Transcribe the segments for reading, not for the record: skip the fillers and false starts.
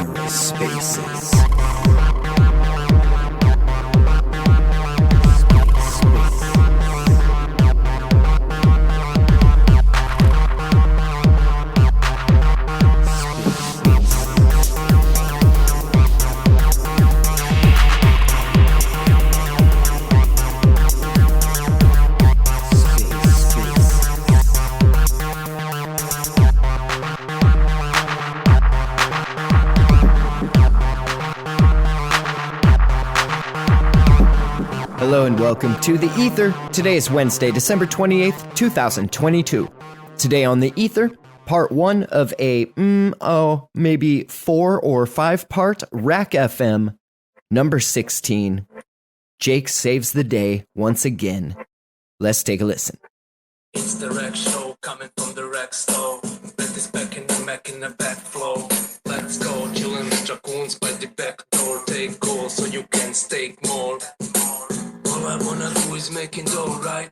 TerraSpaces. Hello and welcome to The Ether. Today is Wednesday, December 28th, 2022. Today on The Ether, part one of a, maybe 4 or 5 part RAC FM, number 16. Jake saves the day once again. Let's take a listen. It's the RAC show coming from the RAC store. Bet is back in the Mac in the back flow. Let's go, chillin' with Dragoons by the back door. Take goals so you can stake more. All I wanna do is making dough, right?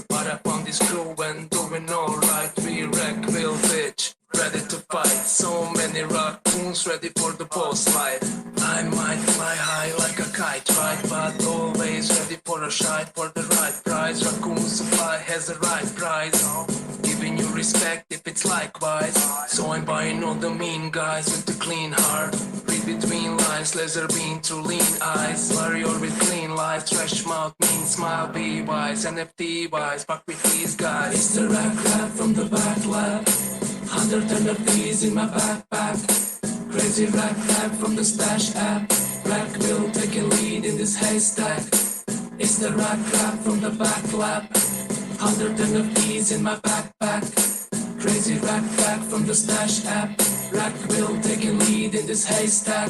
But I found this crew and doing alright. We RAC real bitch, ready to fight. So many raccoons ready for the boss fight. I might fly high like a kite, right? But always ready for a shot for the right price. Raccoon supply has the right price. Giving you respect if it's likewise. So I'm buying all the mean guys with the clean heart. Read between lines, laser beam through lean eyes. Warrior with clean life, trash mouth, mean smile, be wise. NFT wise, fuck with these guys. It's the RAC rap from the back lab. 100 NFTs in my backpack. Crazy RAC rap from the stash app. RAC will take a lead in this haystack. It's the RAC rap from the back lab. 100 NFTs in my backpack. Crazy RAC rap from the stash app. RAC will take a lead in this haystack.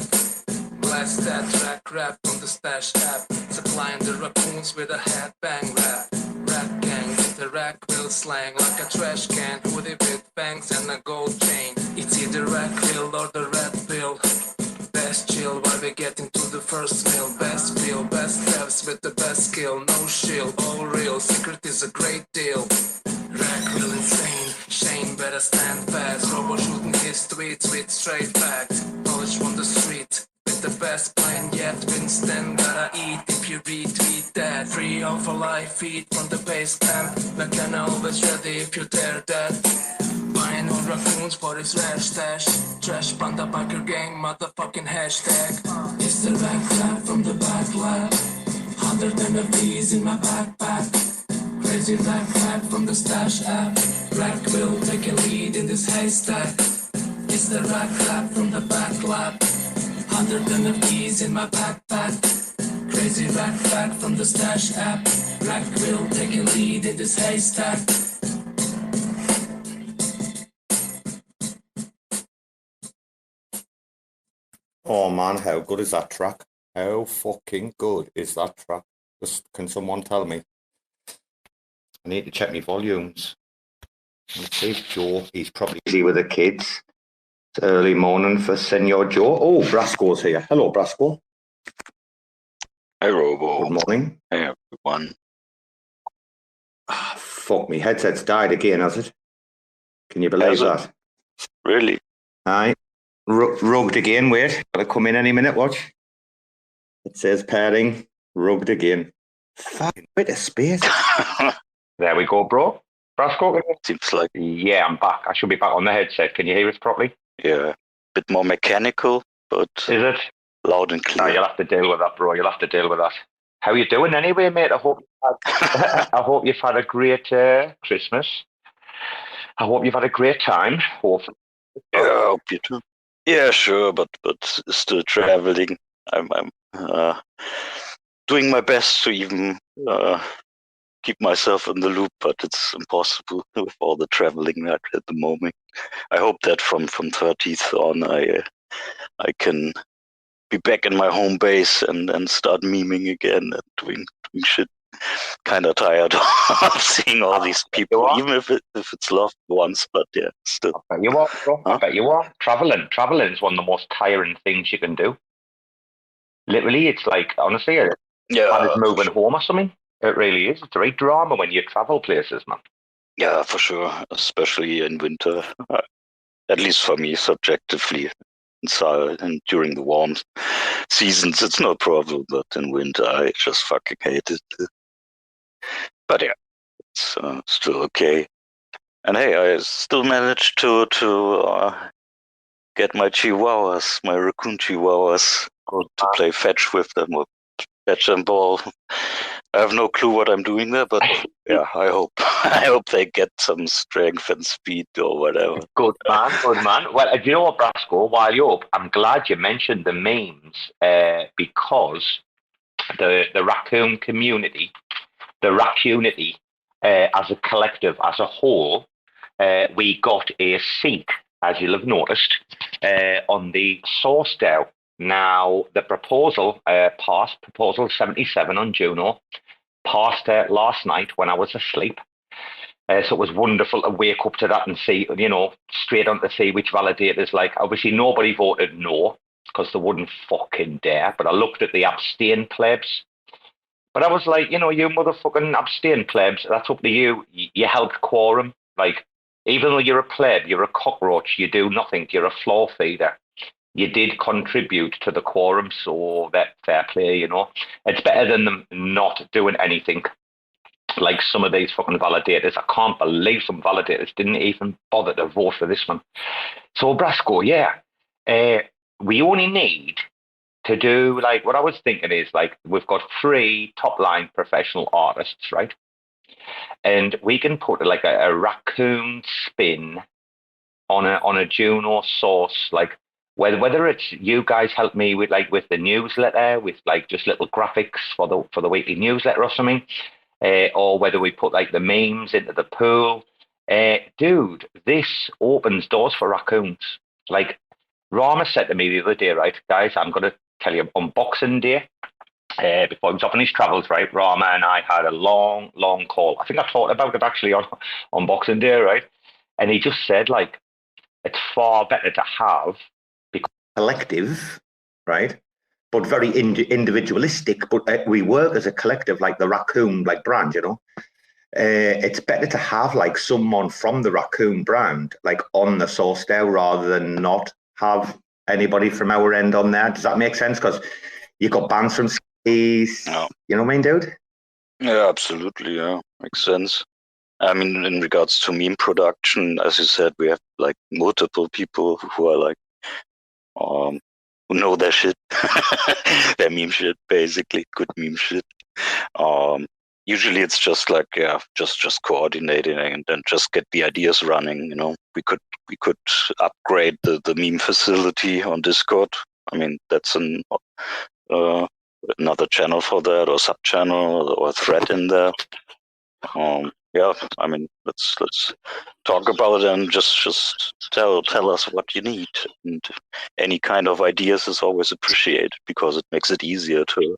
Blast that RAC rap from the stash app. Supplying the raccoons with a headbang rap. Rekt Gang with the RAC will slang like a trash can. Hoodie with fangs and a gold chain. It's either RAC pill or the red pill. Best chill while we get into the first meal. Best feel, best steps with the best skill. No shield, all real, secret is a great deal. RAC will insane, Shane better stand fast. Robo shooting his tweets with straight facts. Knowledge from the street, with the best plan yet. Winston gotta eat if you retweet that. Free of a live feed from the base camp. McKenna always ready if you dare that. Buying all raccoons for his rare stash. Trash panda biker gang, motherfucking hashtag. It's the RAC rap from the back lab. 100 NFTs in my backpack. Crazy RAC rap from the stash app. RAC will take a lead in this haystack. It's the RAC rap from the back lab. 100 NFTs in my backpack. Crazy RAC rap from the stash app. RAC will take a lead in this haystack. Oh man, how good is that track? How fucking good is that track? Just, can someone tell me? I need to check my volumes. Let's see if Joe, he's probably busy with the kids. It's early morning for Senor Joe. Oh, Brasco's here. Hello, Brasco. Hi, Robo. Good morning. Hey, everyone. Ah, fuck, me headset's died again, has it? Can you believe that? Really? Aye. Rugged again, wait. Gotta come in any minute, watch. It says pairing, rugged again. Fucking bit of space. There we go, bro. Brasco? Seems like, Yeah, I'm back. I should be back on the headset. Can you hear us properly? yeah, a bit more mechanical, but Is it? loud and No, clear. you'll have to deal with that, bro. You'll have to deal with that. How you doing anyway, mate? I hope you've had a great Christmas. I hope you've had a great time. Hopefully. Yeah, I hope you too. Yeah, sure, but still traveling. I'm doing my best to even keep myself in the loop, but it's impossible with all the traveling at the moment. I hope that from 30th on, I can be back in my home base and start memeing again and doing shit. Kind of tired of seeing all these people, even if it's loved ones, but yeah, still. I bet you are, bro. I bet you are. Traveling is one of the most tiring things you can do. Literally, it's like, honestly, it's moving home or something. It really is. It's a great drama when you travel places, man. Yeah, for sure. Especially in winter. At least for me, subjectively. And during the warm seasons, it's no problem. But in winter, I just fucking hate it. But yeah, it's still okay. And hey, I still managed to get my chihuahuas, my raccoon chihuahuas, to play fetch with them, or fetch and ball. I have no clue what I'm doing there, but yeah, I hope they get some strength and speed or whatever. Good man, good man. Well, do you know what, Brasco? While you're up, I'm glad you mentioned the memes because the raccoon community, the raccoonity, as a collective, as a whole, we got a seat, as you'll have noticed, on the source DAO. Now, the proposal passed, proposal 77 on Juno, passed last night when I was asleep. So it was wonderful to wake up to that and see, straight on to see which validators, like, obviously nobody voted no, because they wouldn't fucking dare, but I looked at the abstain plebs. But I was like, you motherfucking abstain plebs, that's up to you. You helped quorum. Like, even though you're a pleb, you're a cockroach, you do nothing, you're a floor feeder. You did contribute to the quorum, so that fair play, It's better than them not doing anything. Like some of these fucking validators, I can't believe some validators didn't even bother to vote for this one. So Brasco, yeah, we only need to do, like, what I was thinking is, like, we've got 3 top-line professional artists, right? And we can put like a raccoon spin on a Juno source, like whether it's you guys help me with the newsletter, with like just little graphics for the weekly newsletter or something, or whether we put like the memes into the pool. Dude, this opens doors for raccoons. Like Rama said to me the other day, right, guys, I'm gonna tell you, on Boxing Day, before he was off on his travels, right, Rama and I had a long call. I think I talked about it actually on Boxing Day, right? And he just said, like, it's far better to have collective, right? But very individualistic. But we work as a collective, like the raccoon, like brand, It's better to have like someone from the raccoon brand, like on the source DAO, rather than not have anybody from our end on there. Does that make sense? Because you got bands from skis, You know what I mean, dude? Yeah, absolutely. Yeah, makes sense. I mean, in regards to meme production, as you said, we have like multiple people who are like, who know their shit, their meme shit, basically good meme shit. Usually it's just like, just coordinating and then just get the ideas running. We could upgrade the meme facility on Discord. I mean, that's another channel for that, or sub channel, or thread in there. Yeah, I mean, let's talk about it and just tell us what you need, and any kind of ideas is always appreciated because it makes it easier to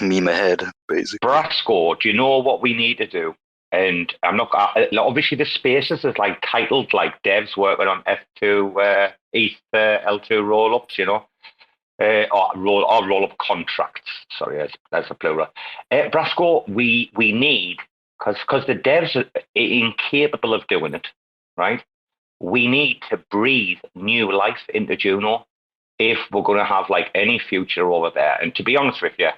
meme ahead, basically. Brasco, do you know what we need to do? And I'm not obviously the spaces is like titled like devs working on F2 ETH L2 roll-ups, or roll-up contracts. Sorry, that's a plural. Brasco, we need. Because the devs are incapable of doing it, right? We need to breathe new life into Juno if we're going to have like any future over there. And to be honest with you,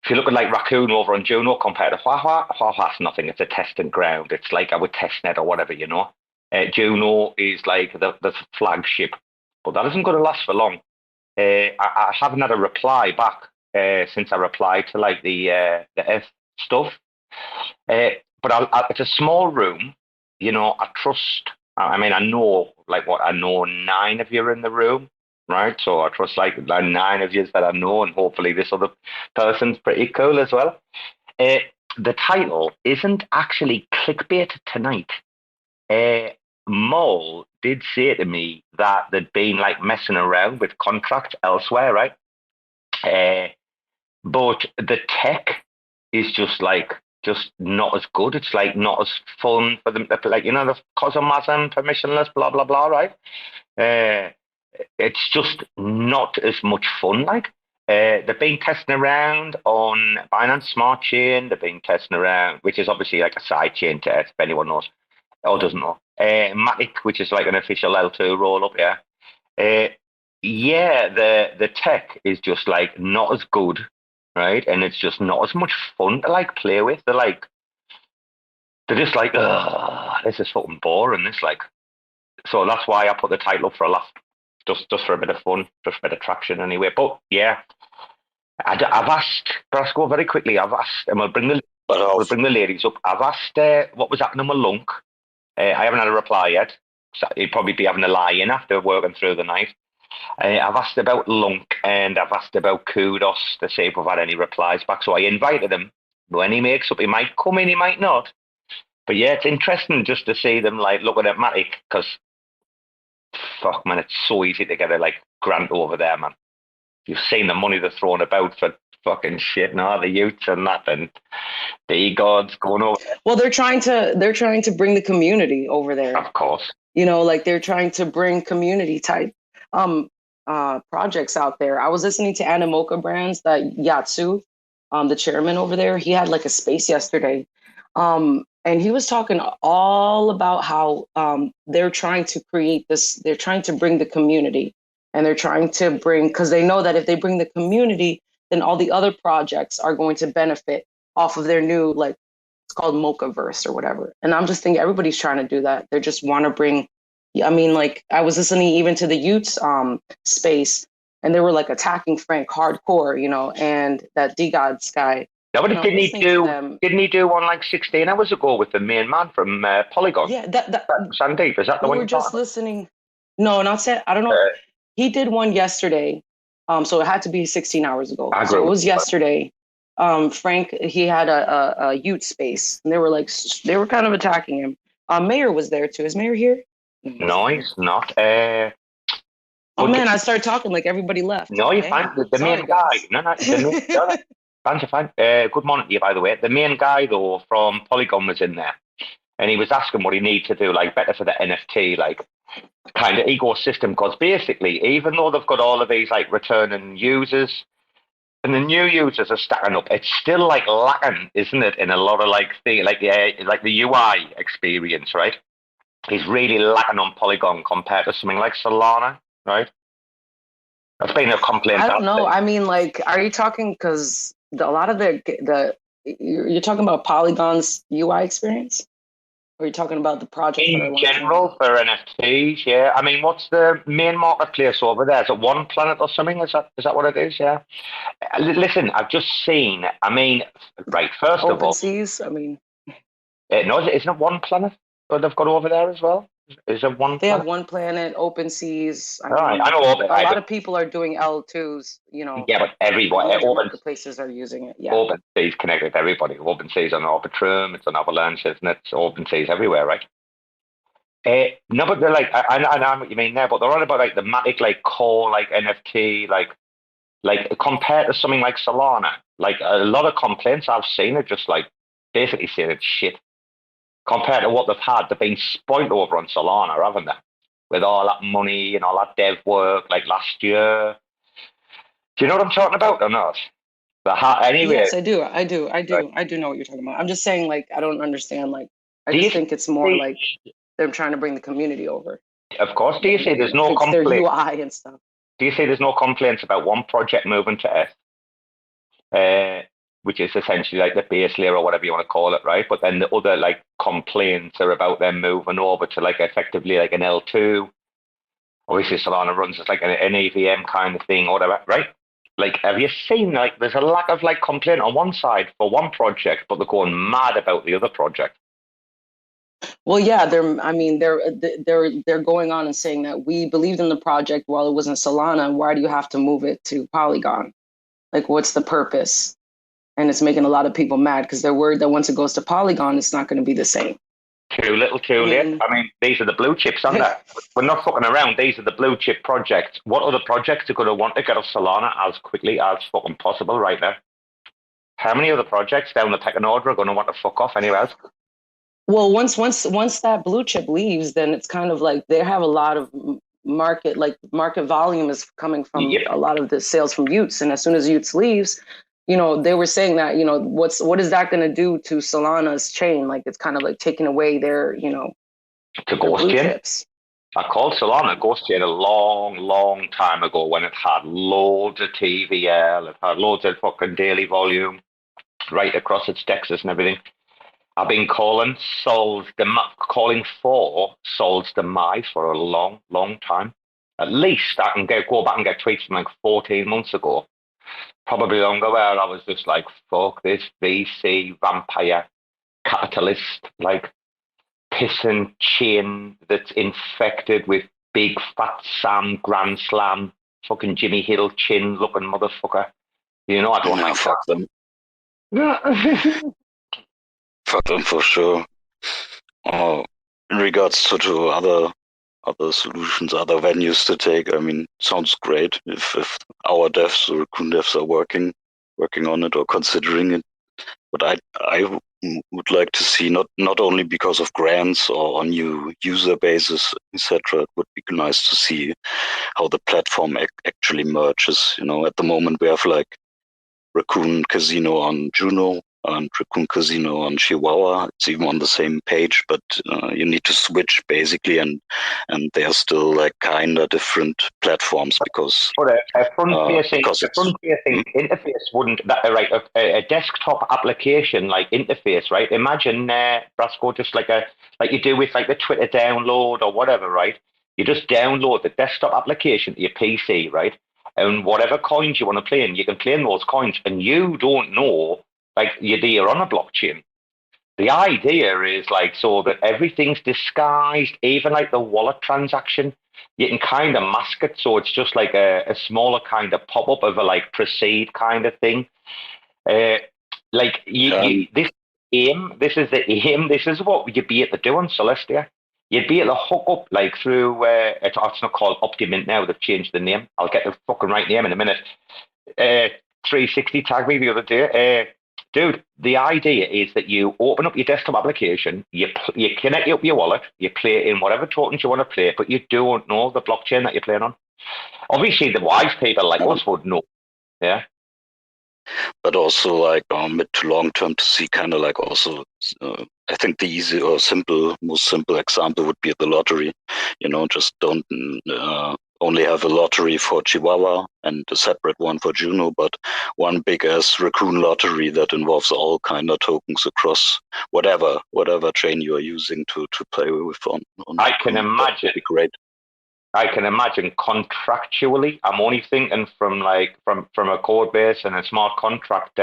if you look at like Raccoon over on Juno compared to Huahua's nothing. It's a testing ground. It's like our testnet or whatever, Juno is like the flagship, but that isn't going to last for long. I haven't had a reply back since I replied to like the F stuff. But it's a small room, I trust, I mean, I know 9 of you are in the room, right? So I trust like 9 of you that I know, and hopefully this other person's pretty cool as well. The title isn't actually clickbait tonight. Mole did say to me that they'd been like messing around with contracts elsewhere, right? But the tech is just not as good. It's like not as fun for them, like, the Cosmazan permissionless, blah, blah, blah, right? It's just not as much fun, like. They've been testing around on Binance Smart Chain. They've been testing around, which is obviously like a side chain to it, if anyone knows or doesn't know. Matic, which is like an official L2 roll up, yeah. The tech is just like not as good, right? And it's just not as much fun to like play with. They're just like, this is fucking boring. This like, so that's why I put the title up for a laugh, just for a bit of fun, just for a bit of traction anyway. But yeah, I've asked Brasco very quickly. I've asked, and we'll bring the ladies up. I've asked what was happening with Lunk. I haven't had a reply yet. So he'd probably be having a lie in after working through the night. I've asked about Lunk and I've asked about Kudos to see if we've had any replies back. So I invited him. When he makes up, he might come in, he might not. But yeah, it's interesting just to see them like looking at Matic, because fuck man, it's so easy to get a like grant over there, man. You've seen the money they're throwing about for fucking shit now, the youths and that, and the e-gods going over. Well, they're trying to bring the community over there. Of course. You know, like they're trying to bring community type projects out there. I was listening to Animoca Brands, that Yatsu, the chairman over there. He had like a space yesterday. And he was talking all about how they're trying to create this, they're trying to bring the community, and they're trying to bring, because they know that if they bring the community, then all the other projects are going to benefit off of their new, like, it's called Mochaverse or whatever. And I'm just thinking everybody's trying to do that. They just want to bring, I mean, like, I was listening even to the youth's space, and they were like attacking Frank hardcore, you know, and that D-Gods guy. No, but didn't he do one like 16 hours ago with the main man from Polygon? Yeah, Sandeep, is that the one? We were just listening. No, not said. I don't know. He did one yesterday, so it had to be 16 hours ago. So it was yesterday. Frank, he had a youth space, and they were kind of attacking him. Mayor was there too. Is Mayor here? No, he's not. Oh man, I started talking like everybody left. No, you're fine. The main guy. No. Thanks, fine. Good morning to you, by the way. The main guy, though, from Polygon was in there, and he was asking what he needs to do, like, better for the NFT, like, kind of ecosystem, because basically, even though they've got all of these, like, returning users, and the new users are stacking up, it's still, like, lacking, isn't it, in a lot of, like, the UI experience, right? He's really lacking on Polygon compared to something like Solana, right? That's been a complaint. I don't know. I mean, like, are you talking, because a lot of you're talking about Polygon's UI experience, or are you talking about the project in general for NFTs? Yeah, I mean, what's the main marketplace over there? Is it One Planet or something? Is that what it is? Yeah. Listen, I've just seen. I mean, right. First of all, OpenSeas. I mean, no, isn't it One Planet that they've got over there as well? Is it One? They have One Planet, OpenSeas. I know. A lot of people are doing L2s, you know. Yeah, but everybody, places are using it. Yeah. OpenSea's connected to everybody. OpenSea's on Arbitrum, it's on Avalanche, isn't it? OpenSea's everywhere, right? No, but they're like, I know what you mean there, but they're on about like the Matic, like core, like NFT, like compared to something like Solana. Like a lot of complaints I've seen are just like basically saying it's shit. Compared to what they've had, they've been spoiled over on Solana, haven't they? With all that money and all that dev work, like last year. Do you know what I'm talking about or not? Anyway. Yes, I do. Right. I do know what you're talking about. I'm just saying, like, I don't understand. Like, I just think it's more like them trying to bring the community over. Of course. Do you say there's no complaints? Their UI and stuff. Do you say there's no complaints about one project moving to Earth? Which is essentially like the base layer or whatever you want to call it, right? But then the other like complaints are about them moving over to like effectively like an L2. Obviously Solana runs as like an EVM kind of thing or whatever, right? Like, have you seen like there's a lack of like complaint on one side for one project, but they're going mad about the other project? Well, yeah, they're going on and saying that we believed in the project while it was in Solana. Why do you have to move it to Polygon? Like, what's the purpose? And it's making a lot of people mad because they're worried that once it goes to Polygon, it's not going to be the same. Too little, too late. I mean, these are the blue chips, aren't they? We're not fucking around. These are the blue chip projects. What other projects are going to want to get off Solana as quickly as fucking possible right now? How many other projects down the pecking order are going to want to fuck off anywhere else? Well, once that blue chip leaves, then it's kind of like they have a lot of market volume is coming from a lot of the sales from Utes, and as soon as Utes leaves, they were saying that what is that going to do to Solana's chain? Like it's kind of like taking away their to ghost chain. Chips. I called Solana ghost chain a long time ago when it had loads of TVL, it had loads of fucking daily volume right across its dexes and everything. I've been calling for Sol's demise for a long time. At least I can go back and get tweets from like 14 months ago, probably longer, where I was just like, fuck this VC vampire capitalist, like pissing chain that's infected with big fat Sam Grand Slam, fucking Jimmy Hill chin looking motherfucker. I don't like fuck them. Fuck them for sure. In regards to other solutions, other venues to take, I mean, sounds great if our devs or Raccoon devs are working on it or considering it. But I would like to see not only because of grants or new user bases, etc. It would be nice to see how the platform actually merges. At the moment we have like Raccoon Casino on Juno and Raccoon Casino on Chihuahua. It's even on the same page, but you need to switch basically, and they are still like kind of different platforms because a front-facing interface wouldn't a desktop application like interface, right? Imagine Brasco just like you do with like the Twitter download or whatever, right? You just download the desktop application to your PC, right? And whatever coins you want to play in, you can play in those coins, and you don't know like you're on a blockchain. The idea is like so that everything's disguised, even like the wallet transaction, you can kind of mask it, so it's just like a smaller kind of pop-up of a like proceed kind of thing. This is the aim. This is what you'd be able to do on Celestia. You'd be able to hook up like through it's not called Optimint now, they've changed the name. I'll get the fucking right name in a minute. 360 tagged me the other day. Dude, the idea is that you open up your desktop application, you connect up your wallet, you play in whatever tokens you want to play, but you don't know the blockchain that you're playing on. Obviously, the wise people like us would know, yeah. But also like mid to long term to see kind of like also, I think the easy or most simple example would be the lottery. Just don't only have a lottery for Chihuahua and a separate one for Juno, but one big ass Raccoon lottery that involves all kind of tokens across whatever chain you are using to play with on I can imagine. That'd be great. I can imagine contractually. I'm only thinking from a code base and a smart contract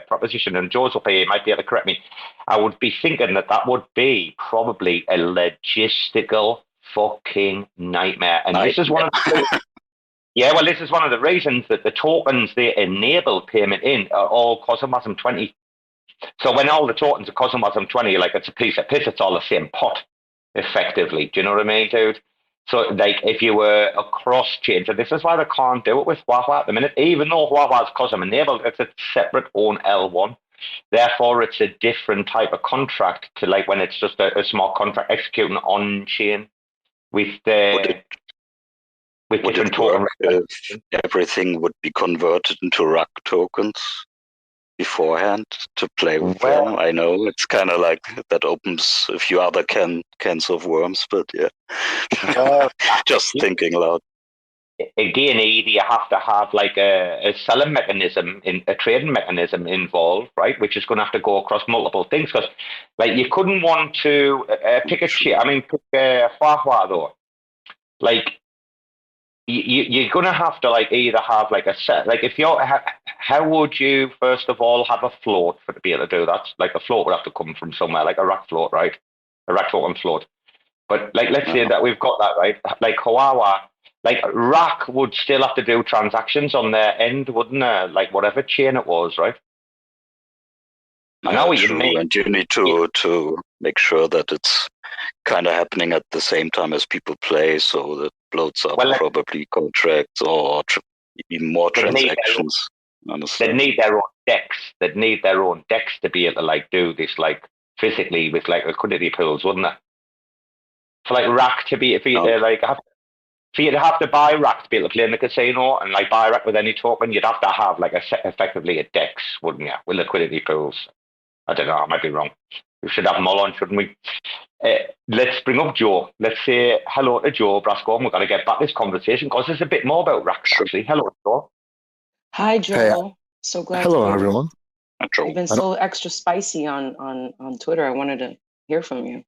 proposition. And Joe's up here, might be able to correct me. I would be thinking that would be probably a logistical fucking nightmare. And this is one of the this is one of the reasons that the tokens they enable payment in are all COSMWASM 20. So when all the tokens are COSMWASM 20, like it's a piece of piss, it's all the same pot, effectively. Do you know what I mean, dude? So like if you were a cross chain, so this is why they can't do it with Huawei at the minute, even though Huawei is COSM enabled, it's a separate own L1. Therefore, it's a different type of contract to like when it's just a smart contract executing on chain with different token. Everything would be converted into RAC tokens beforehand to play with them. I know it's kind of like that opens a few other cans of worms, but yeah, just thinking loud. Again, either you have to have like a selling mechanism, a trading mechanism involved, right? Which is going to have to go across multiple things because, like, you couldn't want to pick a chip. I mean, pick Huawei though. Like, you're going to have to like either have like a set. Like, if you're, how would you first of all have a float to be able to do that? Like, a float would have to come from somewhere, like a RAC float, right? A RAC token float. But like, let's say that we've got that, right? Like Huawei. Like, RAC would still have to do transactions on their end, wouldn't they? Like, whatever chain it was, right? I know what you mean. And you need to make sure that it's kind of happening at the same time as people play, so that bloats up probably contracts or even more transactions. They need their own decks. They'd need their own decks to be able to, like, do this, like, physically with, like, liquidity pools, wouldn't it? For, like, RAC to be like... for you to have to buy rack to be able to play in the casino and like buy rack with any token, you'd have to have like effectively a DEX, wouldn't you, with liquidity pools? I don't know, I might be wrong. We should have them all on, shouldn't we? Let's bring up Joe. Let's say hello to Joe Brasco, and we're going to get back to this conversation because there's a bit more about racks, actually. Hello, Joe. Hi, Joe. Hey, So glad. hello, everyone. You've been so extra spicy on Twitter. I wanted to hear from you.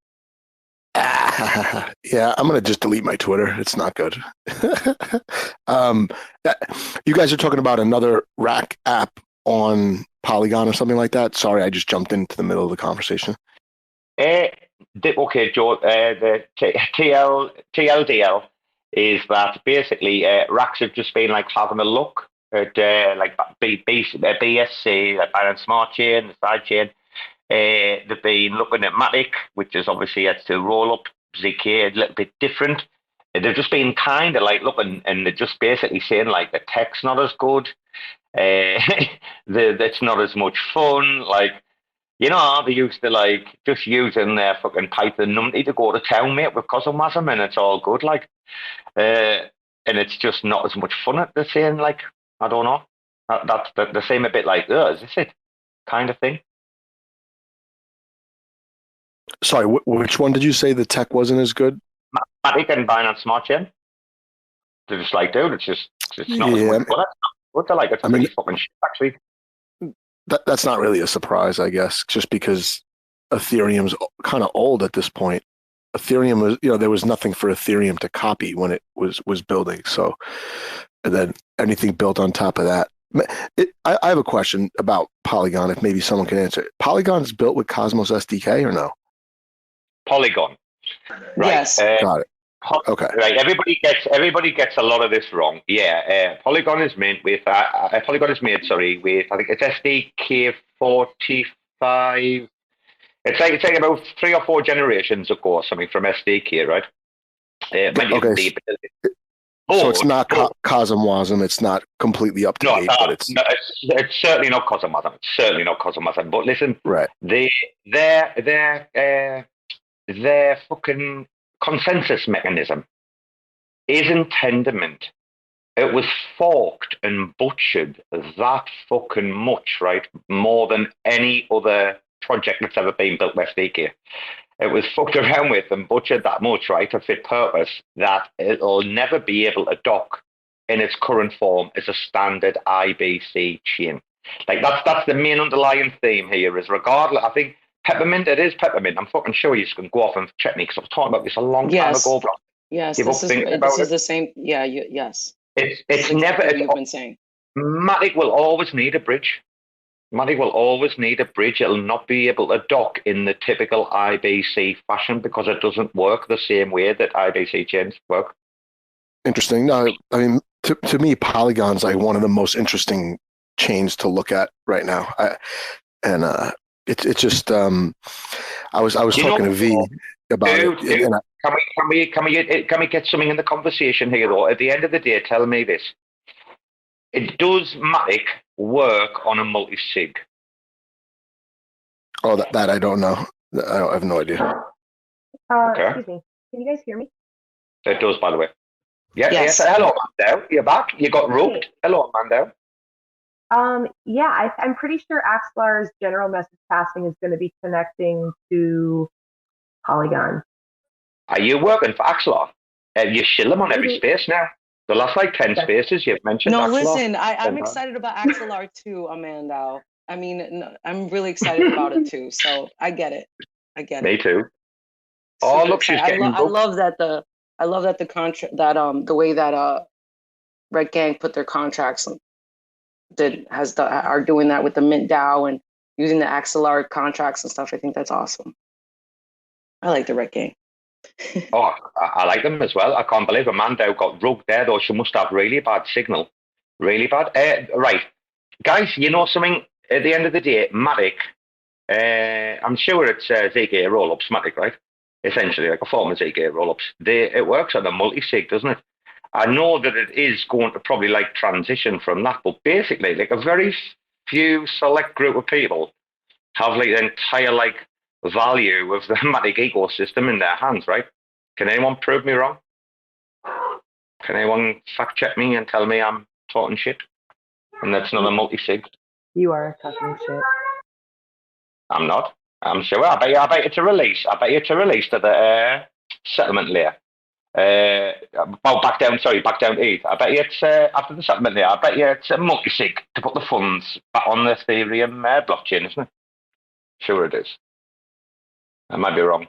Yeah, I'm gonna just delete my Twitter. It's not good. You guys are talking about another RAC app on Polygon or something like that. Sorry, I just jumped into the middle of the conversation. Okay, Joe. The TLDL is that basically racks have just been like having a look at like BSC, like Binance Smart Chain, the side chain. They've been looking at Matic, which is obviously it's to roll up ZK a little bit different. They've just been kind of like looking, and they're just basically saying like the tech's not as good. That's not as much fun. Like, you know, they used to like just using their fucking Python numpty to go to town, mate, with Cosmwasm, and it's all good. Like, and it's just not as much fun. They're saying like, I don't know. They seem a bit like, is this it? Kind of thing. Sorry, which one did you say the tech wasn't as good? Matic and Binance Smart Chain. They're just like, dude, it's not as much fun. What they're like, it's pretty fucking shit, actually. That's not really a surprise, I guess, just because Ethereum's kind of old at this point. Ethereum was, there was nothing for Ethereum to copy when it was building. So, and then anything built on top of that. I have a question about Polygon, if maybe someone can answer it. Polygon's built with Cosmos SDK or no? Polygon. Right. Yes. Got it. Okay. Right. Everybody gets a lot of this wrong. Yeah. Polygon is made with with I think it's SDK 45. It's like about 3 or 4 generations ago or something from SDK, right? Okay. So it's not Cosmwasm. It's not completely up to date, but it's certainly not Cosmwasm. It's certainly not Cosmwasm. But listen, right? Their fucking consensus mechanism is in Tendermint. It was forked and butchered that fucking much, right? More than any other project that's ever been built with SDK. It was fucked around with and butchered that much, right, to fit purpose, that it'll never be able to dock in its current form as a standard IBC chain. Like, that's the main underlying theme here, is regardless, I think Peppermint, it is Peppermint. I'm fucking sure you can go off and check me, because I was talking about this a long time ago, bro. Yes, this is the same. Yeah, yes. It's never. What you've been saying. Matic will always need a bridge. Matic will always need a bridge. It'll not be able to dock in the typical IBC fashion because it doesn't work the same way that IBC chains work. Interesting. No, I mean, to me, Polygon's like one of the most interesting chains to look at right now. It's just I was talking to V about it. Can we get something in the conversation here though? At the end of the day, tell me this: does Matic work on a multi-sig? Oh, that I don't know. I have no idea. Okay. Excuse me. Can you guys hear me? It does, by the way. Yeah, yes. Hello, AmanDAO. You're back. You got roped. Hello, AmanDAO. Yeah, I'm pretty sure Axelar's general message passing is going to be connecting to Polygon. Are you working for Axelar? You shill them on every space now. The last 10 spaces you've mentioned. No, Axelar. Listen, I'm excited about AXLR too, AmanDAO. I mean, I'm really excited about it too. So I get it. Me too. Oh, look, she's getting. I love that the contract the way that Rekt Gang put their contracts are doing that with the Mint DAO and using the AXLR contracts and stuff. I think that's awesome. I like the Rekt Gang. Oh, I like them as well. I can't believe AmanDAO got rugged there, though. She must have really bad signal. Really bad. Right. Guys, you know something? At the end of the day, Matic, I'm sure it's ZK roll-ups, Matic, right? Essentially, like a form of ZK roll-ups. It works on a multi-sig, doesn't it? I know that it is going to probably transition from that, but basically, a very few select group of people have the entire value of the Matic ecosystem in their hands, right? Can anyone prove me wrong? Can anyone fact check me and tell me I'm talking shit? And that's not a multi-sig. You are talking shit. I'm not. I'm sure. I bet you it's a release. I bet you it's a release to the settlement layer. Back down to ETH. I bet you it's after the settlement layer. I bet you it's a multi-sig to put the funds back on the Ethereum blockchain, isn't it? Sure it is. I might be wrong.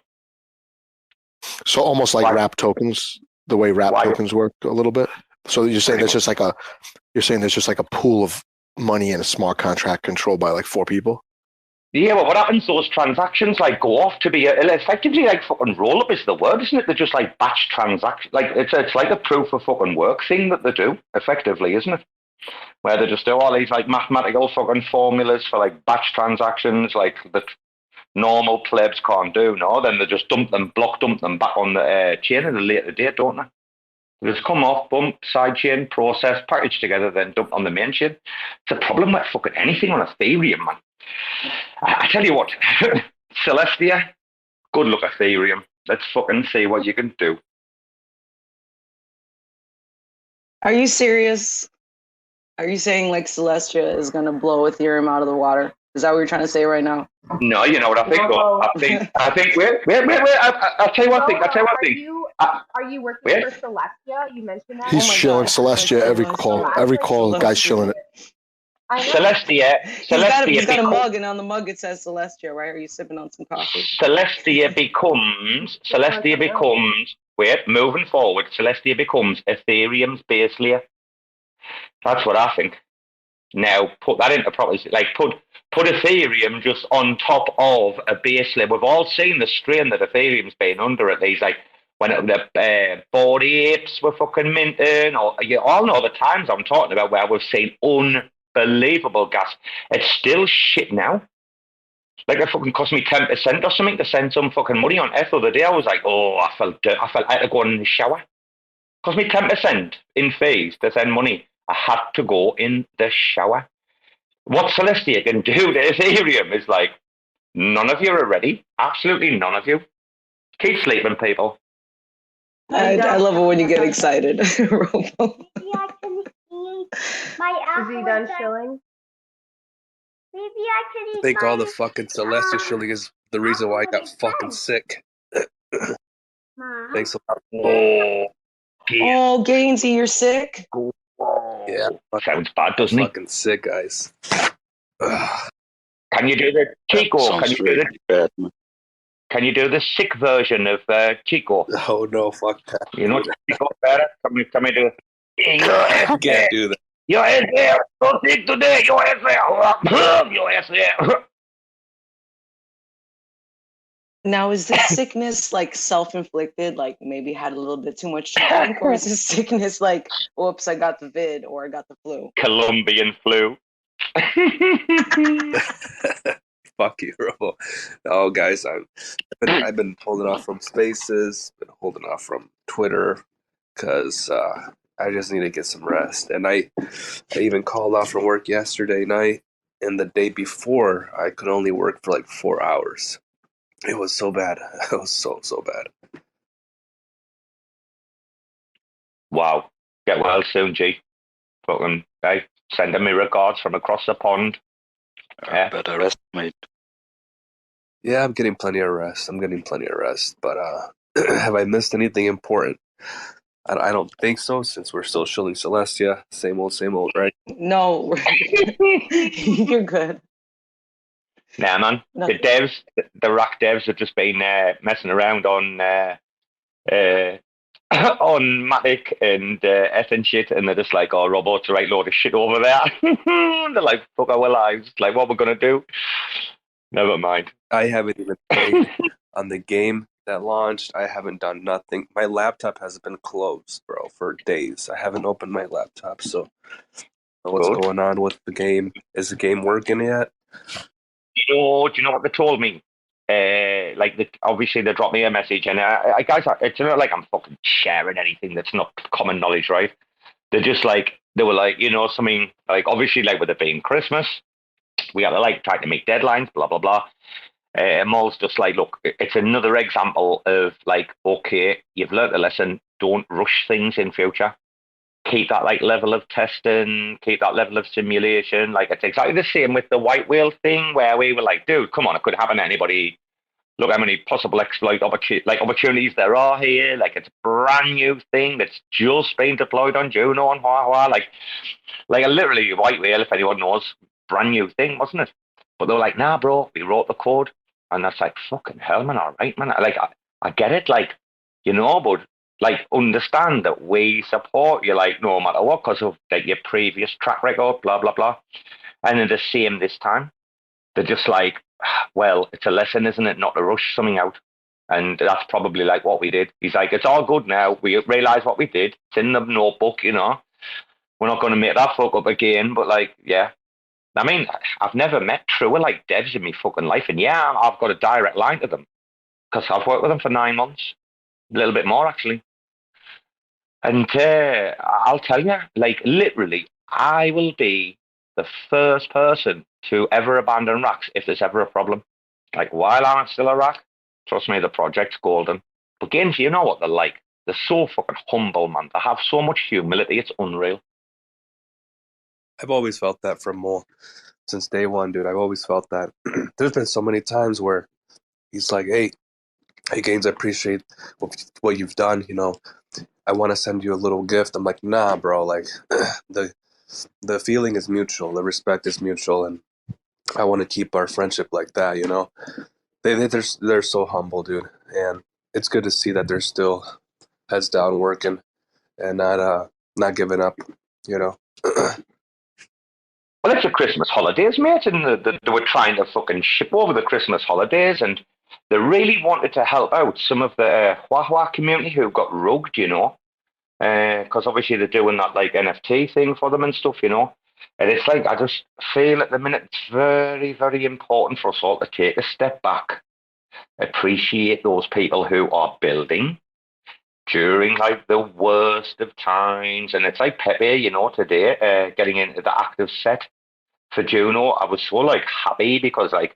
So almost like wrap tokens, the way wrap tokens work a little bit. So you're saying there's just like a pool of money in a smart contract controlled by like 4 people? Yeah, well, what happens? Those transactions like go off to be effectively like fucking roll up is the word, isn't it? They're just like batch transactions. Like it's like a proof of fucking work thing that they do, effectively, isn't it? Where they just do all these like mathematical fucking formulas for like batch transactions, like that normal plebs can't do. No, then they just dump them back on the chain at a later date, don't they? They just come off, bump, side chain, process, package together, then dump on the main chain. It's a problem with fucking anything on Ethereum, man. I tell you what, Celestia, good luck Ethereum. Let's fucking see what you can do. Are you serious? Are you saying like Celestia is gonna blow Ethereum out of the water? Is that what you're trying to say right now? No, you know what I think. Robo. I think. Wait. I'll tell you one thing. Are you working for Celestia? You mentioned that. He's shilling Celestia every call. Every call, the guy's shilling it. Celestia. He's got a mug, and on the mug it says Celestia, right? Are you sipping on some coffee? Celestia becomes. Wait, moving forward, Celestia becomes Ethereum's base layer. That's what I think. Now put that into properly, like put Ethereum just on top of a base layer. We've all seen the strain that Ethereum's been under at these, like when the Bored Apes were fucking minting, or you all know the times I'm talking about where we've seen unbelievable gas. It's still shit now. Like it fucking cost me 10% or something to send some fucking money on Eth the other day. I was like, oh, I had to go in the shower. Cost me 10% in fees to send money. I had to go in the shower. What Celestia can do to Ethereum is like, none of you are ready. Absolutely none of you. Keep sleeping, people. I love it when you get excited, Robo. Is he done shilling? I think all the fucking Celestia shilling is the reason why I got fucking sick. Thanks a lot. Oh, Gainsy, you're sick? Yeah. Sounds bad, doesn't it? Fucking sick, guys. Can you do the Chico? Can you do the sick version of Chico? Oh, no, fuck that. You know Chico better? Can we do it? I can't do that. Your ass there. So sick today. Your ass there. Your ass there. Now, is this sickness like self-inflicted, like maybe had a little bit too much to drink, or is this sickness like, whoops, I got the vid or I got the flu? Colombian flu. Fuck you, Robo. No, guys, I've been holding off from Spaces, been holding off from Twitter, because I just need to get some rest. And I even called off from work yesterday night, and the day before, I could only work for like 4 hours. It was so bad. It was so bad. Wow. Get well soon, G. Fucking, hey, sending me regards from across the pond. Yeah. Better rest, mate. Yeah, I'm getting plenty of rest. But have I missed anything important? I don't think so, since we're still shilling Celestia. Same old, right? No, you're good. Nah, man. No. The devs, the RAC devs have just been messing around on on Matic and F and shit, and they're just like, oh, Robo, to right load of shit over there. They're like, fuck our lives. Like, what we're gonna do? Never mind. I haven't even played on the game that launched. I haven't done nothing. My laptop has been closed, bro, for days. I haven't opened my laptop, so what's going on with the game? Is the game working yet? Do you know what they told me? Obviously they dropped me a message, and guys, it's not like I'm fucking sharing anything that's not common knowledge, right? They were like, you know, something like, obviously, like with it being Christmas, we got to like try to make deadlines, blah blah blah. And Mol's just like, look, it's another example of like, okay, you've learned a lesson. Don't rush things in future. keep that like level of testing, keep that level of simulation. Like it's exactly the same with the white whale thing, where we were like, dude, come on, it could happen to anybody. Look how many possible exploit opportunities there are here. Like it's a brand new thing that's just been deployed on Juno and Huawei. Like a literally white whale, if anyone knows, brand new thing, wasn't it? But they were like, nah, bro, we wrote the code. And that's like, fucking hell, man, all right, man. Like, I get it, like, you know, but like, understand that we support you, like, no matter what, because of like your previous track record, blah, blah, blah. And then the same this time. They're just like, well, it's a lesson, isn't it, not to rush something out. And that's probably like what we did. He's like, it's all good now. We realize what we did. It's in the notebook, you know. We're not going to make that fuck up again. But like, yeah. I mean, I've never met truer like devs in my fucking life. And yeah, I've got a direct line to them because I've worked with them for 9 months. A little bit more, actually. And I'll tell you, like, literally, I will be the first person to ever abandon racks if there's ever a problem. Like, while I'm still a rack, trust me, the project's golden. But games, you know what they're like. They're so fucking humble, man. They have so much humility. It's unreal. I've always felt that from Mo since day one, dude. I've always felt that. There's been so many times where he's like, hey, Gainzz, I appreciate what you've done. You know, I want to send you a little gift. I'm like, nah, bro. Like, the feeling is mutual. The respect is mutual. And I want to keep our friendship like that, you know. They're so humble, dude. And it's good to see that they're still heads down working and not giving up, you know. Well, it's the Christmas holidays, mate, and they were trying to fucking ship over the Christmas holidays, and they really wanted to help out some of the Huahua community who got rugged, you know, because obviously they're doing that like NFT thing for them and stuff, you know. And it's like, I just feel at the minute it's very, very important for us all to take a step back, appreciate those people who are building during like the worst of times. And it's like Pepe, you know, today, getting into the active set for Juno, I was so like happy because like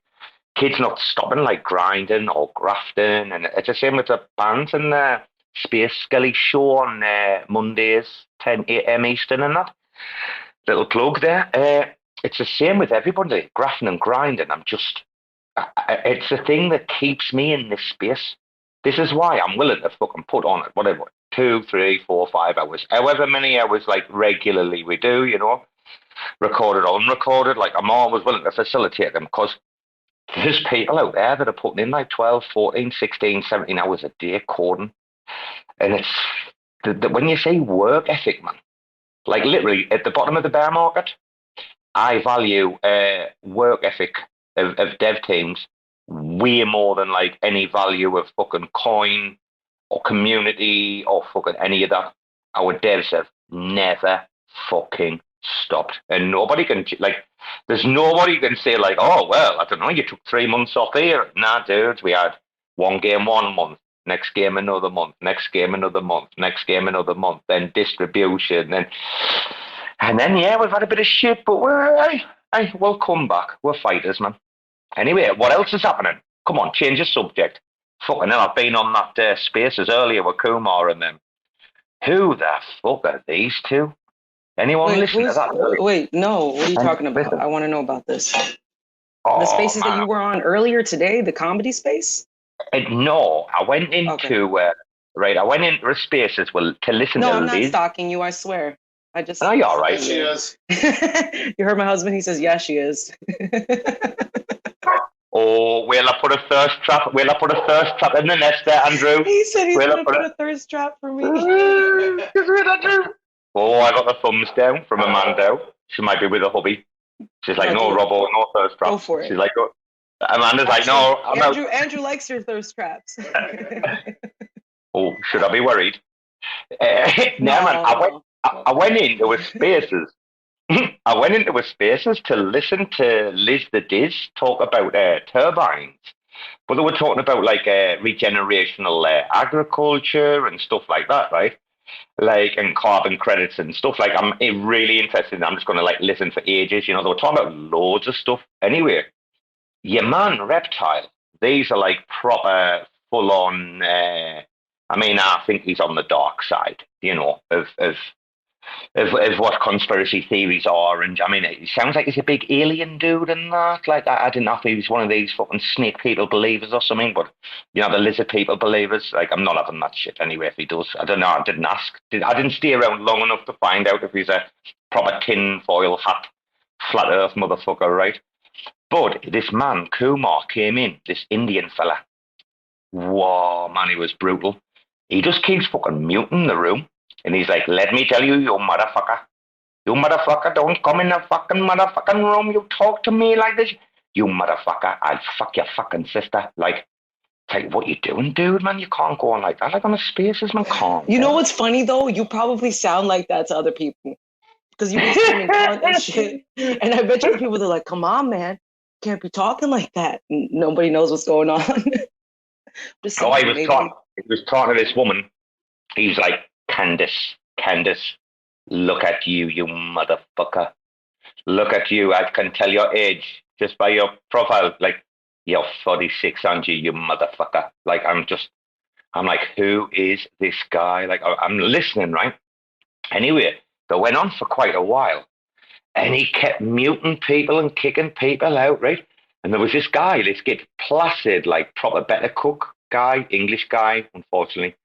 kids not stopping like grinding or grafting, and it's the same with the bands and the Space Skelly show on Mondays 10 a.m. Eastern and that little plug there. It's the same with everybody grafting and grinding. It's the thing that keeps me in this space. This is why I'm willing to fucking put on it, whatever, 2, 3, 4, 5 hours, however many hours like regularly we do, you know, recorded or unrecorded. Like I'm always willing to facilitate them because there's people out there that are putting in like 12, 14, 16, 17 hours a day coding. And it's when you say work ethic, man, like literally at the bottom of the bear market, I value work ethic of dev teams way more than like any value of fucking coin or community or fucking any of that. Our devs have never fucking stopped, and nobody can like. There's nobody can say like, oh well, I don't know, you took 3 months off here. Nah, dudes, we had one game 1 month, next game another month, next game another month, next game another month, then distribution, and then yeah, we've had a bit of shit, but we'll come back. We're fighters, man. Anyway, what else is happening? Come on, change the subject. Fucking hell, I've been on that Spaces earlier with Kumar and them. Who the fuck are these two? Anyone listen to that? Wait, no. What are you talking about? Listen. I want to know about this. The spaces that you were on earlier today, the comedy space? No, I went into I went into Spaces to listen to No, I'm not stalking you, I swear. I just. No, you're all right. She is. You heard my husband? He says, yeah, she is. Oh, will I put a thirst trap? Will I put a thirst trap in the nest there, Andrew? He said he's going to put a thirst trap for me. Oh, I got the thumbs down from AmanDAO. She might be with her hubby. She's like, no, Robo, no thirst trap. Go for it. She's like, oh. Amanda's like, no. Andrew likes your thirst traps. Oh, should I be worried? No, man, I went into a Spaces. I went into a Spaces to listen to Liz the Diz talk about turbines. But they were talking about like regenerational agriculture and stuff like that, right? Like, and carbon credits and stuff. Like, I'm really interested. I'm just going to like listen for ages. You know, they were talking about loads of stuff. Anyway, your man Reptile, these are like proper full on. I think he's on the dark side, you know, of of what conspiracy theories are. And I mean, it sounds like he's a big alien dude and that. Like, I didn't know if he was one of these fucking snake people believers or something, but, you know, the lizard people believers. Like, I'm not having that shit anyway if he does. I don't know. I didn't ask. I didn't stay around long enough to find out if he's a proper tin foil hat, flat earth motherfucker, right? But this man, Kumar, came in, this Indian fella. Whoa, man, he was brutal. He just keeps fucking muting the room. And he's like, let me tell you, you motherfucker. You motherfucker, don't come in the fucking motherfucking room. You talk to me like this. You motherfucker, I'll fuck your fucking sister. Like, what you doing, dude, man? You can't go on like that. Like, on the spaces, man, calm. You know what's funny, though? You probably sound like that to other people. Because you be screaming cunt and shit. And I bet you people, they're like, come on, man. Can't be talking like that. And nobody knows what's going on. He was talking to this woman. He's like, Candace, look at you, you motherfucker. Look at you. I can tell your age just by your profile. Like, you're 46, aren't you, you motherfucker? Like, I'm like, who is this guy? Like, I'm listening, right? Anyway, that went on for quite a while. And he kept muting people and kicking people out, right? And there was this guy, this kid, placid, like proper better cook guy, English guy, unfortunately,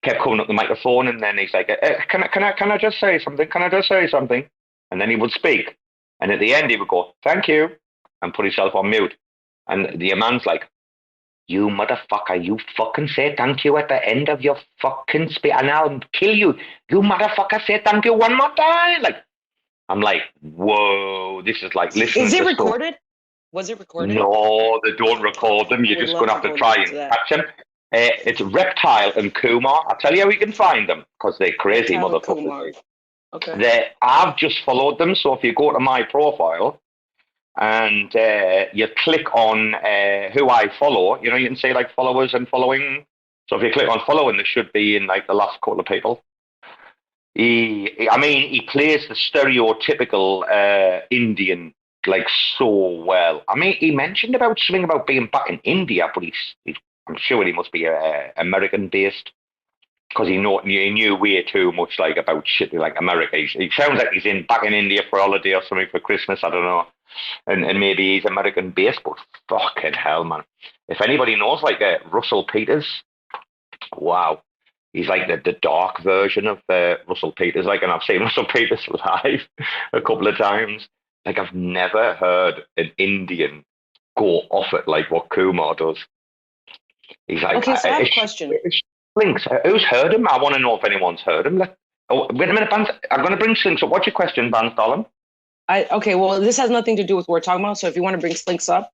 kept coming up the microphone, and then he's like, can I just say something? Can I just say something? And then he would speak. And at the end, he would go, thank you, and put himself on mute. And the man's like, you motherfucker, you fucking say thank you at the end of your fucking speech, and I'll kill you. You motherfucker, say thank you one more time. Like, I'm like, whoa, this is like, listen. Is it recorded? Was it recorded? No, they don't record them. You're just going to have to try and catch them. It's Reptile and Kumar. I'll tell you how you can find them, because they're crazy motherfuckers. Okay. I've just followed them, so if you go to my profile and you click on who I follow, you know, you can say like followers and following. So if you click on following, there should be in like the last couple of people. He plays the stereotypical Indian like so well. I mean, he mentioned about something about being back in India, but I'm sure he must be American based, because he knew way too much like about shit like America. He sounds like he's back in India for holiday or something for Christmas. I don't know, and maybe he's American based. But fucking hell, man! If anybody knows like Russell Peters, wow. He's like the dark version of Russell Peters. Like, and I've seen Russell Peters live a couple of times. Like, I've never heard an Indian go off it like what Kumar does. He's like, okay, so I have a question. Slinks, who's heard him? I want to know if anyone's heard him. Wait a minute, Bbandz. I'm going to bring Slinks up. What's your question, Bbandz, darling? Okay, well, this has nothing to do with what we're talking about. So if you want to bring Slinks up,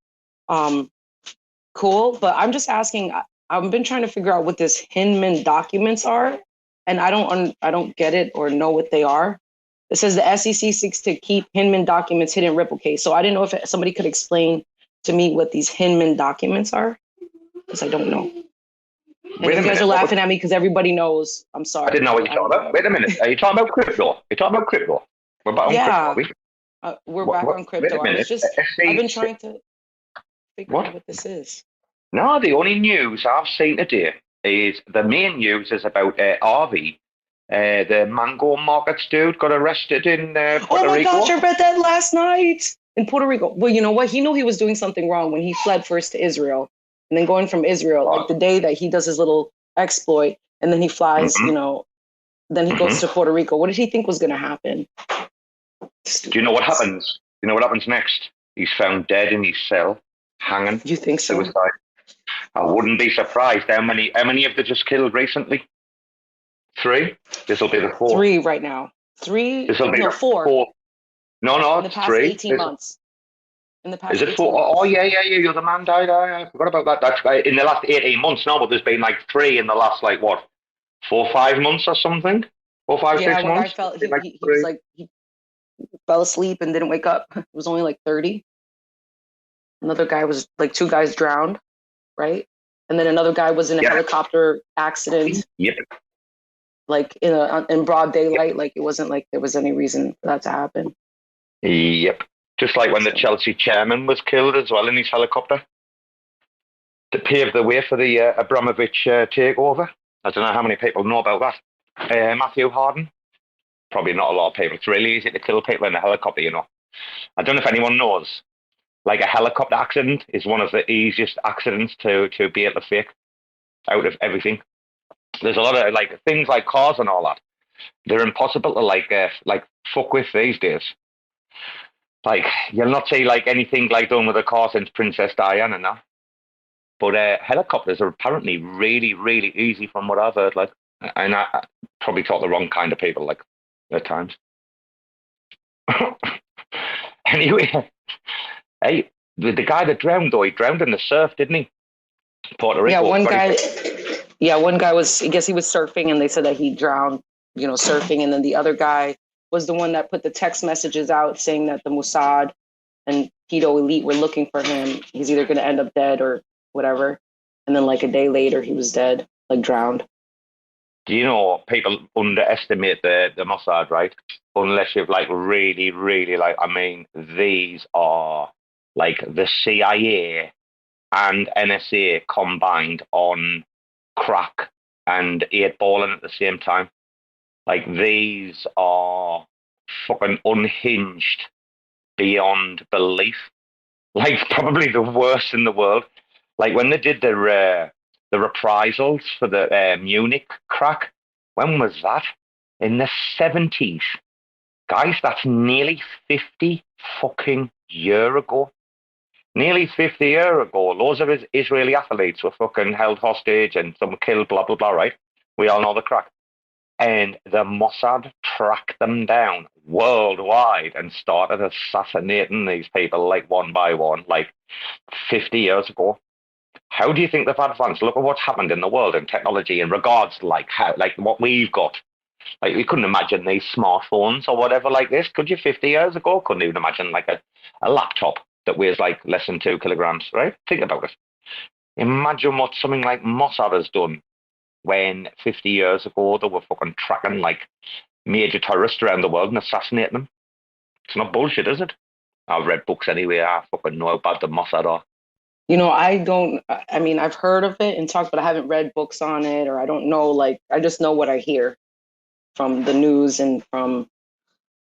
cool. But I'm just asking. I've been trying to figure out what this Hinman documents are, and I don't get it or know what they are. It says the SEC seeks to keep Hinman documents hidden and replicate. So I didn't know if somebody could explain to me what these Hinman documents are, because I don't know. And you guys are laughing at me because everybody knows. I'm sorry. I didn't know what you're talking about. Wait a minute. Are you talking about crypto? You're talking about crypto? We're back on crypto, are we? We're back on crypto. I've been trying to figure out what this is. No, the only news I've seen today is the main news is about RV. The mango markets dude got arrested in Puerto Rico. Oh my gosh, I read that last night in Puerto Rico. Well, you know what? He knew he was doing something wrong when he fled first to Israel. And then going from Israel, like the day that he does his little exploit, and then he flies, you know, then he goes to Puerto Rico. What did he think was going to happen? Do you know what happens? You know what happens next? He's found dead in his cell, hanging. You think so? Suicide. I wouldn't be surprised. How many have they just killed recently? 3? This will be the 4th. 3 right now. 3? This will be 4. No, in the past 3. 18 months. In the past. Is it 4? Oh, yeah. You're the man died. I forgot about that. That's in the last 18 months now, but there's been like 3 in the last 4 or 5 months or something. 4, 5, 6 months. He fell asleep and didn't wake up. It was only 30. Another guy was 2 guys drowned, right? And then another guy was in a helicopter accident. Yep. In broad daylight. It wasn't like there was any reason for that to happen. Yep. Just like when the Chelsea chairman was killed as well in his helicopter to pave the way for the Abramovich takeover. I don't know how many people know about that. Matthew Harden. probably not a lot of people. It's really easy to kill people in a helicopter, you know. I don't know if anyone knows. Like a helicopter accident is one of the easiest accidents to be able to fake out of everything. There's a lot of like things like cars and all that. They're impossible to like fuck with these days. Like you'll not see like anything like done with a car since Princess Diana now. But helicopters are apparently really, really easy from what I've heard. Like, and I probably taught the wrong kind of people like at times. Anyway, hey, the guy that drowned though, he drowned in the surf, didn't he? Puerto Rico. One guy was, I guess he was surfing and they said that he drowned, you know, surfing. And then the other guy was the one that put the text messages out saying that the Mossad and Pedo Elite were looking for him. He's either going to end up dead or whatever. And then like a day later, he was dead, like drowned. Do you know people underestimate the Mossad, right? Unless you've like really, really like, I mean, these are like the CIA and NSA combined on crack and 8-balling at the same time. Like these are fucking unhinged beyond belief. Like probably the worst in the world. Like when they did the reprisals for the Munich crack, when was that? In the 70s. Guys, that's nearly 50 fucking year ago. Nearly 50 year ago, loads of Israeli athletes were fucking held hostage and some killed, blah, blah, blah, right? We all know the crack. And the Mossad tracked them down worldwide and started assassinating these people like one by one, like 50 years ago. How do you think they've advanced? Look at what's happened in the world in technology in regards to like how, like what we've got. Like we couldn't imagine these smartphones or whatever like this, could you? 50 years ago, couldn't even imagine like a laptop that weighs like less than 2 kilograms, right? Think about it. Imagine what something like Mossad has done when 50 years ago they were fucking tracking like major terrorists around the world and assassinating them. It's not bullshit, is it? I've read books anyway. I fucking know how bad the Mossad are. You know, I mean, I've heard of it and talked, but I haven't read books on it, or I don't know, like, I just know what I hear from the news and from,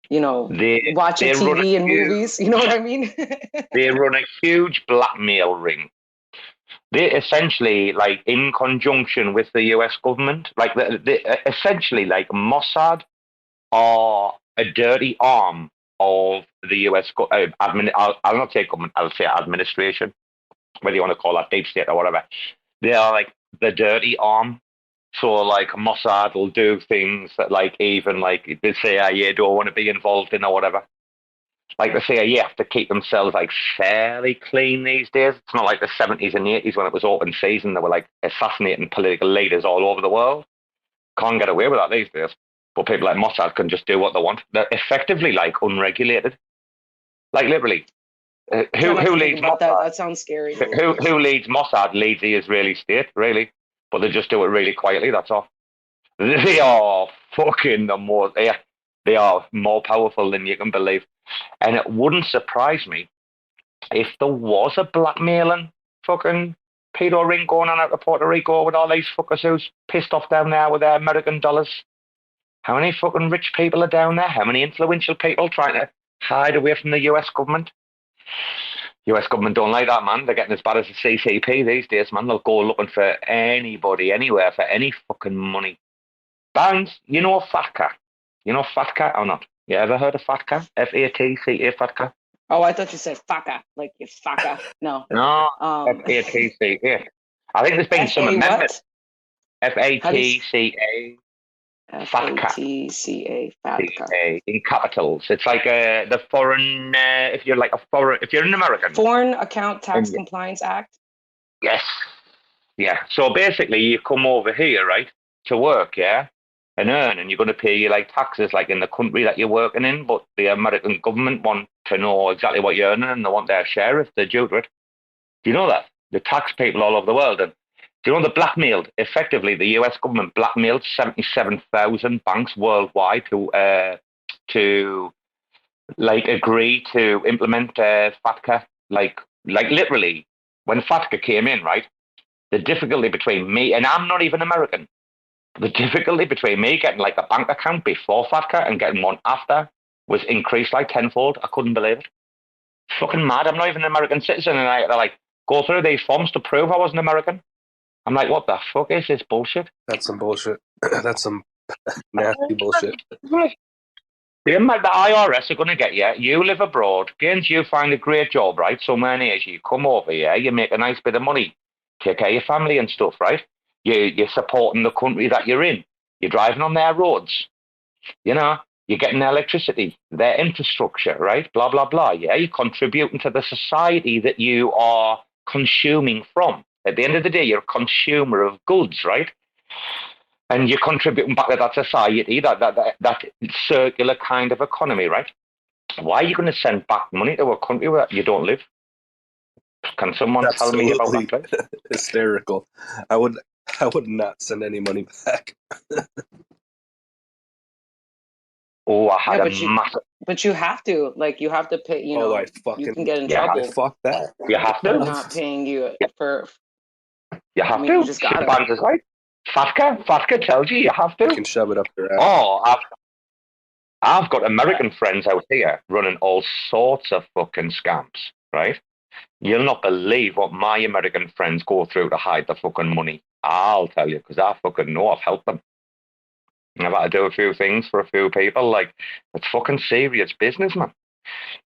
you know, watching TV and movies. You know what I mean? They run a huge blackmail ring. They essentially, like, in conjunction with the US government, like, essentially, like, Mossad are a dirty arm of the US, I'll not say government, I'll say administration, whether you want to call that deep state or whatever. They are, like, the dirty arm. So, like, Mossad will do things that, like, even, like, the CIA don't want to be involved in or whatever. Like, the CIA have to keep themselves, like, fairly clean these days. It's not like the 70s and 80s when it was open season. They were, like, assassinating political leaders all over the world. Can't get away with that these days. But people like Mossad can just do what they want. They're effectively, like, unregulated. Like, literally. Who leads Mossad? That sounds scary. Who leads Mossad leads the Israeli state, really. But they just do it really quietly, that's all. They are fucking they are more powerful than you can believe. And it wouldn't surprise me if there was a blackmailing fucking pedo ring going on out of Puerto Rico with all these fuckers who's pissed off down there with their American dollars. How many fucking rich people are down there? How many influential people trying to hide away from the US government? US government don't like that, man. They're getting as bad as the CCP these days, man. They'll go looking for anybody, anywhere, for any fucking money. Bbandz, you know FATCA? You know FATCA or not? You ever heard of FATCA? FATCA, FATCA? Oh, I thought you said FACA, like you FACA. No. No, FATCA. I think there's been some amendments. FATCA. FATCA, FATCA. In capitals. It's like the foreign, if you're an American. Foreign Account Tax Compliance Act? Yes. Yeah. So basically you come over here, right, to work, yeah, and earn, and you're going to pay your like taxes like in the country that you're working in, but the American government want to know exactly what you're earning and they want their share if they're due to it. Do you know that? They tax people all over the world. And do you know they blackmailed, effectively, the US government blackmailed 77,000 banks worldwide to like agree to implement FATCA. Like literally, when FATCA came in, right, the difficulty between me, and I'm not even American, The difficulty between me getting like a bank account before FATCA and getting one after was increased like tenfold. I couldn't believe it. Fucking mad. I'm not even an American citizen, and they're like, go through these forms to prove I was an American. I'm like, what the fuck is this bullshit? That's some bullshit. That's some nasty bullshit. The IRS are going to get you. You live abroad. Gains, you find a great job, right? Somewhere near you. You come over here. You make a nice bit of money. Take care of your family and stuff, right? You're supporting the country that you're in. You're driving on their roads. You know, you're getting their electricity, their infrastructure, right? Blah, blah, blah. Yeah, you're contributing to the society that you are consuming from. At the end of the day, you're a consumer of goods, right? And you're contributing back to that society, that circular kind of economy, right? Why are you going to send back money to a country where you don't live? Can someone tell me about that, please? Hysterical. I would not send any money back. Oh, I had a massive... But you have to. Like, you have to pay, you know, you can get in trouble. Fuck that. You have to. For not paying you for... You have to. You just gotta. Bbandz is right. FATCA tells you have to. You can shove it up your ass. Oh, I've got American friends out here running all sorts of fucking scams, right? You'll not believe what my American friends go through to hide the fucking money. I'll tell you, because I fucking know I've helped them. And I've had to do a few things for a few people. Like, it's fucking serious business, man.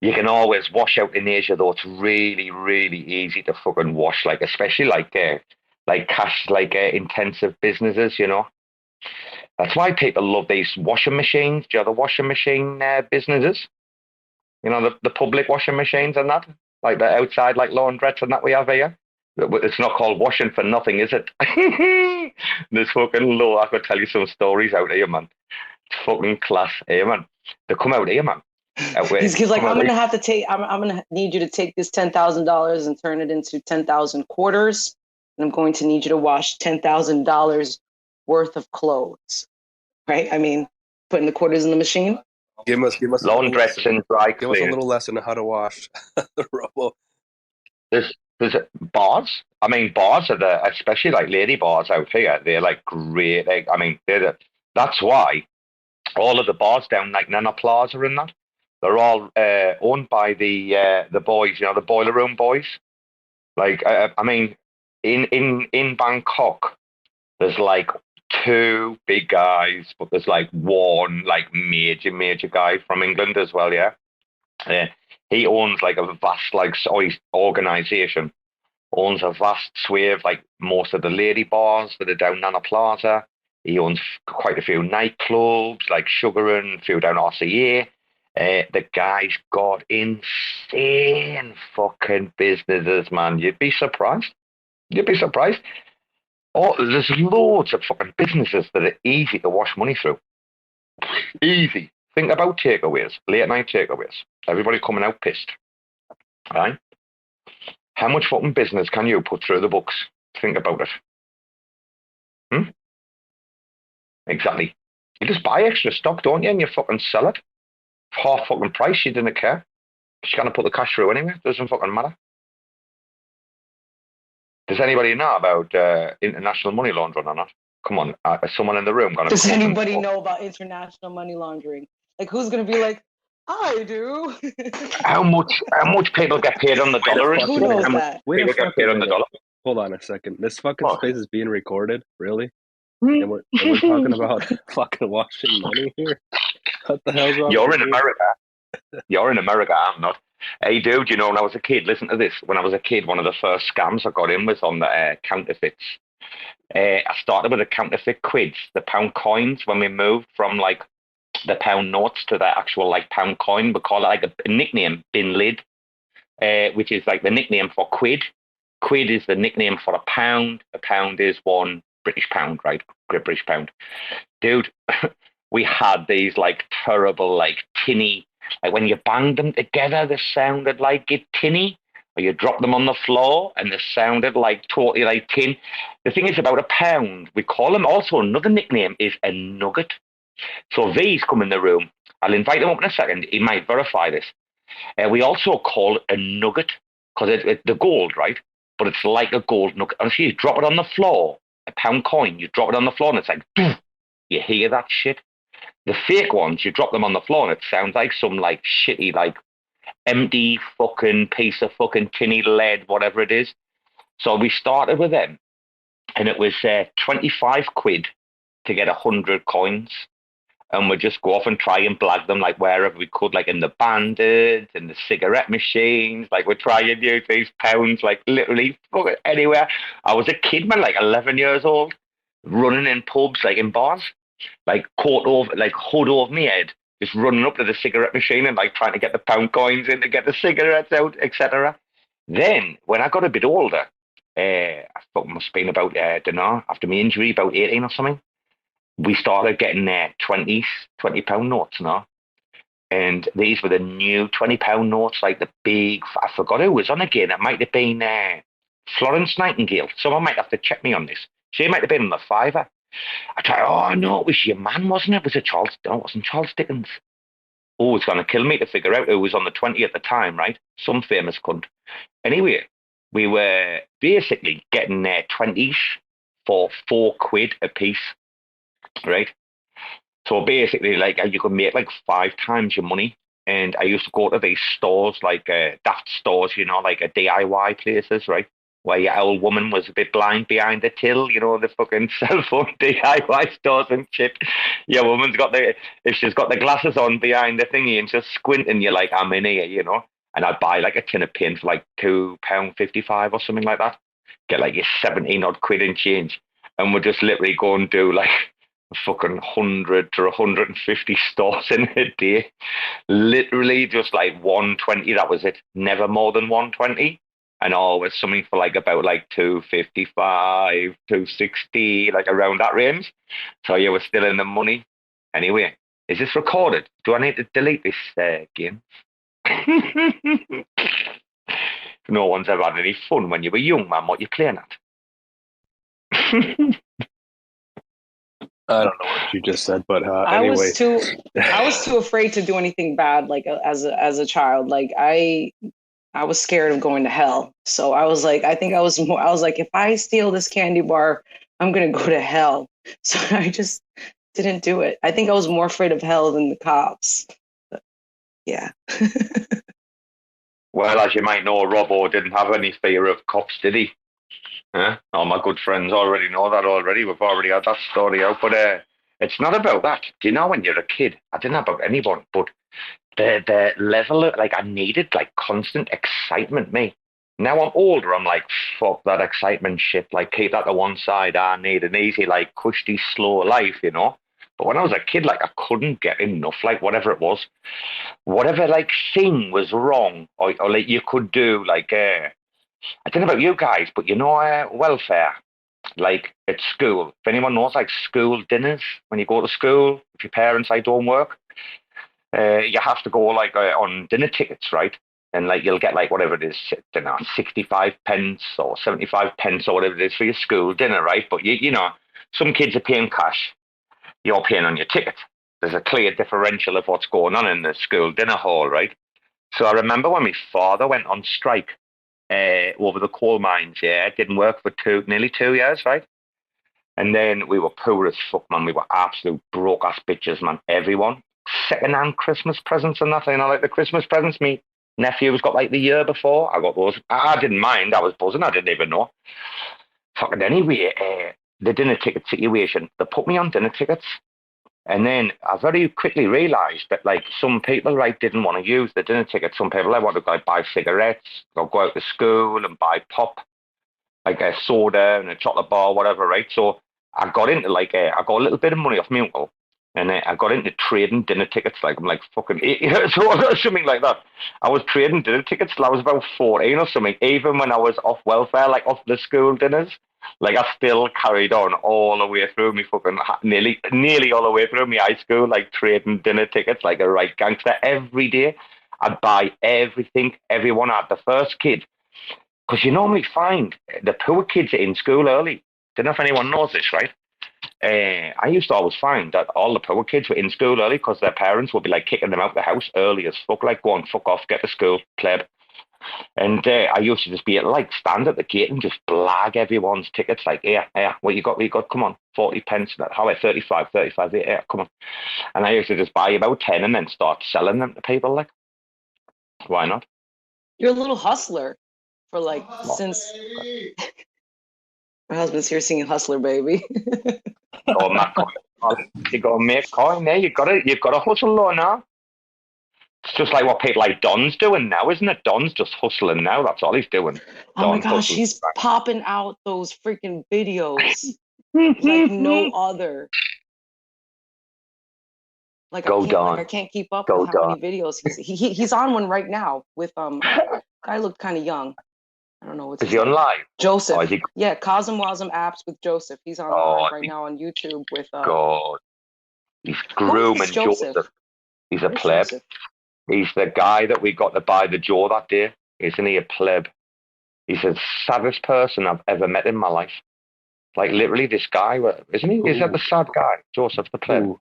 You can always wash out in Asia, though. It's really, really easy to fucking wash, like, especially like cash, intensive businesses, you know. That's why people love these washing machines. Do you know the washing machine businesses? You know, the public washing machines and that? Like the outside, like laundrettes and that we have here. It's not called washing for nothing, is it? There's fucking low. I could tell you some stories out here, man. It's fucking class here, man. They come out here, man. He's like, I'm gonna need you to take this $10,000 and turn it into 10,000 quarters, and I'm going to need you to wash $10,000 worth of clothes. Right? I mean, putting the quarters in the machine. Give us laundrettes and dry clean. Give us a little lesson on how to wash the Robo. There's bars. I mean, bars are especially like lady bars out here. They're like great. That's why all of the bars down like Nana Plaza and that, they're all owned by the boys. You know, the boiler room boys. Like, I mean, in Bangkok, there's like two big guys, but there's like one like major guy from England as well. Yeah. He owns like a vast organization, owns a vast swathe, like most of the lady bars that are down Nana Plaza. He owns quite a few nightclubs like Sugar and a few down RCA. The guy's got insane fucking businesses, man. You'd be surprised. Oh, there's loads of fucking businesses that are easy to wash money through. Easy. Think about takeaways, late night takeaways. Everybody coming out pissed. Right? How much fucking business can you put through the books? Think about it. Exactly. You just buy extra stock, don't you? And you fucking sell it. Half fucking price, you didn't care. You're going to put the cash through anyway. Doesn't fucking matter. Does anybody know about international money laundering or not? Come on, is someone in the room going to... Does anybody know about international money laundering? Like, who's going to be like, I do? How much people get paid on the dollar? Who knows that? People get paid on the dollar. Hold on a second. This fucking space is being recorded? Really? And we're talking about fucking washing money here? What the hell's wrong? You're in America. You're in America, I'm not. Hey, dude, you know, when I was a kid, listen to this. When I was a kid, one of the first scams I got in was on the counterfeits. I started with the counterfeit quids, the pound coins. When we moved from like the pound notes to the actual like pound coin, we call it like a nickname, bin lid, which is like the nickname for quid. Quid is the nickname for a pound. A pound is one British pound, right? Great British pound. Dude, we had these like terrible, like tinny, like when you banged them together, they sounded like it tinny. Or you drop them on the floor and they sounded like totally like tin. The thing is about a pound, we call them also another nickname is a nugget. So V's come in the room. I'll invite him up in a second. He might verify this. We also call it a nugget because it's the gold, right? But it's like a gold nugget. And so you drop it on the floor a pound coin, you drop it on the floor and it's like, doof, you hear that shit. The fake ones, you drop them on the floor and it sounds like some like shitty, like empty fucking piece of fucking tinny lead, whatever it is. So we started with them and it was 25 quid to get 100 coins. And we'd just go off and try and blag them like wherever we could, like in the bandits, in the cigarette machines. Like we'd try and use these pounds, like literally anywhere. I was a kid, man, like 11 years old, running in pubs, like in bars, like caught over, like hood over my head, just running up to the cigarette machine and like trying to get the pound coins in to get the cigarettes out, etc. Then when I got a bit older, I thought it must have been about, I don't know, after my injury, about 18 or something, we started getting 20 £20 notes now. And these were the new £20 notes, like the big, I forgot who was on again. It might have been Florence Nightingale. Someone might have to check me on this. She might have been on the fiver. I tried, oh no, it was your man, wasn't it? Was it Charles? No, it wasn't Charles Dickens. Oh, it's going to kill me to figure out who was on the 20 at the time, right? Some famous cunt. Anyway, we were basically getting 20s for £4 a piece. Right, so basically, like you could make like 5 times your money. And I used to go to these stores, like daft stores, you know, like a DIY places, right, where your old woman was a bit blind behind the till, you know, the fucking cell phone DIY stores and shit. Your woman's got if she's got the glasses on behind the thingy and she's squinting, you're like, I'm in here, you know. And I'd buy like a tin of paint for like £2.55 or something like that. Get like your 17 odd quid in change, and we'd just literally go and do like fucking 100 to 150 stores in a day. Literally just like 120, that was it. Never more than 120. And always something for like about like 255, 260, like around that range. So you were still in the money. Anyway, is this recorded? Do I need to delete this game? No one's ever had any fun when you were young, man. What you playing at? I don't know what you just said, but I anyway. I was too afraid to do anything bad, like as a child. Like I was scared of going to hell. So I was like, I was like, if I steal this candy bar, I'm gonna go to hell. So I just didn't do it. I think I was more afraid of hell than the cops. But, yeah. Well, as you might know, Robo didn't have any fear of cops, did he? All my good friends already know that already. We've already had that story out. But it's not about that. Do you know, when you're a kid, I didn't know about anyone, but the level of, like, I needed, like, constant excitement, me. Now I'm older, I'm like, fuck that excitement shit. Like, keep that to one side. I need an easy, like, cushy, slow life, you know? But when I was a kid, like, I couldn't get enough, like, whatever it was. Whatever, like, thing was wrong, or like, you could do, like, I don't know about you guys, but you know, welfare, like at school. If anyone knows, like school dinners, when you go to school, if your parents like don't work, you have to go like on dinner tickets, right? And like you'll get like whatever it is, I don't know, 65 pence or 75 pence or whatever it is for your school dinner, right? But you know, some kids are paying cash, you're paying on your ticket. There's a clear differential of what's going on in the school dinner hall, right? So I remember when my father went on strike over the coal mines, yeah, it didn't work for nearly 2 years, right? And then we were poor as fuck, man. We were absolute broke ass bitches, man. Everyone. Second-hand Christmas presents and that, you know, like the Christmas presents me nephew's got like the year before. I got those. I didn't mind. I was buzzing. I didn't even know. Fucking anyway, the dinner ticket situation, they put me on dinner tickets. And then I very quickly realised that, like, some people, right, didn't want to use the dinner ticket. Some people, like, wanted to go buy cigarettes, or go out to school and buy pop, like a soda and a chocolate bar, whatever, right? So I got into, like, I got a little bit of money off my uncle, and I got into trading dinner tickets, like, I'm like fucking 8 years old or something like that. I was trading dinner tickets till I was about 14 or something, even when I was off welfare, like, off the school dinners. Like, I still carried on all the way through me fucking, nearly all the way through my high school, like, trading dinner tickets like a right gangster. Every day, I'd buy everything, everyone. I had the first kid. Because you normally find the poor kids are in school early. Don't know if anyone knows this, right? I used to always find that all the poor kids were in school early because their parents would be, like, kicking them out the house early as fuck, like, go on, fuck off, get to school, pleb. And I used to just be like stand at the gate and just blag everyone's tickets. Like, yeah, what you got? What you got? Come on, 40 pence. How about 35, yeah, come on. And I used to just buy about 10 and then start selling them to people. Like, why not? You're a little hustler for like since my husband's here singing "Hustler, Baby." Oh, my God. You got to make coin there. You've got to hustle though now. It's just like what people like Don's doing now, isn't it? Don's just hustling now. That's all he's doing. Oh my gosh, he's popping out those freaking videos like no other. Like I can't keep up with how many videos he's on one right now with guy looked kind of young. I don't know what's. Is he on live? Joseph. Oh, yeah, Cosm Wasm apps with Joseph. He's on live right now on YouTube with. God, he's grooming Joseph. He's a pleb. Joseph? He's the guy that we got to buy the Joe that day. Isn't he a pleb? He's the saddest person I've ever met in my life. Like literally, this guy, isn't he? Ooh. Is that the sad guy, Joseph the pleb? Ooh.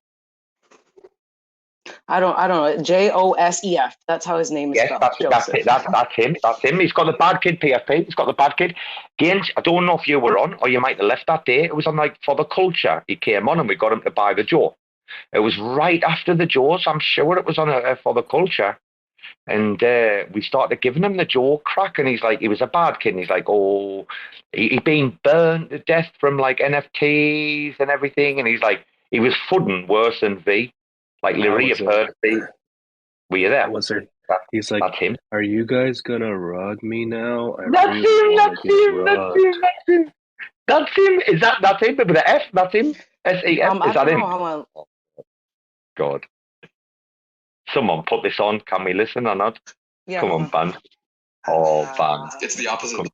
I don't know. Josef. That's how his name is spelled. That's it. That's him. That's him. He's got the bad kid PFP. He's got the bad kid. Gaines, I don't know if you were on or you might have left that day. It was on like For the Culture. He came on and we got him to buy the Joe. It was right after the Joes. I'm sure it was on For the Culture. And we started giving him the Joe crack. And he's like, he was a bad kid. And he's like, oh, he'd been burned to death from like NFTs and everything. And he's like, he was fudding worse than V. Like literally, you've heard V. Were you there? Was there? He's like, that's him. Are you guys gonna rug me now? That's him. Is that's him with the F? That's him. SEF. Is that him? God. Someone put this on. Can we listen or not? Yeah. Come on, band. Oh, band. It's the opposite.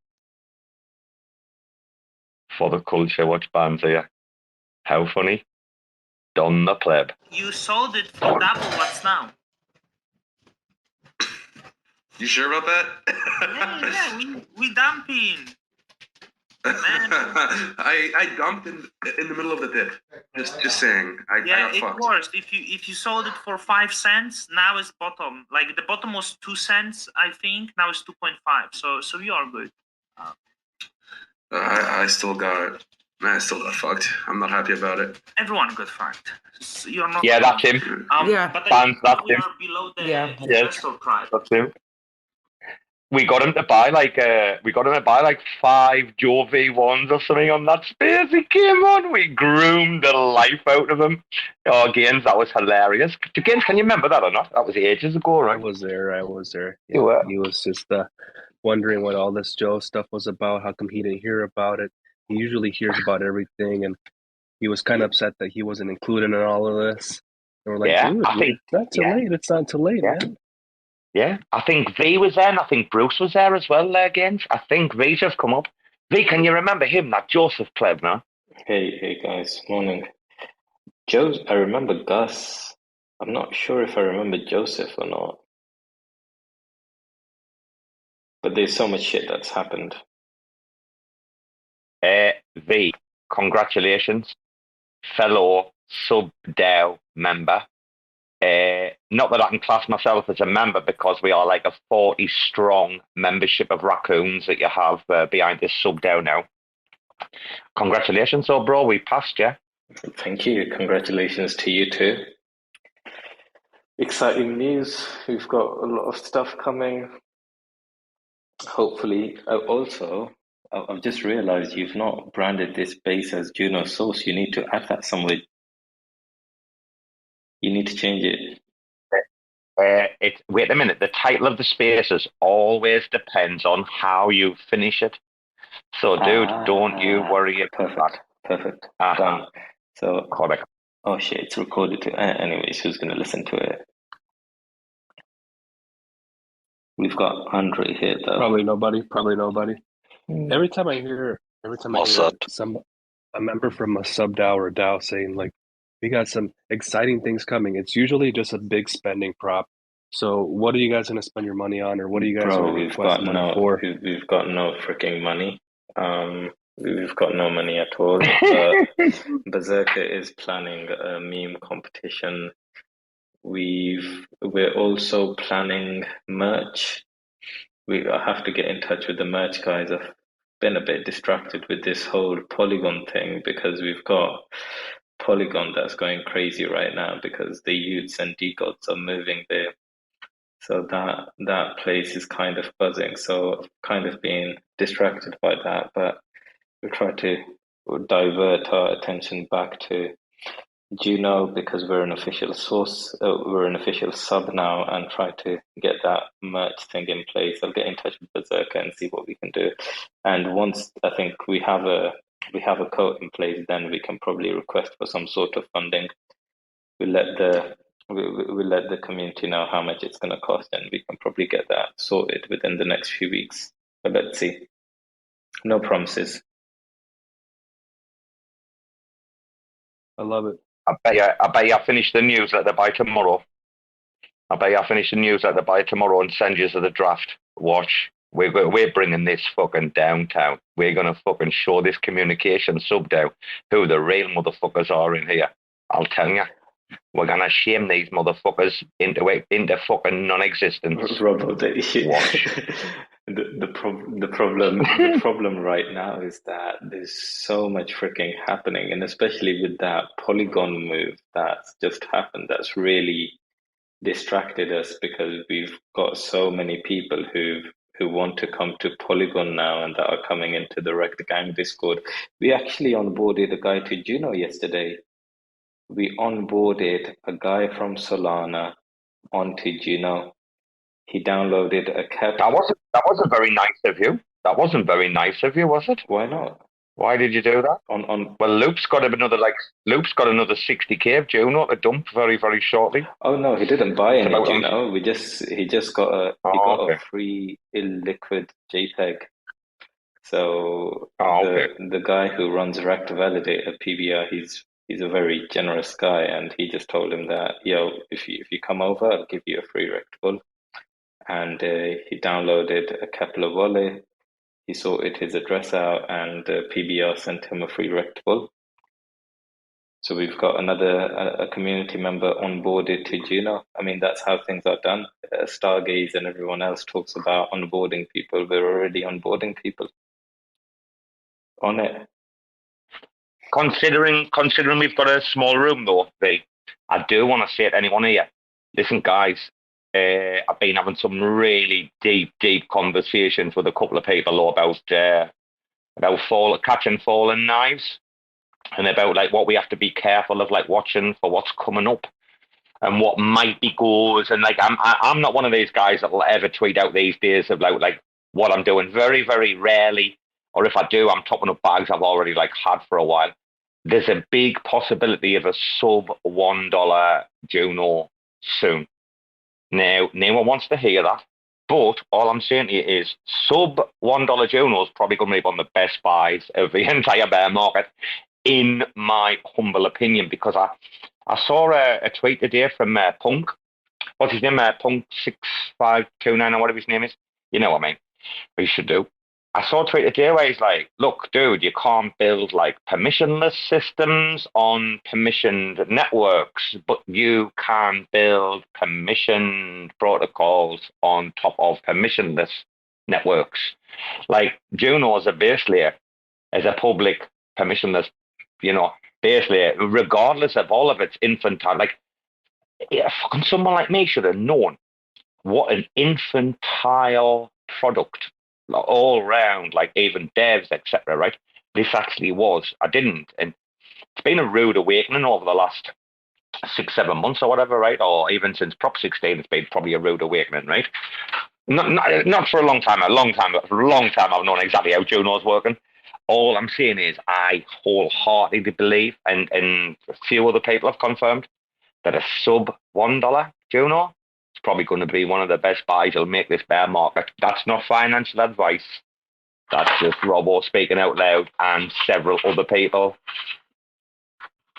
For the Culture, watch Bbandz here. How funny. Don the pleb. You sold it for double what's now. You sure about that? yeah, we dumping. I dumped in the middle of the dip. Just saying. I got fucked. Worse. If you sold it for 5 cents, now it's bottom. Like the bottom was 2 cents, I think. Now it's 2.5. So you are good. I still got fucked. I'm not happy about it. Everyone got fucked. So you're not. Yeah, that's him. But Bbandz, that's we him. are below the investor price. That's him. We got him to buy like 5 Joe V1s or something on that space. He came on. We groomed the life out of him. Oh, Gaines, that was hilarious. Gaines, can you remember that or not? That was ages ago, right? I was there. Yeah, you were. He was just wondering what all this Joe stuff was about. How come he didn't hear about it? He usually hears about everything, and he was kind of upset that he wasn't included in all of this. And we're like, dude, it's not too late. It's not too late, man. Yeah, I think V was there, and I think Bruce was there as well, Gaines. I think V just come up. V, can you remember him, that Joseph pleb, no? Hey guys, morning. I remember Gus. I'm not sure if I remember Joseph or not. But there's so much shit that's happened. V, congratulations, fellow sub-DAO member. Not that I can class myself as a member because we are like a 40-strong membership of raccoons that you have behind this sub-DAO now. Congratulations, bro, we passed you. Thank you. Congratulations to you too. Exciting news. We've got a lot of stuff coming. Hopefully. Also, I've just realized you've not branded this base as Juno Sauce. You need to add that somewhere. You need to change it. Wait a minute. The title of the spaces always depends on how you finish it. So, dude, don't you worry about that. Perfect. Done. So, correct. Oh shit, it's recorded too. Anyways, who's gonna listen to it? We've got Andre here though. Probably nobody. Every time I hear a member from a sub-DAO or DAO saying like, we got some exciting things coming, it's usually just a big spending prop. So what are you guys going to spend your money on, or what are you guys going to request money for? We've got no freaking money. We've got no money at all. Berserker is planning a meme competition. We're also planning merch. I have to get in touch with the merch guys. I've been a bit distracted with this whole Polygon thing because we've got Polygon that's going crazy right now because the youths and degods are moving there. So that place is kind of buzzing. So I've kind of been distracted by that, but we try to divert our attention back to Juno because we're an official source, we're an official sub now, and try to get that merch thing in place. I'll get in touch with Berserker and see what we can do. And once I think we have a code in place, then we can probably request for some sort of funding. We let the community know how much it's going to cost, and we can probably get that sorted within the next few weeks. But let's see. No promises. I love it. I bet you I finish the newsletter by tomorrow. I bet you I finish the newsletter by tomorrow and send you to the draft. Watch. We're bringing this fucking downtown. We're going to fucking show this communication sub down who the real motherfuckers are in here. I'll tell you. We're going to shame these motherfuckers into fucking non-existence. Robo, the problem right now is that there's so much freaking happening, and especially with that Polygon move that's just happened, that's really distracted us because we've got so many people who want to come to Polygon now and that are coming into the Rekt Gang Discord. We actually onboarded a guy to Juno yesterday. We onboarded a guy from Solana onto Juno. He downloaded a cap. That wasn't very nice of you. That wasn't very nice of you, was it? Why not? Why did you do that? Well, Loop's got another 60k of Juno to dump very, very shortly. Oh no, he didn't buy any Juno. He just got a free illiquid JPEG. So the guy who runs Rekt Validator PBR, he's a very generous guy, and he just told him that, yo, if you come over, I'll give you a free Rekt Bull. And he downloaded a couple of wallet. He sorted his address out, and PBR sent him a free Rekt Bull. So we've got a community member onboarded to Juno. I mean, that's how things are done. Stargaze and everyone else talks about onboarding people. We're already onboarding people on it. Considering we've got a small room though, I do want to say to anyone here, listen guys, I've been having some really deep conversations with a couple of people about catching fallen knives, and about like what we have to be careful of, like watching for what's coming up and what might be goes. And like I'm not one of these guys that will ever tweet out these days about like what I'm doing. Very, very rarely, or if I do, I'm topping up bags I've already like had for a while. There's a big possibility of a sub $1 Juno soon. Now, no one wants to hear that, but all I'm saying to you is sub $1 Juno is probably going to be one of the best buys of the entire bear market, in my humble opinion, because I saw a tweet today from Punk. What's his name? Punk6529 or whatever his name is. You know what I mean? We should do. I saw a tweet today where he's like, look, dude, you can't build like permissionless systems on permissioned networks, but you can build permissioned protocols on top of permissionless networks. Like Juno as a base layer, as a public permissionless, base layer, regardless of all of its infantile, like, fucking someone like me should have known what an infantile product all round, like even devs, etc., right? This actually was. I didn't. And it's been a rude awakening over the last 6-7 months or whatever, right? Or even since Prop 16, it's been probably a rude awakening, right? Not for a long time, but for a long time I've known exactly how Juno's working. All I'm saying is I wholeheartedly believe, and a few other people have confirmed, that a sub $1 Juno, probably going to be one of the best buys you'll make this bear market. That's not financial advice. That's just Robo speaking out loud and several other people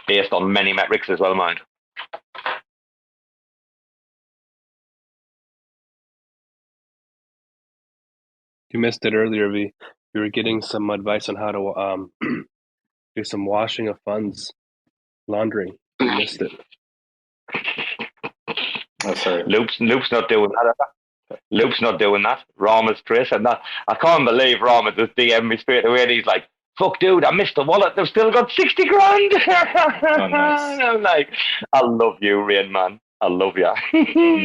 based on many metrics as well, mind. You missed it earlier, V. We were getting some advice on how to do some washing of funds, laundering. You missed it. Oh, sorry. Loop's not doing that. Luke's not doing that. Rama's Chris, and that I can't believe Rama just DM'd me straight away. And he's like, "Fuck, dude, I missed the wallet. They've still got 60 grand." Oh, nice. And I'm like, "I love you, Rain Man. I love you."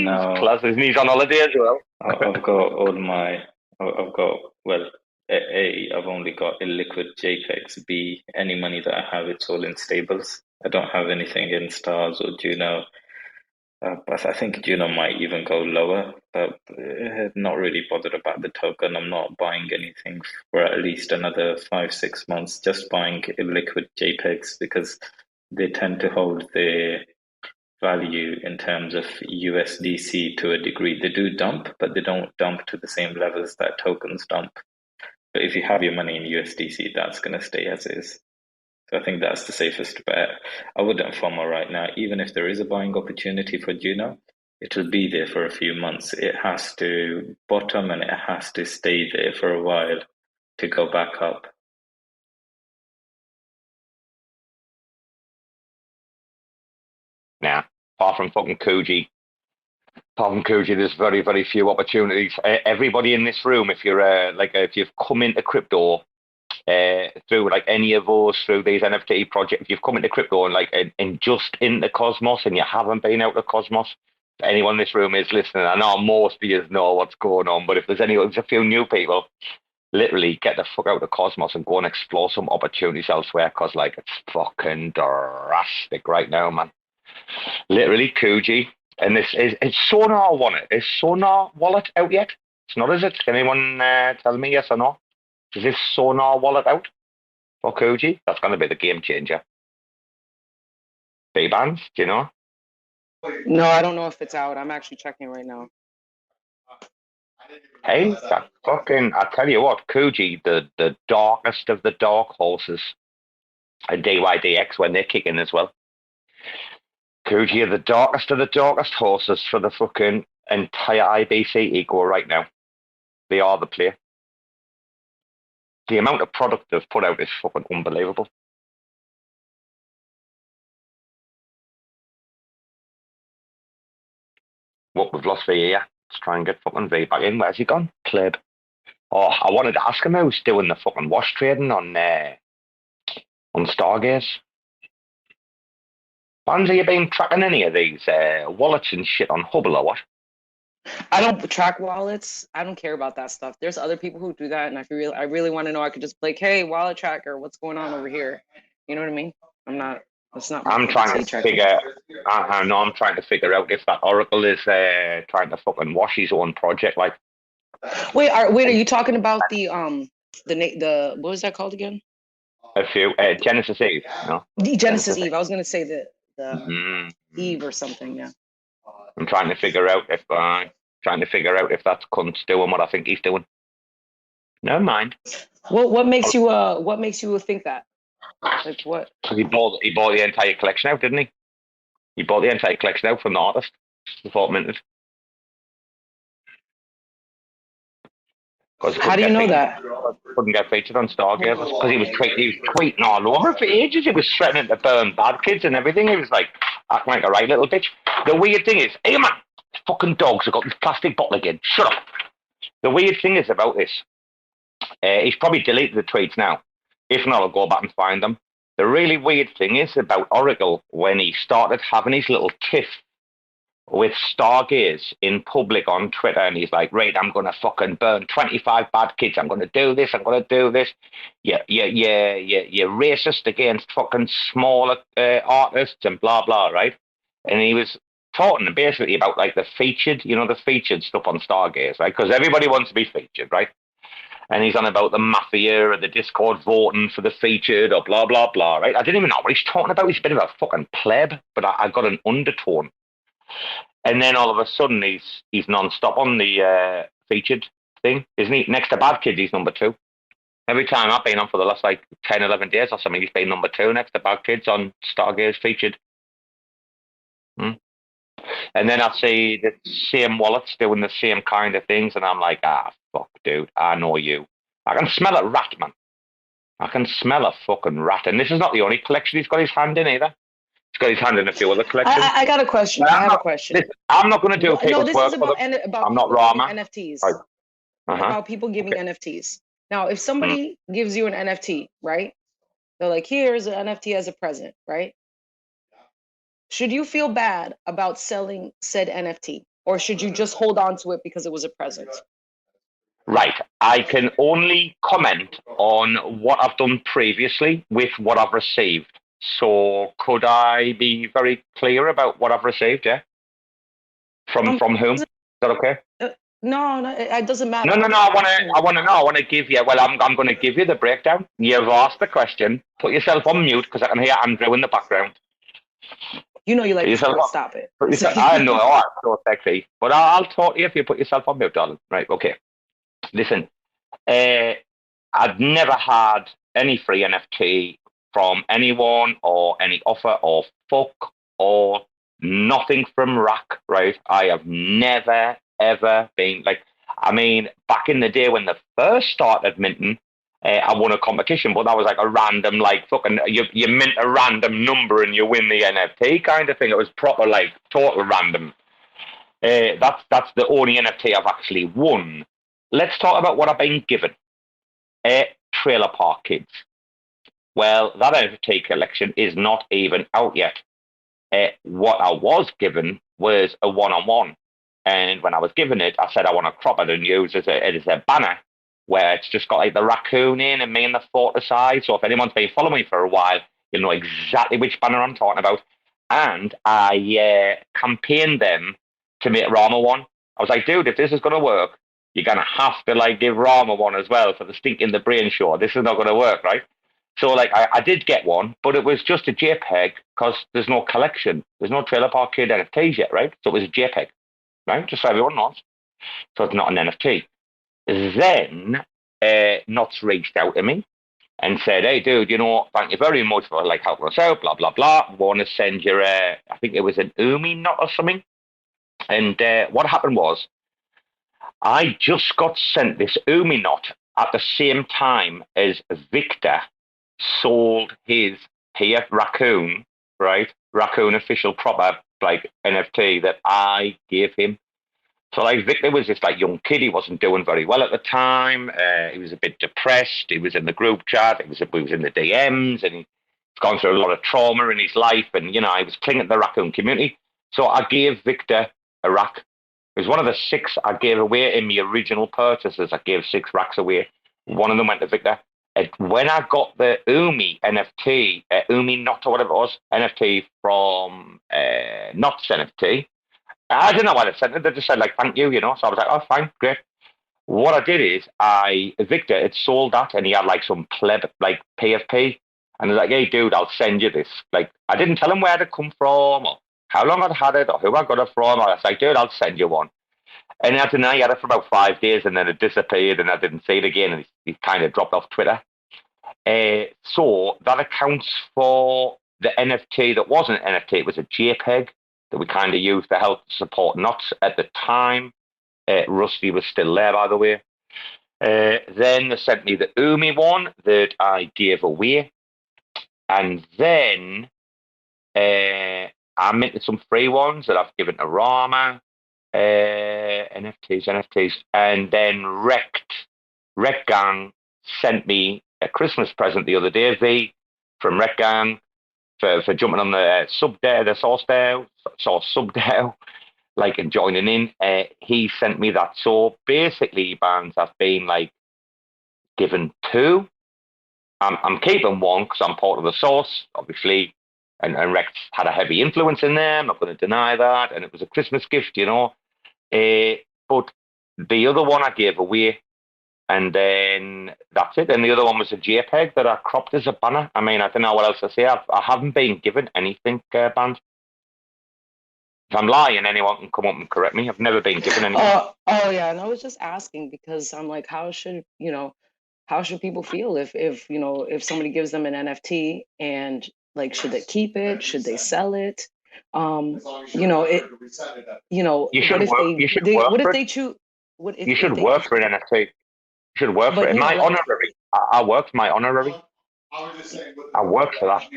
No. Class, and he's on holiday as well. I've got all my. I've got well. A, I've only got illiquid JPEGs. B, any money that I have, it's all in stables. I don't have anything in stars or Juno. But I think Juno might even go lower, but not really bothered about the token. I'm not buying anything for at least another 5-6 months, just buying illiquid JPEGs because they tend to hold their value in terms of USDC to a degree. They do dump, but they don't dump to the same levels that tokens dump. But if you have your money in USDC, that's going to stay as is. So I think that's the safest bet. I wouldn't FOMO right now. Even if there is a buying opportunity for Juno, it will be there for a few months. It has to bottom and it has to stay there for a while to go back up. Nah, apart from fucking Kuji, there's very, very few opportunities. Everybody in this room, if you're if you've come into crypto through like any of those, through these NFT projects, if you've come into crypto and just into Cosmos and you haven't been out of Cosmos, if anyone in this room is listening, I know most of you know what's going on, but if there's a few new people, literally get the fuck out of Cosmos and go and explore some opportunities elsewhere, because like it's fucking drastic right now, man. Literally, Kuji. And this is Sonar Wallet. Is Sonar Wallet out yet? It's not, is it? Can anyone tell me yes or no? Is this Sonar Wallet out for Kuji? That's going to be the game changer. Bbandz, do you know? No, I don't know if it's out. I'm actually checking right now. Hey, that fucking, I tell you what, Kuji, the darkest of the dark horses, and DYDX when they're kicking as well. Kuji are the darkest of the darkest horses for the fucking entire IBC eco right now. They are the play. The amount of product they've put out is fucking unbelievable. What, we've lost V here. Let's try and get fucking V back in. Where's he gone? Kleb. Oh, I wanted to ask him who's doing the fucking wash trading on Stargaze. Bbandz, have you been tracking any of these wallets and shit on Hubble or what? I don't track wallets. I don't care about that stuff. There's other people who do that, and I really want to know. I could just be like, hey, wallet tracker, what's going on over here? You know what I mean? I'm not. That's not. I'm trying to figure. I know. I'm trying to figure out if that Oracle is trying to fucking wash his own project. Like, wait, are you talking about the what was that called again? A few Genesis Eve. No. The Genesis Eve. I was gonna say the Eve or something. Yeah. I'm trying to figure out if that cunt's doing what I think he's doing. Never mind. What makes you think that? Like what? He bought the entire collection out, didn't he? He bought the entire collection out from the artist. Before minted. How do you know that? Couldn't get featured on Stargaze because he was tweeting all over for ages. He was threatening to burn bad kids and everything. He was like acting like a right little bitch. The weird thing is, hey man, fucking dogs have got this plastic bottle again. Shut up. The weird thing is about this, he's probably deleted the tweets now. If not, I'll go back and find them. The really weird thing is about Oracle when he started having his little tiff with Stargaze in public on Twitter, and he's like, right, I'm going to fucking burn 25 bad kids. I'm going to do this. I'm going to do this. You're racist against fucking smaller artists and blah, blah, right? And he was talking basically about like the featured stuff on Stargaze, right? Because everybody wants to be featured, right? And he's on about the mafia or the Discord voting for the featured or blah, blah, blah, right? I didn't even know what he's talking about. He's a bit of a fucking pleb, but I got an undertone. And then all of a sudden, he's non-stop on the featured thing, isn't he? Next to Bad Kids, he's number 2. Every time I've been on for the last like 10, 11 days or something, he's been number 2 next to Bad Kids on Stargaze featured. And then I see the same wallets doing the same kind of things, and I'm like, fuck, dude, I know you. I can smell a rat, man. I can smell a fucking rat. And this is not the only collection he's got his hand in either. He's got his hand in a few other collections. I got a question. I have a question. Listen, I'm not going to do No, people's this work is for about them. about I'm not people giving Rama. NFTs. Right. About people giving Okay. NFTs. Now, if somebody gives you an NFT, right? They're like, here's an NFT as a present, right? Should you feel bad about selling said NFT, or should you just hold on to it because it was a present? Right. I can only comment on what I've done previously with what I've received. So could I be very clear about what I've received? Yeah. From whom? Is that okay? No, it doesn't matter. No. I want to know. I want to give you. Well, I'm going to give you the breakdown. You've asked the question. Put yourself on mute because I can hear Andrew in the background. You know you like to stop it. I know. Oh, it's so sexy. But I'll talk to you if you put yourself on mute, darling. Right. Okay. Listen. I've never had any free NFT from anyone or any offer or fuck or nothing from RAC. Right. I have never ever been like. I mean, back in the day when they first started minting, I won a competition, but that was like a random, like fucking, you mint a random number and you win the NFT kind of thing. It was proper, like total random. That's the only NFT I've actually won. Let's talk about what I've been given. Trailer Park Kids. Well, that NFT collection is not even out yet. What I was given was a one-on-one. And when I was given it, I said I want to crop it and use it as a banner where it's just got like the raccoon in and me in the photo side. So if anyone's been following me for a while, you'll know exactly which banner I'm talking about. And I campaigned them to make Rama one. I was like, dude, if this is going to work, you're going to have to like give Rama one as well for the Stink in the Brain show. This is not going to work, right? So like I did get one, but it was just a JPEG because there's no collection. There's no Trailer Park Kid NFTs yet, right? So it was a JPEG, right? Just so everyone knows. So it's not an NFT. Then Knots reached out to me and said, hey, dude, you know, thank you very much for like helping us out, blah, blah, blah. Want to send you, I think it was an Umi knot or something. And what happened was I just got sent this Umi knot at the same time as Victor sold his PF Raccoon, right? Raccoon official proper like NFT that I gave him. So like Victor was this like young kid. He wasn't doing very well at the time. He was a bit depressed. He was in the group chat. He was in the DMs, and he's gone through a lot of trauma in his life. And you know, I was clinging to the raccoon community. So I gave Victor a rack. It was one of the 6 I gave away in the original purchases. I gave 6 racks away. One of them went to Victor. And when I got the Umi NFT, Umi Not or whatever it was, NFT from Not's NFT, I didn't know why they sent it. They just said, like, thank you, you know. So I was like, oh, fine, great. What I did is, Victor had sold that and he had, like, some pleb, like, PFP. And I was like, hey, dude, I'll send you this. Like, I didn't tell him where it come from or how long I'd had it or who I got it from. I was like, dude, I'll send you one. And I don't know, he had it for about 5 days and then it disappeared and I didn't see it again. And he kind of dropped off Twitter. So that accounts for the NFT that wasn't an NFT. It was a JPEG that we kind of used to help support Knots at the time. Rusty was still there, by the way. Then they sent me the Umi one that I gave away. And then I minted some free ones that I've given to Rama. NFTs. And then Rekt Gang sent me a Christmas present the other day, V, from Rekt Gang. For jumping on the source sub DAO, like, and joining in. He sent me that. So basically, Bbandz, I've been like given 2. I'm keeping one because I'm part of the source, obviously, and Rekt's had a heavy influence in there. I'm not going to deny that, and it was a Christmas gift, you know. But the other one I gave away. And then that's it. And the other one was a JPEG that I cropped as a banner. I mean, I don't know what else to say. I haven't been given anything, Bbandz. If I'm lying, anyone can come up and correct me. I've never been given anything. Oh yeah, and I was just asking because I'm like, how should people feel if somebody gives them an NFT and like, should they keep it? Should they sell it? You should work for an NFT. You should work for it. My honorary. I worked my honorary. I worked for that.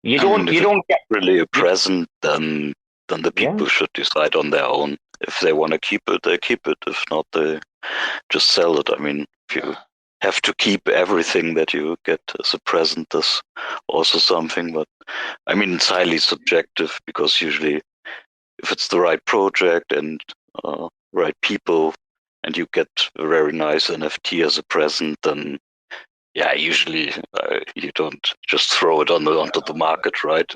You I mean, don't if you it's don't get really a present, then the people yeah. should decide on their own. If they want to keep it, they keep it. If not, they just sell it. I mean, if you have to keep everything that you get as a present, that's also something. But I mean, it's highly subjective because usually, if it's the right project and right people, and you get a very nice NFT as a present, then yeah, usually you don't just throw it onto the market, right?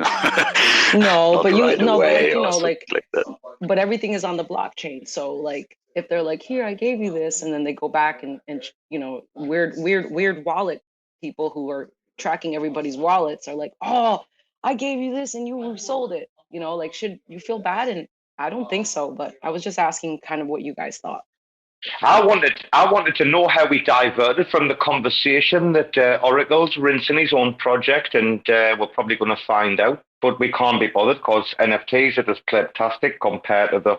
No, Not but right away or you know, something like, like that. but everything is on the blockchain. So like, if they're like, here, I gave you this, and then they go back and you know, weird wallet people who are tracking everybody's wallets are like, oh, I gave you this and you sold it. You know, like, should you feel bad? And I don't think so, but I was just asking kind of what you guys thought. I wanted to know how we diverted from the conversation that Oracle's rinsing his own project, and we're probably going to find out, but we can't be bothered because NFTs are just fantastic compared to the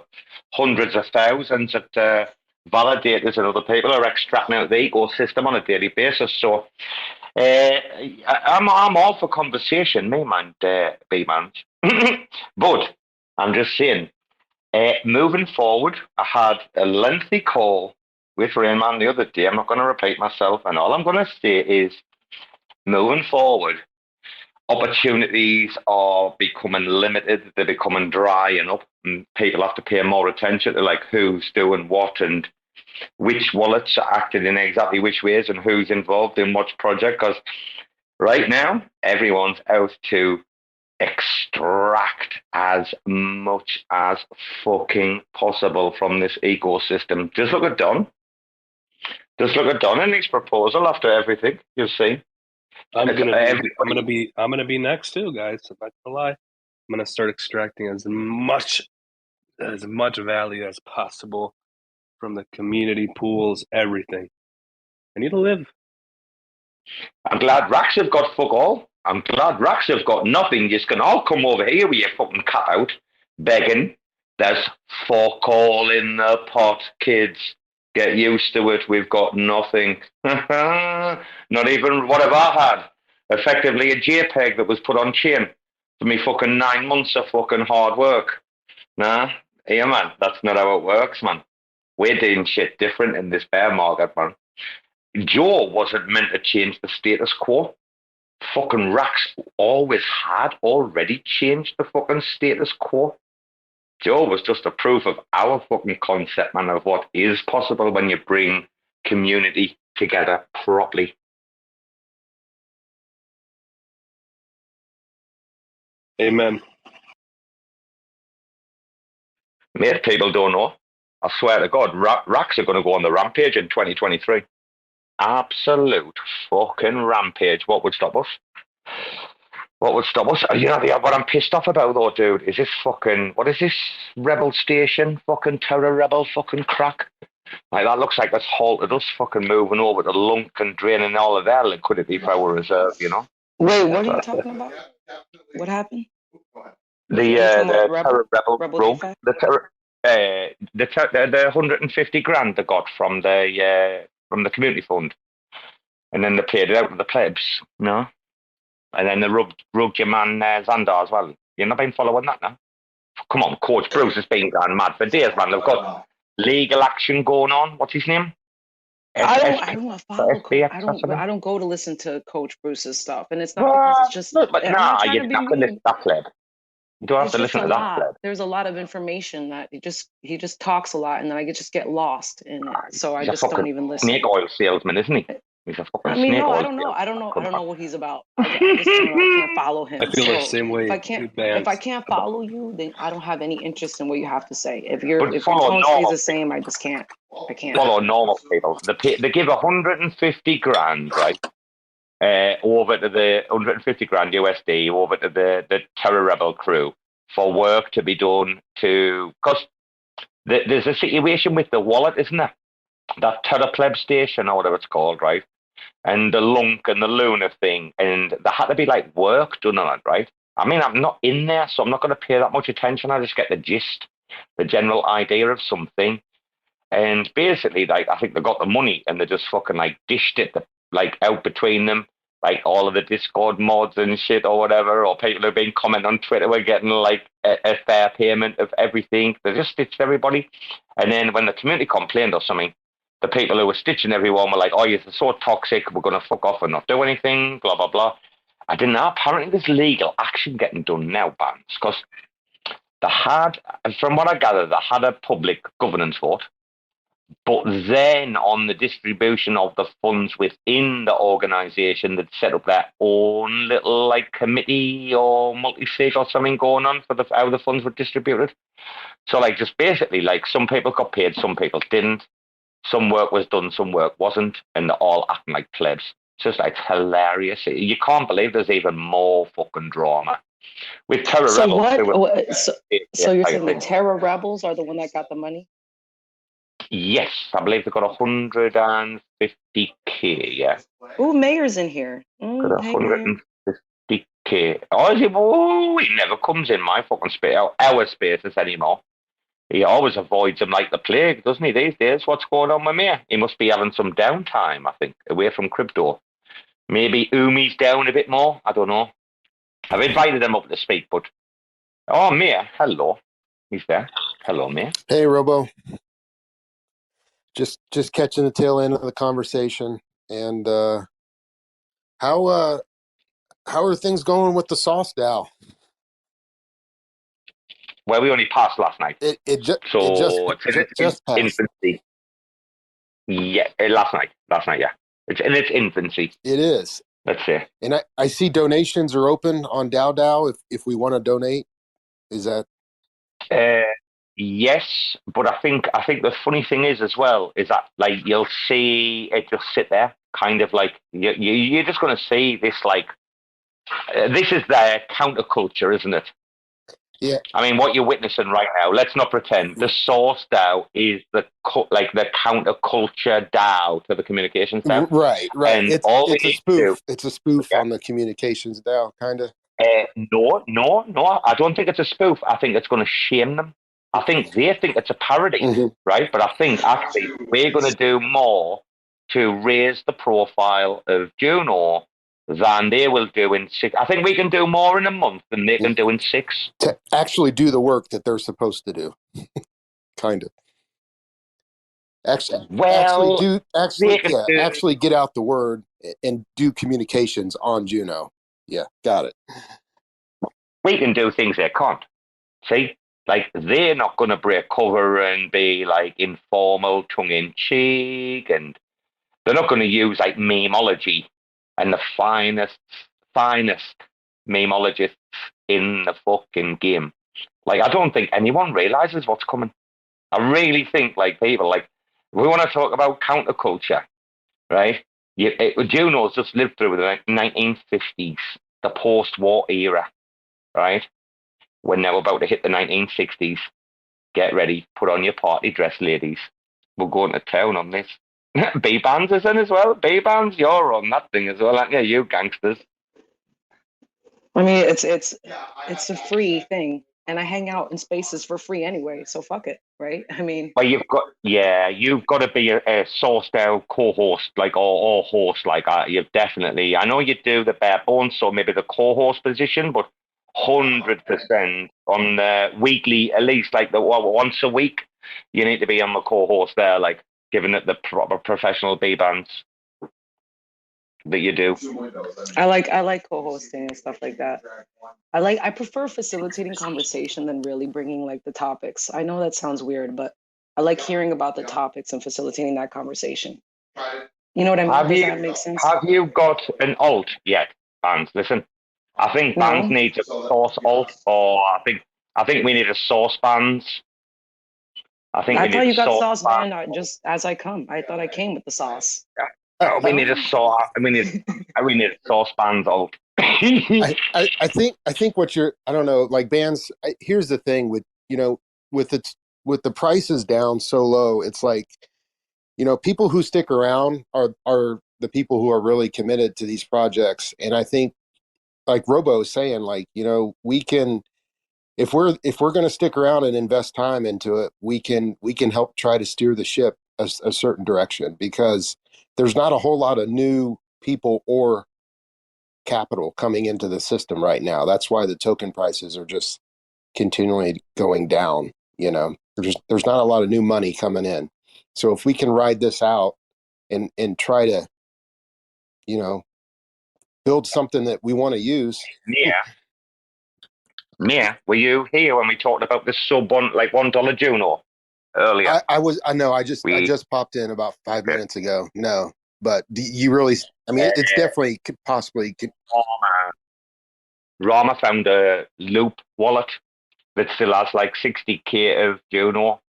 hundreds of thousands that validators and other people are extracting out of the ecosystem on a daily basis. So I'm all for conversation, me man, Bbandz. But I'm just saying. Moving forward, I had a lengthy call with Rayman the other day. I'm not going to repeat myself, and all I'm going to say is, moving forward, opportunities are becoming limited. They're becoming drying up, and people have to pay more attention to like who's doing what and which wallets are acting in exactly which ways and who's involved in what project. Because right now, everyone's out to extract as much as fucking possible from this ecosystem. Just look at Don. Just look at Don and his proposal after everything you've seen. I'm gonna be next too, guys. I'm not gonna lie. I'm gonna start extracting as much value as possible from the community pools, everything. I need to live. I'm glad racks have got fuck all. I'm glad racks have got nothing. You can all come over here with your fucking cut out, begging. There's fuck all in the pot, kids. Get used to it. We've got nothing. Not even what have I had? Effectively a JPEG that was put on chain for me fucking 9 months of fucking hard work. Nah, yeah, man. That's not how it works, man. We're doing shit different in this bear market, man. Joe wasn't meant to change the status quo. Fucking racks always had already changed the fucking status quo. Joe was just a proof of our fucking concept, man, of what is possible when you bring community together properly. Amen. Mate, people don't know. I swear to God, racks are going to go on the rampage in 2023. Absolute fucking rampage. What would stop us? What would stop us? You know what I'm pissed off about though, dude, is this fucking, what is this rebel station? Fucking terror rebel fucking crack. Like that looks like that's halted us fucking moving over to Lunk and draining all of their liquidity for our reserve, you know? Wait, what are you talking about? What happened? The terror rebel rogue. The 150 grand they got from the community fund, and then they paid it out to the plebs, you know, and then they rubbed your man Xander as well. You've not been following that now? Come on, Coach Bruce has been gone mad for days, man. They've got legal action going on. What's his name? I don't follow. I don't go to listen to Coach Bruce's stuff, and it's not because it's just. But you have to listen to that pleb. You don't have to listen to that pleb. There's a lot of information that he just talks a lot, and then I just get lost in it. So I just don't even listen. Snake oil salesman, isn't he? He's a fucking snake oil salesman. I don't know what he's about. I can't follow him. I feel the same way. If I can't follow you, then I don't have any interest in what you have to say. If your tone stays the same, I just can't. I can't follow normal people. They give 150 grand, right? Over to the 150 grand USD over to the terror rebel crew for work to be done because there's a situation with the wallet, isn't there? That terror pleb station or whatever it's called, right? And the Lunk and the Luna thing, and there had to be like work done on it, right? I mean, I'm not in there, so I'm not going to pay that much attention. I just get the gist, the general idea of something. And basically, like, I think they got the money and they just fucking like dished it like out between them. like all of the Discord mods and shit or whatever, or people who've been commenting on Twitter were getting like a fair payment of everything. They just stitched everybody. And then when the community complained or something, the people who were stitching everyone were like, oh, you're so toxic, we're going to fuck off and not do anything, blah, blah, blah. I didn't know. Apparently there's legal action getting done now, Bbandz, because they had, from what I gather, they had a public governance vote. But then on the distribution of the funds within the organisation, they'd set up their own little like committee or multi-sig or something going on for how the funds were distributed. So like just basically like some people got paid, some people didn't. Some work was done, some work wasn't, and they're all acting like plebs. It's just like hilarious. You can't believe there's even more fucking drama. With Terror Rebels. So you're saying the Terror Rebels are the one that got the money? Yes, I believe they've got 150k, yeah. Ooh, Mayor's in here. Got 150k. Oh, is he? Oh, he never comes in my fucking space, our spaces anymore. He always avoids them like the plague, doesn't he, these days? What's going on with me? He must be having some downtime, I think, away from crypto. Maybe Umi's down a bit more. I don't know. I've invited him up to speak, but... Oh, Mia, hello. He's there. Hello, Mia. Hey, Robo. Just catching the tail end of the conversation. And how are things going with the Sauce DAO? Well, we only passed last night. It just passed. Infancy. Yeah, last night, yeah. It's in its infancy. It is. Let's see. And I see donations are open on DAO if we want to donate. Is that? Yes, but I think the funny thing is as well is that like you'll see it just sit there, kind of like you're just going to see this like this is their counterculture, isn't it? Yeah. I mean, what you're witnessing right now, let's not pretend. The Source DAO is the counterculture DAO to the communications DAO. Right. And it's a spoof. It's a spoof on the communications DAO, kind of. No. I don't think it's a spoof. I think it's going to shame them. I think they think it's a parody, right? But I think actually we're going to do more to raise the profile of Juno than they will do in 6. I think we can do more in a month than they can do in 6. To actually do the work that they're supposed to do, kind of. Actually get out the word and do communications on Juno. Yeah, got it. We can do things they can't. See? Like, they're not going to break cover and be, like, informal, tongue-in-cheek, and they're not going to use, like, memeology and the finest memeologists in the fucking game. Like, I don't think anyone realizes what's coming. I really think, like, people, like, we want to talk about counterculture, right? Juno's just lived through the 1950s, the post-war era, right? We're now about to hit the 1960s. Get ready. Put on your party dress, ladies. We're going to town on this. Bbandz is in as well. Bbandz, you're on that thing as well, aren't you? You gangsters. I mean, it's a free thing, and I hang out in spaces for free anyway. So fuck it, right? I mean, well, you've got to be a Source DAO co-host, like or host, like you've definitely. I know you do the bare bones, so maybe the co-host position, but 100% on the weekly, at least like once a week, you need to be on the co-host there, like giving it the proper professional Bbandz that you do. I like co-hosting and stuff like that. I prefer facilitating conversation than really bringing like the topics. I know that sounds weird, but I like hearing about the topics and facilitating that conversation. You know what I mean? Does that make sense? Have you got an alt yet, Bbandz? Listen. I think Bbandz needs a Source alt, or I think we need a Source Bbandz. I thought you got Sauce Band just as I come. I thought I came with the sauce. Yeah. We need a Sauce. We need a Source Bbandz alt. I think what you're. I don't know. Like bands. Here's the thing with with the prices down so low. It's like people who stick around are the people who are really committed to these projects, and I think. Like Robo is saying, like, we can, if we're going to stick around and invest time into it, we can help try to steer the ship a certain direction, because there's not a whole lot of new people or capital coming into the system right now. That's why the token prices are just continually going down. You know, there's not a lot of new money coming in. So if we can ride this out and try to, you know, build something that we want to use. Mia, were you here when we talked about the sub one, like $1 Juno earlier? I know. I just popped in about 5 minutes ago. No, but you really? I mean, it's definitely possibly. Rama found a Loop wallet that still has like 60k of Juno,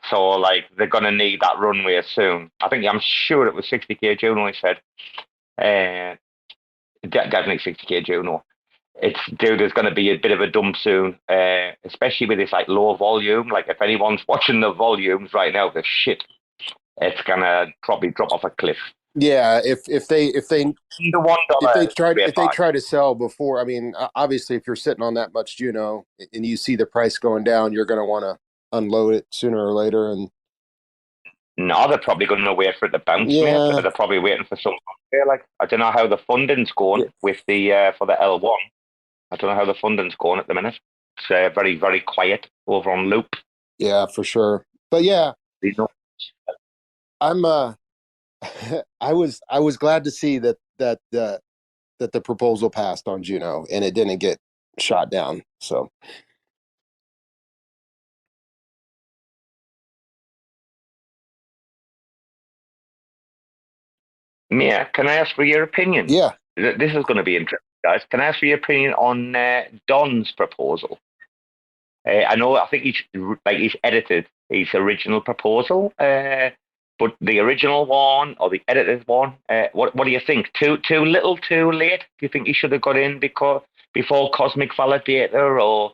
so like they're gonna need that runway soon. I'm sure it was 60k Juno. He said, definitely 60k Juno. There's going to be a bit of a dump soon, especially with this like low volume. Like if anyone's watching the volumes right now, the shit, it's gonna probably drop off a cliff. Yeah, if they try to sell before, I mean, obviously, if you're sitting on that much Juno and you see the price going down, you're going to want to unload it sooner or later. And no, they're probably going to wait for it to bounce. Yeah. Mate. They're probably waiting for some. Like I don't know how the funding's going with the for the L1. I don't know how the funding's going at the minute. It's very, very quiet over on Loop. Yeah, for sure. But yeah, I'm I was glad to see that the proposal passed on Juno and it didn't get shot down. So Mia, can I ask for your opinion? Yeah. This is going to be interesting, guys. Can I ask for your opinion on Don's proposal? I think he's edited his original proposal, but the original one or the edited one, what do you think? Too little, too late? Do you think he should have got in before Cosmic Validator, or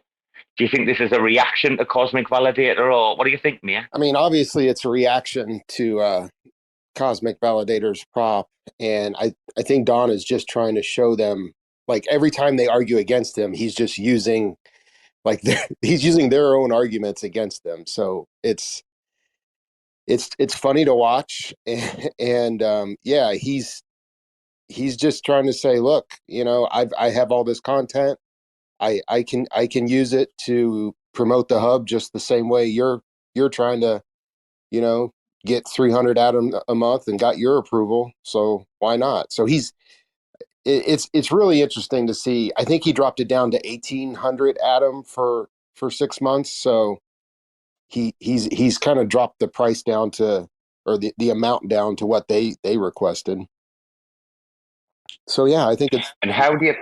do you think this is a reaction to Cosmic Validator, or what do you think, Mia? I mean, obviously, it's a reaction to Cosmic Validator's prop, and I think Don is just trying to show them, like every time they argue against him, he's just using he's using their own arguments against them. So it's funny to watch, and yeah, he's just trying to say, look, you know, I have all this content, I can use it to promote the hub just the same way you're trying to, you know, get 300 Atom a month and got your approval, so why not? So it's really interesting to see. I think he dropped it down to 1,800 Atom for 6 months, so he's kind of dropped the price down to, or the amount down to what they requested. So yeah, I think it's. And how do you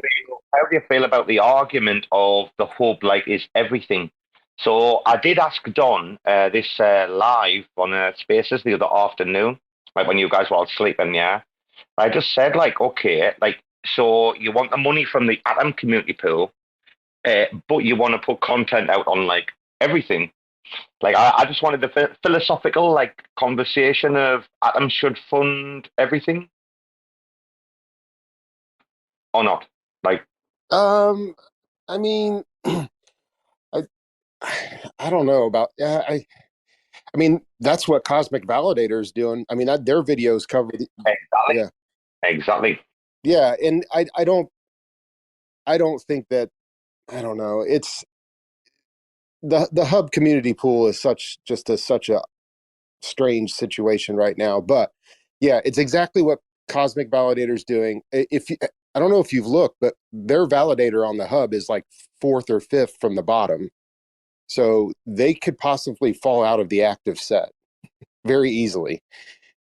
feel about the argument of the hub like is everything? So I did ask Don this live on Spaces the other afternoon, like when you guys were all sleeping. Yeah, I just said like, okay, like, so you want the money from the Atom community pool, but you want to put content out on like everything. Like I just wanted the philosophical like conversation of Atom should fund everything or not. Like, I mean, I don't know about. I mean, that's what Cosmic Validator is doing. I mean, their videos cover. Exactly. Yeah. Exactly. Yeah, and I don't think that. I don't know. It's the hub community pool is such a strange situation right now. But yeah, it's exactly what Cosmic Validator is doing. I don't know if you've looked, but their validator on the hub is like 4th or 5th from the bottom. So they could possibly fall out of the active set very easily.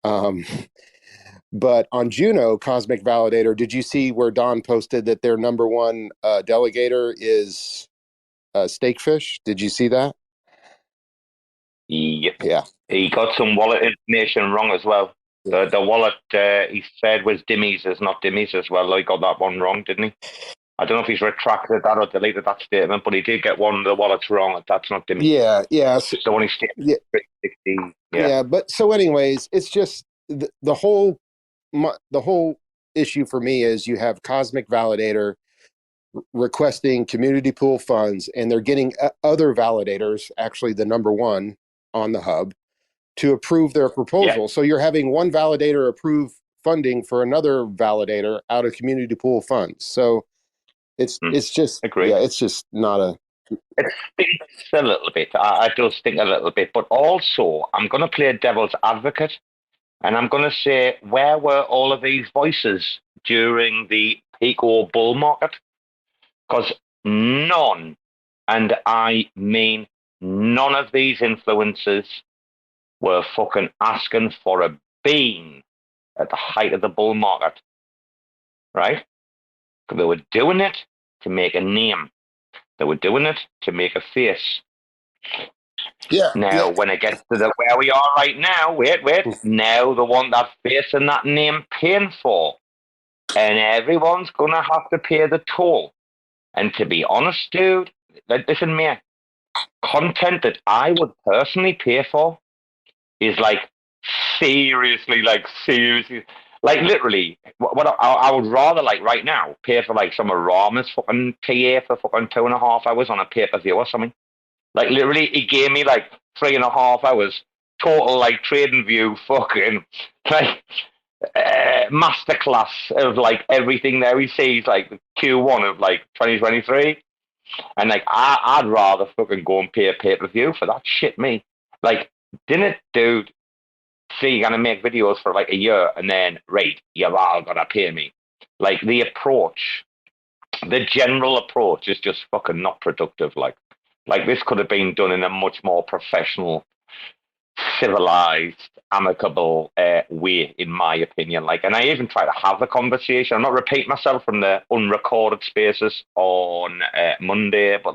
But on Juno, Cosmic Validator, did you see where Don posted that their number one delegator is Steakfish? Did you see that? Yep. Yeah. He got some wallet information wrong as well. The wallet he said was Dimmies is not Dimmies as well. He got that one wrong, didn't he? I don't know if he's retracted that or deleted that statement, but he did get one of the wallets wrong. That's not Dimmies. Yeah. So the one he stated. Yeah. But so anyways, it's just the whole issue for me is you have Cosmic Validator requesting community pool funds, and they're getting other validators, actually the number one on the hub, to approve their proposal. So you're having one validator approve funding for another validator out of community pool funds. So it's just Agreed. yeah, it's just not a. It stinks a little bit. I do stink a little bit, but also I'm going to play devil's advocate, and I'm going to say, where were all of these voices during the Pico bull market? Because none, and I mean none of these influencers were fucking asking for a bean at the height of the bull market, right? They were doing it to make a name. They were doing it to make a face. Yeah. Now, when it gets to where we are right now, wait, now they want that face and that name paying for. And everyone's going to have to pay the toll. And to be honest, dude, listen, mate, content that I would personally pay for is seriously, literally, what I would rather, right now, pay for, some of Rama's fucking TA for fucking 2.5 hours on a pay-per-view or something. Literally, he gave me, 3.5 hours total, trading view, fucking, masterclass of, everything there he sees, the Q1 of, 2023. And, I'd rather fucking go and pay a pay-per-view for that shit, me. Didn't dude say you're gonna make videos for a year and then you've all gotta pay me? The approach, the general approach is just fucking not productive. This could have been done in a much more professional, civilized, amicable way, in my opinion. And I even try to have the conversation. I'm not repeating myself from the unrecorded spaces on Monday, but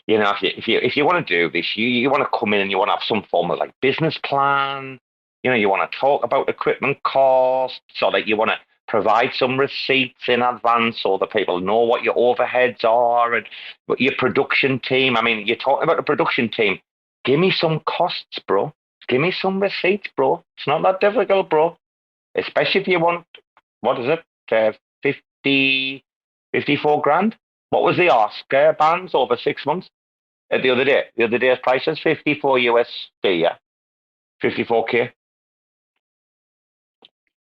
if you want to do this, you want to come in and you want to have some form of business plan. You want to talk about equipment costs, so that you want to provide some receipts in advance so that people know what your overheads are and what your production team. I mean, you're talking about the production team. Give me some costs, bro. Give me some receipts, bro. It's not that difficult, bro. Especially if you want, what is it, 54 grand? What was the ask, Bbandz, over 6 months? The other day. The other day's prices, 54 USD, yeah. 54K.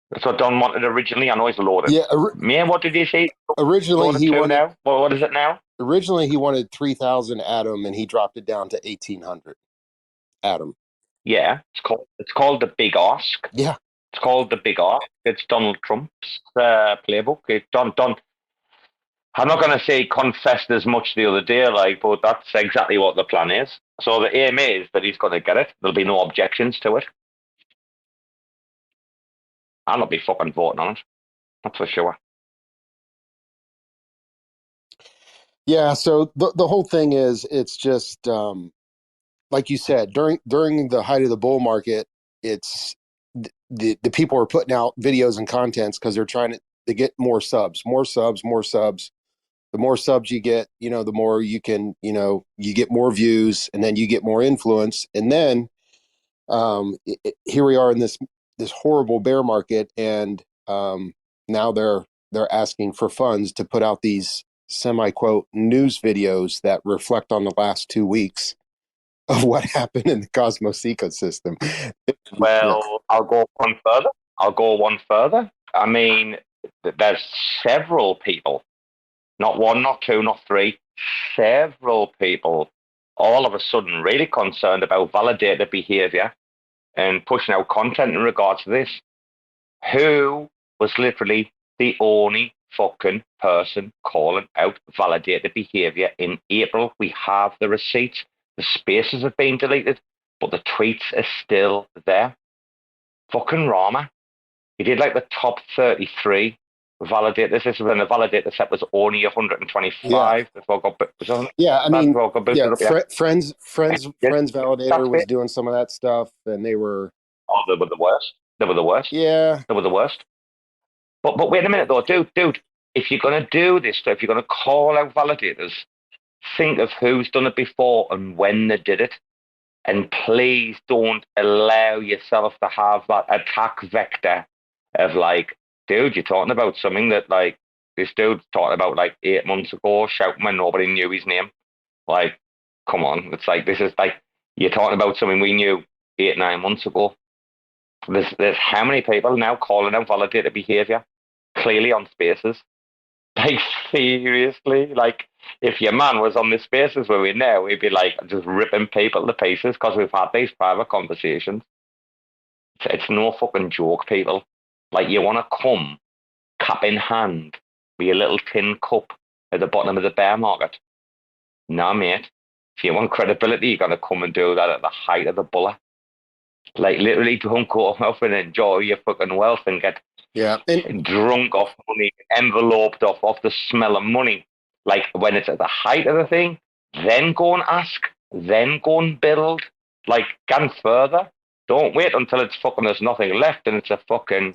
That's what Don wanted originally. I know he's loaded. Yeah. What did he say? Originally, he wanted. Now? Well, what is it now? Originally, he wanted 3,000 Atom, and he dropped it down to 1,800 Atom. Yeah, it's called the Big Ask. Yeah, it's called the Big Ask. It's Donald Trump's playbook. Don. I'm not going to say confessed as much the other day, but that's exactly what the plan is. So the aim is that he's going to get it. There'll be no objections to it. I'll not be fucking voting on it. That's for sure. Yeah, so the whole thing is, it's just like you said, during the height of the bull market, it's the people are putting out videos and contents because they're trying to get more subs. The more subs you get, the more you can, you get more views, and then you get more influence, and then here we are in this horrible bear market, and now they're asking for funds to put out these semi-quote news videos that reflect on the last 2 weeks of what happened in the Cosmos ecosystem. Well, I'll go one further. I mean, there's several people, not one, not two, not three, several people all of a sudden really concerned about validator behavior and pushing out content in regards to this. Who was literally the only fucking person calling out validator behavior in April? We have the receipts. The spaces have been deleted, but the tweets are still there. Fucking Rama. He did the top 33 validators. This is when the validator set was only 125. Yeah, I mean, Friends Validator was doing some of that stuff, and they were. Oh, they were the worst. They were the worst. Yeah, they were the worst. But wait a minute though, dude. If you're gonna do this stuff, if you're gonna call out validators, think of who's done it before and when they did it, and please don't allow yourself to have that attack vector of dude, you're talking about something that this dude's talking about 8 months ago, shouting when nobody knew his name. Come on, it's this is you're talking about something we knew 8-9 months ago. There's how many people now calling out validator behavior clearly on spaces? Like, seriously? Like, if your man was on the spaces where we now, he'd be like just ripping people to pieces because we've had these private conversations. It's no fucking joke, people. Like, you want to come cap in hand with your little tin cup at the bottom of the bear market? Nah, mate. If you want credibility, you got to come and do that at the height of the bullet. Like, literally, don't go off and enjoy your fucking wealth and get drunk off money, enveloped off the smell of money. Like, when it's at the height of the thing, then go and ask, then go and build. Like, gan further. Don't wait until it's fucking there's nothing left and it's a fucking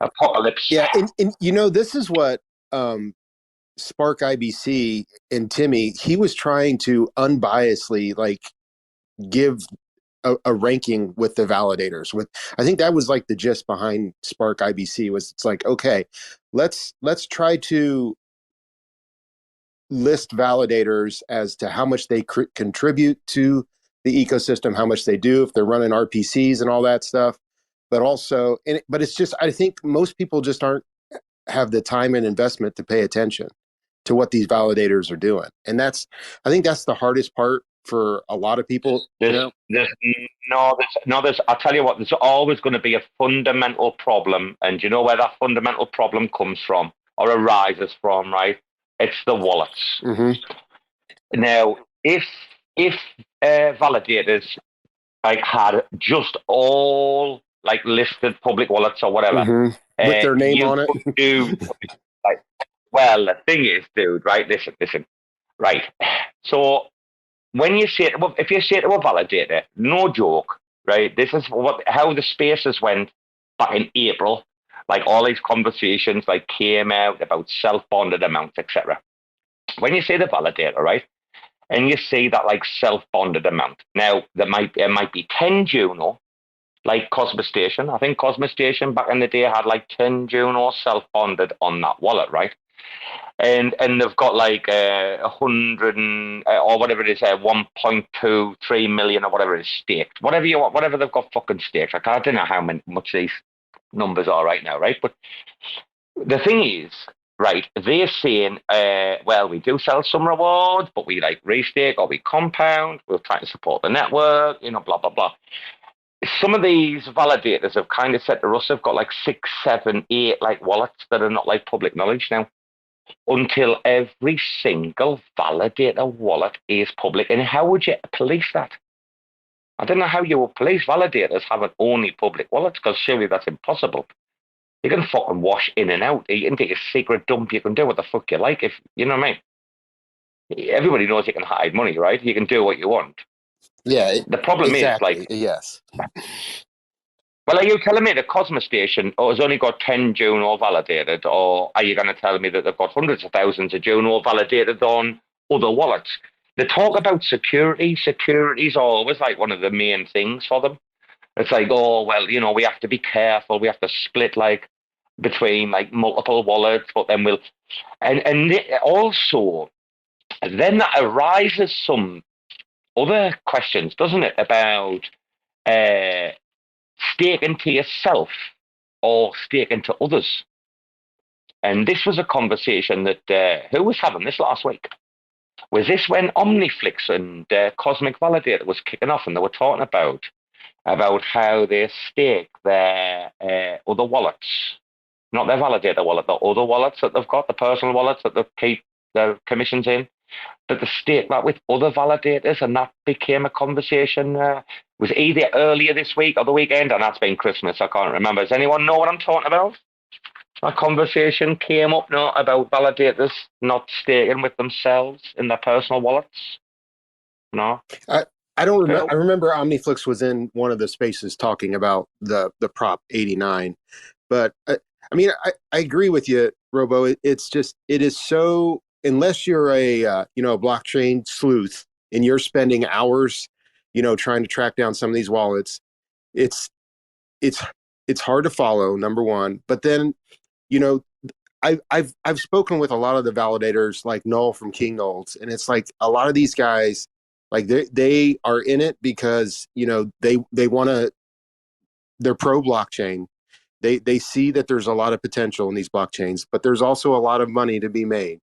apocalypse. Yeah, and you know, this is what Spark IBC and Timmy, he was trying to unbiasedly like give a ranking with the validators. With I think that was like the gist behind Spark IBC was it's like, okay, let's try to list validators as to how much they contribute to the ecosystem, how much they do, if they're running RPCs and all that stuff. But also, but it's just, I think most people just have the time and investment to pay attention to what these validators are doing. And I think that's the hardest part for a lot of people. I'll tell you what, there's always going to be a fundamental problem. And you know where that fundamental problem comes from or arises from, right? It's the wallets. Mm-hmm. Now, if validators like had just all like listed public wallets or whatever, mm-hmm. with their name on it, like, well, the thing is, dude, right? Listen, right? So when you say, if you say to a validator, no joke, right? This is how the spaces went back in April. Like all these conversations like came out about self-bonded amounts, etc. When you say the validator, right, and you see that like self-bonded amount, now it might be 10 Juno, like Cosmo Station. I think Cosmo Station back in the day had like 10 Juno self-bonded on that wallet, right? And they've got like 100 or whatever it is, 1.23 million or whatever it is staked. Whatever they've got fucking staked. I don't know how much these numbers are right now, right? But the thing is, right, they're saying, well, we do sell some rewards, but we like restake or we compound. We'll try to support the network, you know, blah, blah, blah. Some of these validators have kind of said to us, they've got like 6, 7, 8 like wallets that are not like public knowledge now. Until every single validator wallet is public. And how would you police that? I don't know how you would police validators having only public wallets, because surely that's impossible. You can fucking wash in and out. You can take a secret dump. You can do what the fuck you like. If you know what I mean. Everybody knows you can hide money, right? You can do what you want. Yeah. The problem is, like, yes. Well, are you telling me the Cosmo Station has only got 10 Juno validated, or are you going to tell me that they've got hundreds of thousands of Juno validated on other wallets? They talk about security. Security is always like one of the main things for them. It's like, oh, well, you know, we have to be careful. We have to split like between like multiple wallets, but then we'll, and also, then that arises some other questions, doesn't it, about staking to yourself or staking to others. And this was a conversation that, who was having this last week? Was this when Omniflix and Cosmic Validator was kicking off and they were talking about how they stake their other wallets, not their validator wallet, the other wallets that they've got, the personal wallets that they keep their commissions in, that they stake that with other validators, and that became a conversation. Was either earlier this week or the weekend, and that's been Christmas, I can't remember. Does anyone know what I'm talking about? A conversation came up now about validators not staking with themselves in their personal wallets. No? I don't remember. I remember Omniflix was in one of the spaces talking about the Prop 89, but I mean, I agree with you, Robo. It is so, unless you're a blockchain sleuth and you're spending hours, trying to track down some of these wallets, it's hard to follow, number one. But then, I've spoken with a lot of the validators, like Null from King Knowles, and it's like a lot of these guys, like they are in it because they want to they're pro blockchain. They see that there's a lot of potential in these blockchains, but there's also a lot of money to be made.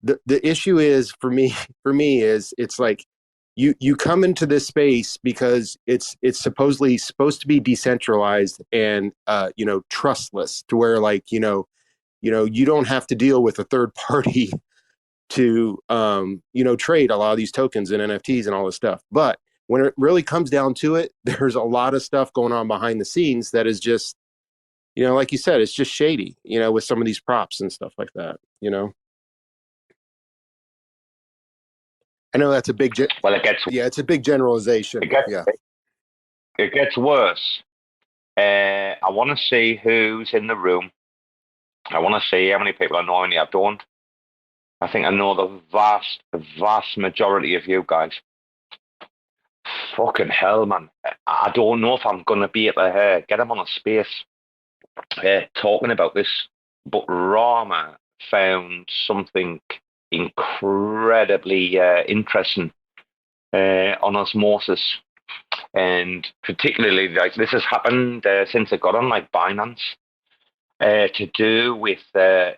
The issue is for me is it's like you come into this space because it's supposedly supposed to be decentralized and trustless, to where like you don't have to deal with a third party to trade a lot of these tokens and NFTs and all this stuff. But when it really comes down to it, there's a lot of stuff going on behind the scenes that is just, like you said, it's just shady, with some of these props and stuff like that, I know that's a big, it's a big generalization. It gets worse. I want to see who's in the room. I want to see how many people I know and I don't. I think I know the vast majority of you guys. Fucking hell, man. I don't know if I'm going to be able to get them on a space talking about this, but Rama found something incredibly interesting on osmosis, and particularly like this has happened since it got on like Binance, to do with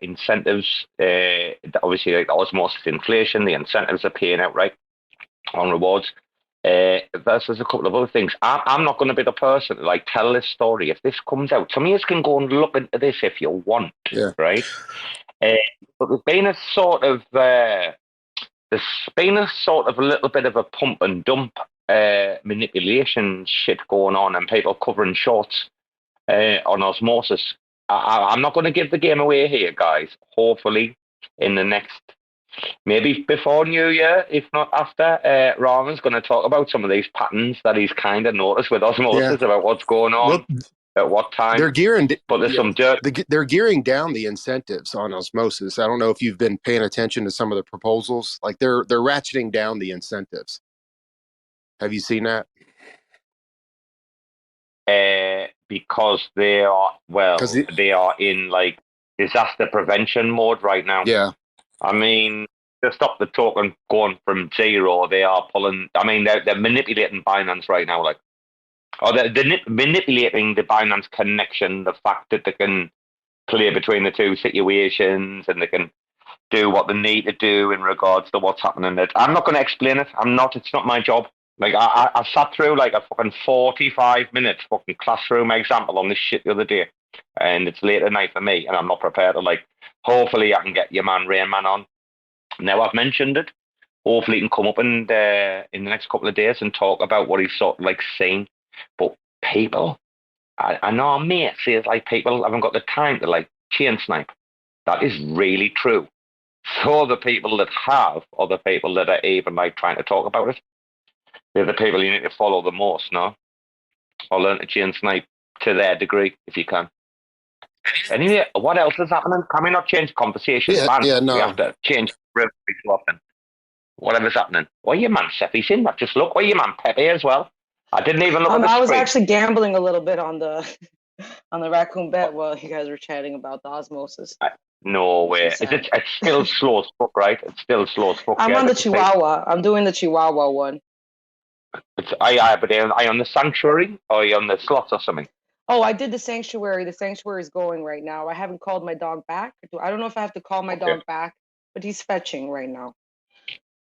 incentives. Obviously, like the osmosis inflation, the incentives are paying out right on rewards. Versus a couple of other things. I'm not going to be the person to like tell this story. If this comes out, some of you can go and look into this if you want, right? But there's been a sort of a little bit of a pump and dump manipulation shit going on, and people covering shorts on osmosis. I'm not going to give the game away here, guys. Hopefully, in the next, maybe before New Year, if not after, Rama's going to talk about some of these patterns that he's kind of noticed with osmosis about what's going on at what time. They're gearing, but there's some dirt. They're gearing down the incentives on osmosis. I don't know if you've been paying attention to some of the proposals. Like they're ratcheting down the incentives. Have you seen that? Because they are they are in like disaster prevention mode right now. Yeah. I mean, to stop the token going from zero, they are pulling. I mean, they're manipulating Binance right now, like, or they're manipulating the Binance connection. The fact that they can play between the two situations and they can do what they need to do in regards to what's happening. I'm not going to explain it. It's not my job. Like I sat through like a fucking 45 minutes fucking classroom example on this shit the other day, and it's late at night for me, and I'm not prepared to like. Hopefully, I can get your man Rain Man on. Now I've mentioned it. Hopefully, he can come up and in the next couple of days and talk about what he's sort of like saying. But people, I know our mate says like people haven't got the time to like chain snipe. That is really true. So the people that have, or the people that are even like trying to talk about it, they're the people you need to follow the most, no? Or learn to chain snipe to their degree if you can. Anyway, what else is happening? Can we not change the conversation? No. We have to change really too often. Whatever's happening. Why your man Seffi's in? Just look. Why your man Pepe as well? I didn't even look at the I was screen. actually gambling a little bit on the raccoon bet while you guys were chatting about the osmosis. No way. It's still slow as fuck, right? It's still slow as fuck. I'm on the Chihuahua. I'm doing the Chihuahua one. But are you on the Sanctuary or are you on the slots or something? Oh, I did the Sanctuary. The Sanctuary is going right now. I haven't called my dog back. I don't know if I have to call my dog back, but he's fetching right now.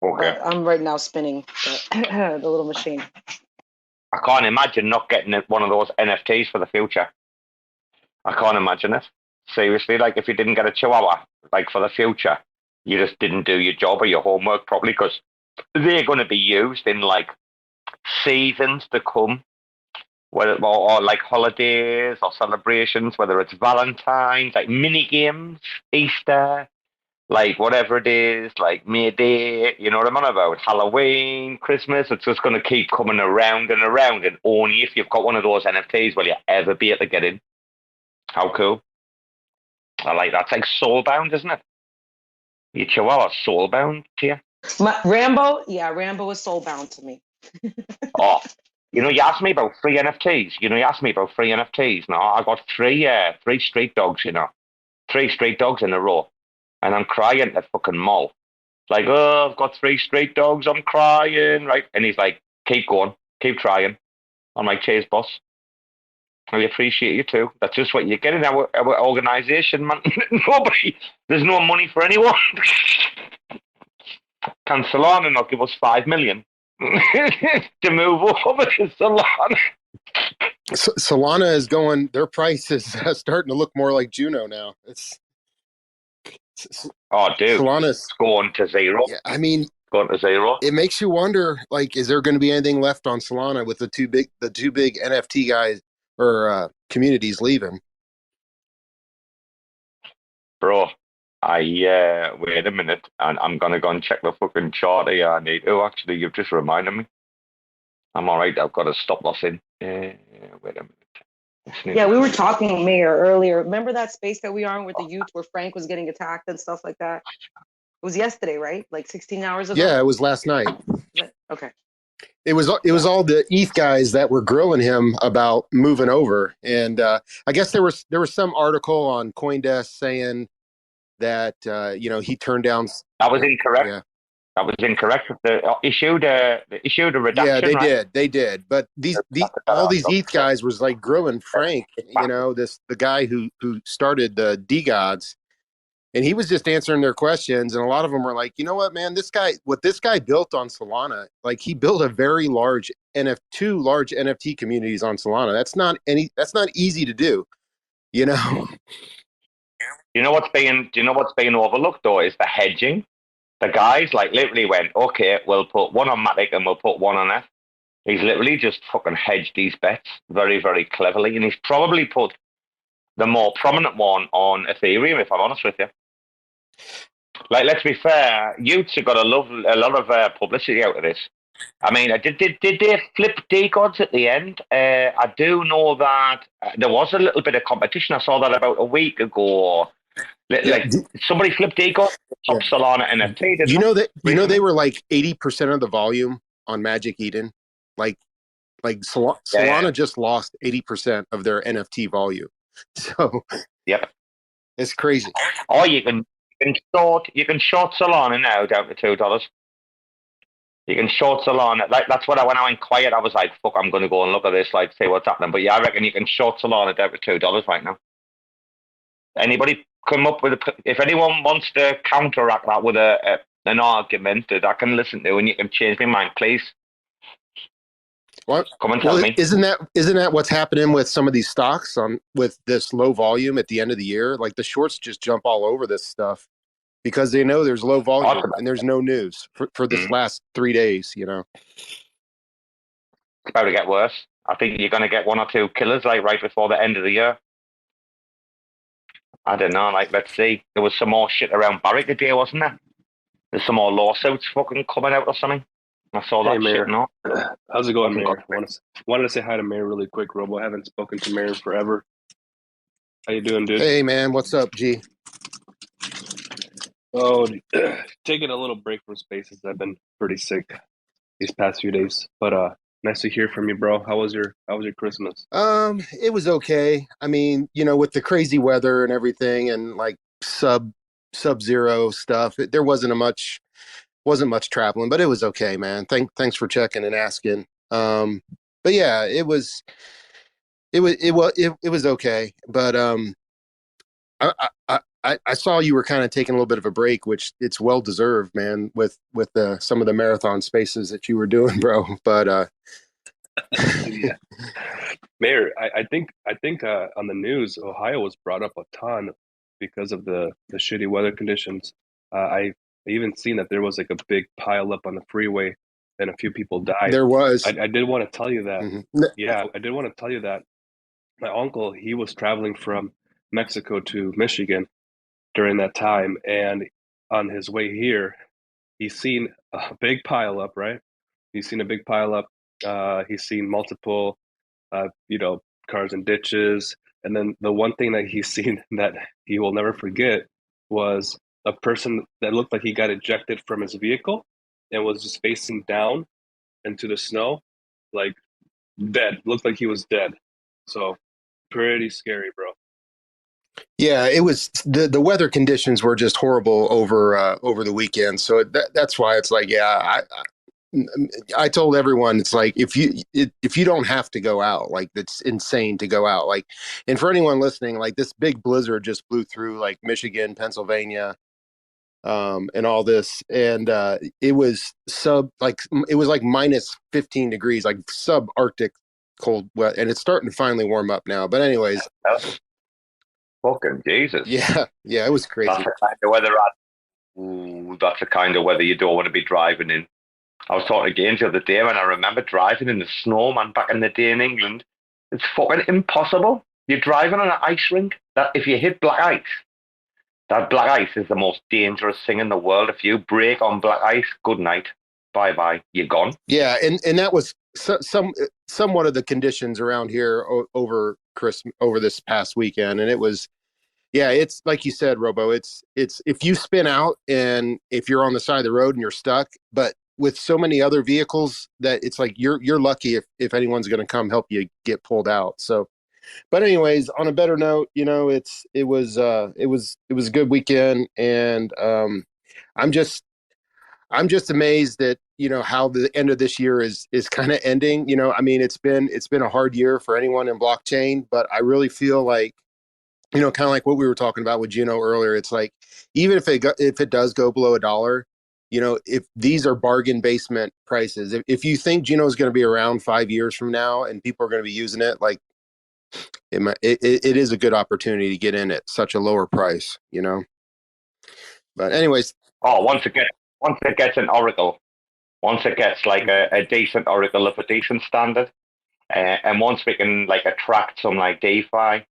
Okay. I'm right now spinning the little machine. I can't imagine not getting one of those NFTs for the future. I can't imagine it. Seriously, like if you didn't get a Chihuahua, like for the future, you just didn't do your job or your homework properly, because they're going to be used in like seasons to come. Or like holidays or celebrations, whether it's Valentine's, like mini games, Easter, like whatever it is, like May Day, you know what I'm on about? Halloween, Christmas, it's just going to keep coming around and around, and only if you've got one of those NFTs will you ever be able to get in. How cool. I like that. It's like soulbound, isn't it? Your Chihuahua soulbound to you? Rambo is soulbound to me. Oh. You asked me about free NFTs. No, I got three street dogs, 3 street dogs in a row. And I'm crying at fucking mall. Like, oh, I've got 3 street dogs, I'm crying, right? And he's like, keep going, keep trying. I'm like, cheers, boss. I appreciate you too. That's just what you get in our organisation, man. There's no money for anyone. Can Solana not give us 5 million to move over to Solana? Solana is going. Their price is starting to look more like Juno now. It's oh, dude, Solana's going to zero. Yeah, I mean, going to zero. It makes you wonder. Like, is there going to be anything left on Solana with the two big NFT guys or communities leaving? Bro, wait a minute, and I'm gonna go and check the fucking chart here. I need. Oh, actually, you've just reminded me. I'm all right. I've got a stop loss in. Wait a minute. Yeah, we were talking, Mayor, earlier. Remember that space that we are in with the youth where Frank was getting attacked and stuff like that? It was yesterday, right? Like 16 hours ago? Yeah, it was last night. Okay. It was all the ETH guys that were grilling him about moving over. And I guess there was some article on CoinDesk saying that, he turned down. That was incorrect. Yeah. That was incorrect. They issued a reduction. Yeah, they right? did. But all these ETH guys was like grilling Frank, the guy who started the Bbandz, and he was just answering their questions. And a lot of them were like, you know what, man, this guy built on Solana, like he built a very large two large NFT communities on Solana. That's not easy to do, you know. You know what's being overlooked though is the hedging. The guys like literally went, okay, we'll put one on Matic and we'll put one on F. He's literally just fucking hedged these bets very, very cleverly, and he's probably put the more prominent one on Ethereum, if I'm honest with you. Like, let's be fair, youths have got a lot of publicity out of this. I mean, did they flip D-Gods at the end? I do know that there was a little bit of competition. I saw that about a week ago. Like somebody flipped D-Gods, top Solana NFT. You know they were like 80% of the volume on Magic Eden. Like Solana just lost 80% of their NFT volume. So yep, it's crazy. Oh, you can short Solana now down to $2. You can short Solana. Like that's what when I went quiet, I was like, "Fuck, I'm going to go and look at this, like see what's happening." But yeah, I reckon you can short Solana down to $2 right now. Anybody come up with if anyone wants to counteract that with an argument that I can listen to and you can change my mind, please. What? Come and tell me. Isn't that what's happening with some of these stocks with this low volume at the end of the year? Like the shorts just jump all over this stuff because they know there's low volume and there's no news for this last 3 days, you know. It's about to get worse. I think you're going to get one or two killers like right before the end of the year. I don't know, like, let's see. There was some more shit around Barrick today, wasn't there? There's some more lawsuits fucking coming out or something. I saw that shit, no? How's it going, Mayor? Wanted to say hi to Mayor really quick, Robo. I haven't spoken to Mayor in forever. How you doing, dude? Hey, man. What's up, G? Oh, taking a little break from spaces. I've been pretty sick these past few days. But nice to hear from you, bro. How was your Christmas? It was okay. I mean, with the crazy weather and everything and like sub-zero stuff, there wasn't much traveling, but it was okay, man. Thanks for checking and asking. But yeah, it was okay. But I saw you were kind of taking a little bit of a break, which it's well deserved, man, with some of the marathon spaces that you were doing, bro. But yeah. Mayor, I think on the news, Ohio was brought up a ton because of the shitty weather conditions. I even seen that there was like a big pile up on the freeway and a few people died. There was. I did want to tell you that. Mm-hmm. Yeah, I did want to tell you that my uncle, he was traveling from Mexico to Michigan during that time, and on his way here, he's seen a big pile up, right? He's seen a big pile up. He's seen multiple, cars in ditches. And then the one thing that he's seen that he will never forget was a person that looked like he got ejected from his vehicle and was just facing down into the snow, like dead. Looked like he was dead. So pretty scary, bro. Yeah, it was the weather conditions were just horrible over the weekend. So that's why it's like, yeah, I told everyone, it's like, if you don't have to go out, like, it's insane to go out. Like, and for anyone listening, like, this big blizzard just blew through like Michigan, Pennsylvania, and all this. And it was like minus 15 degrees, like subarctic cold, wet. And it's starting to finally warm up now. But anyways. Fucking Jesus. Yeah. Yeah. It was crazy. That's the kind of weather. That's the kind of weather you don't want to be driving in. I was talking to Gaines the other day, and I remember driving in the snow, man, back in the day in England. It's fucking impossible. You're driving on an ice rink. That if you hit black ice, that black ice is the most dangerous thing in the world. If you break on black ice, good night. Bye-bye. You're gone. Yeah, and that was somewhat of the conditions around here over this past weekend. And it was, yeah, it's like you said, Robo, it's if you spin out and if you're on the side of the road and you're stuck, but with so many other vehicles that it's like you're lucky if anyone's going to come help you get pulled out. So, but anyways, on a better note, you know, it was a good weekend, and I'm just amazed that, you know, how the end of this year is kind of ending. You know, I mean, it's been a hard year for anyone in blockchain, but I really feel like, you know, kind of like what we were talking about with Juno earlier. It's like, even if it does go below $1, you know, if these are bargain basement prices, if you think Juno is going to be around 5 years from now and people are going to be using it, like, it is a good opportunity to get in at such a lower price, you know. But anyways, once it gets an Oracle, once it gets like a decent Oracle of a decent standard, and once we can like attract some like DeFi,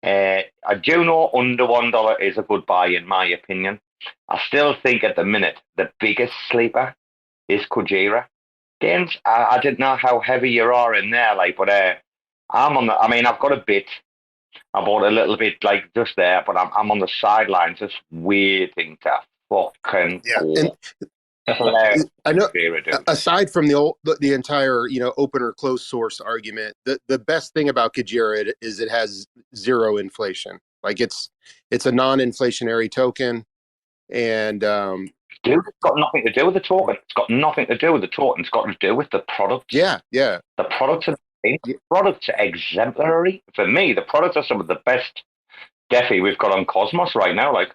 I do know under $1 is a good buy in my opinion. I still think at the minute the biggest sleeper is Kujira. Gaines, I didn't know how heavy you are in there, like, but I'm on the. I mean, I've got a bit. I bought a little bit, like, just there, but I'm on the sidelines, just waiting to fucking. Yeah, and I know. Aside from the entire, you know, open or closed source argument, the best thing about Kujira is it has zero inflation. Like, it's a non-inflationary token. And dude, it's got nothing to do with the token. It's got nothing to do with the token. It's got to do with the products. Yeah. The products are exemplary. For me, the products are some of the best DeFi we've got on Cosmos right now. Like,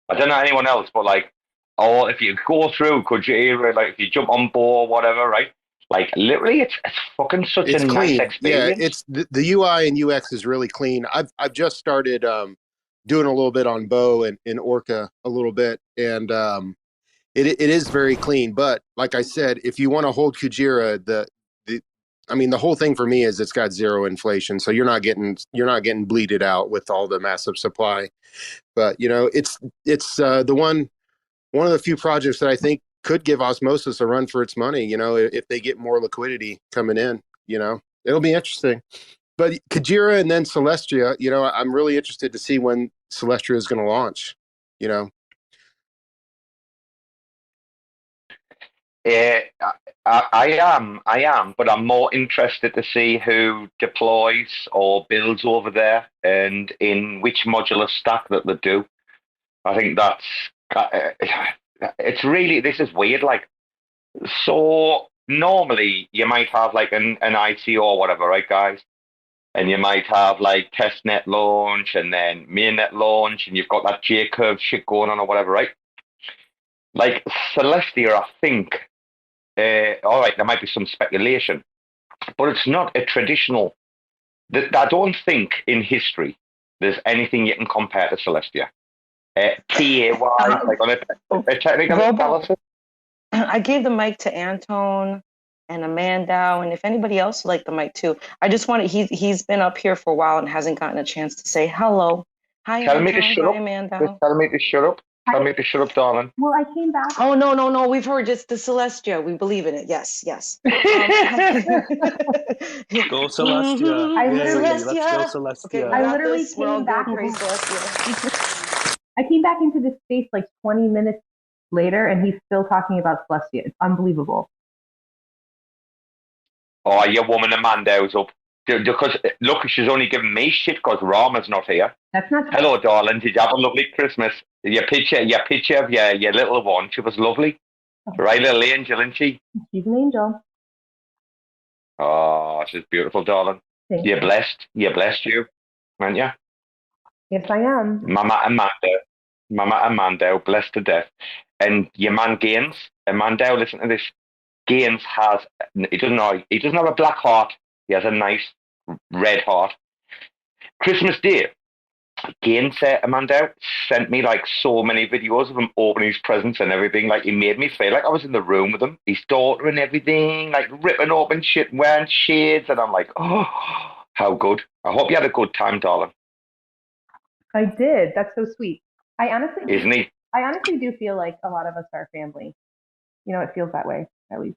I don't know anyone else, but like, if you go through Kujira, like if you jump on board, whatever, right? Like, literally, it's fucking such a nice experience. Yeah, it's the UI and UX is really clean. I've just started doing a little bit on Bo and in Orca a little bit, and it is very clean. But like I said, if you want to hold Kujira, the whole thing for me is it's got zero inflation, so you're not getting bleeded out with all the massive supply. But, you know, it's the one of the few projects that I think could give Osmosis a run for its money. You know, if they get more liquidity coming in, you know, it'll be interesting. But Kujira and then Celestia, you know, I'm really interested to see when Celestia is going to launch, you know. I am, but I'm more interested to see who deploys or builds over there and in which modular stack that they do. I think it's really, this is weird. Like, so normally you might have like an ICO or whatever, right, guys? And you might have like testnet launch and then mainnet launch, and you've got that J-curve shit going on or whatever, right? Like Celestia, I think, all right, there might be some speculation, but it's not a traditional. I don't think in history there's anything you can compare to Celestia. TA-wise, like on a technical analysis. I gave the mic to Antone and AmanDAO, and if anybody else would like the mic too. I just wanted, he's been up here for a while and hasn't gotten a chance to say hello. Hi, Tell Antone. me to shut up. AmanDAO. Tell me to shut up. Tell me to shut up, darling. Well, I came back. Oh, no. We've heard it's the Celestia. We believe in it. Yes. Go Celestia. Let's go Celestia. Okay, I literally came back. I came back into this space like 20 minutes later, and he's still talking about Celestia. It's unbelievable. Oh, your woman AmanDAO's up. Because, look, she's only giving me shit because Rama's not here. That's not true. Hello, darling. Did you have a lovely Christmas? Your picture of your little one, she was lovely. Right, little angel, isn't she? She's an angel. Oh, she's beautiful, darling. Thank You're you. blessed. You're blessed, you, aren't you? Yes, I am. Mama AmanDAO, blessed to death. And your man Gaines, AmanDAO, listen to this. Gaines he doesn't have a black heart. He has a nice red heart. Christmas Day, Gaines, AmanDAO, sent me like so many videos of him opening his presents and everything. Like, he made me feel like I was in the room with him, his daughter and everything, like ripping open shit, wearing shades. And I'm like, oh, how good. I hope you had a good time, darling. I did. That's so sweet. Isn't he? I honestly do feel like a lot of us are family. You know, it feels that way, at least.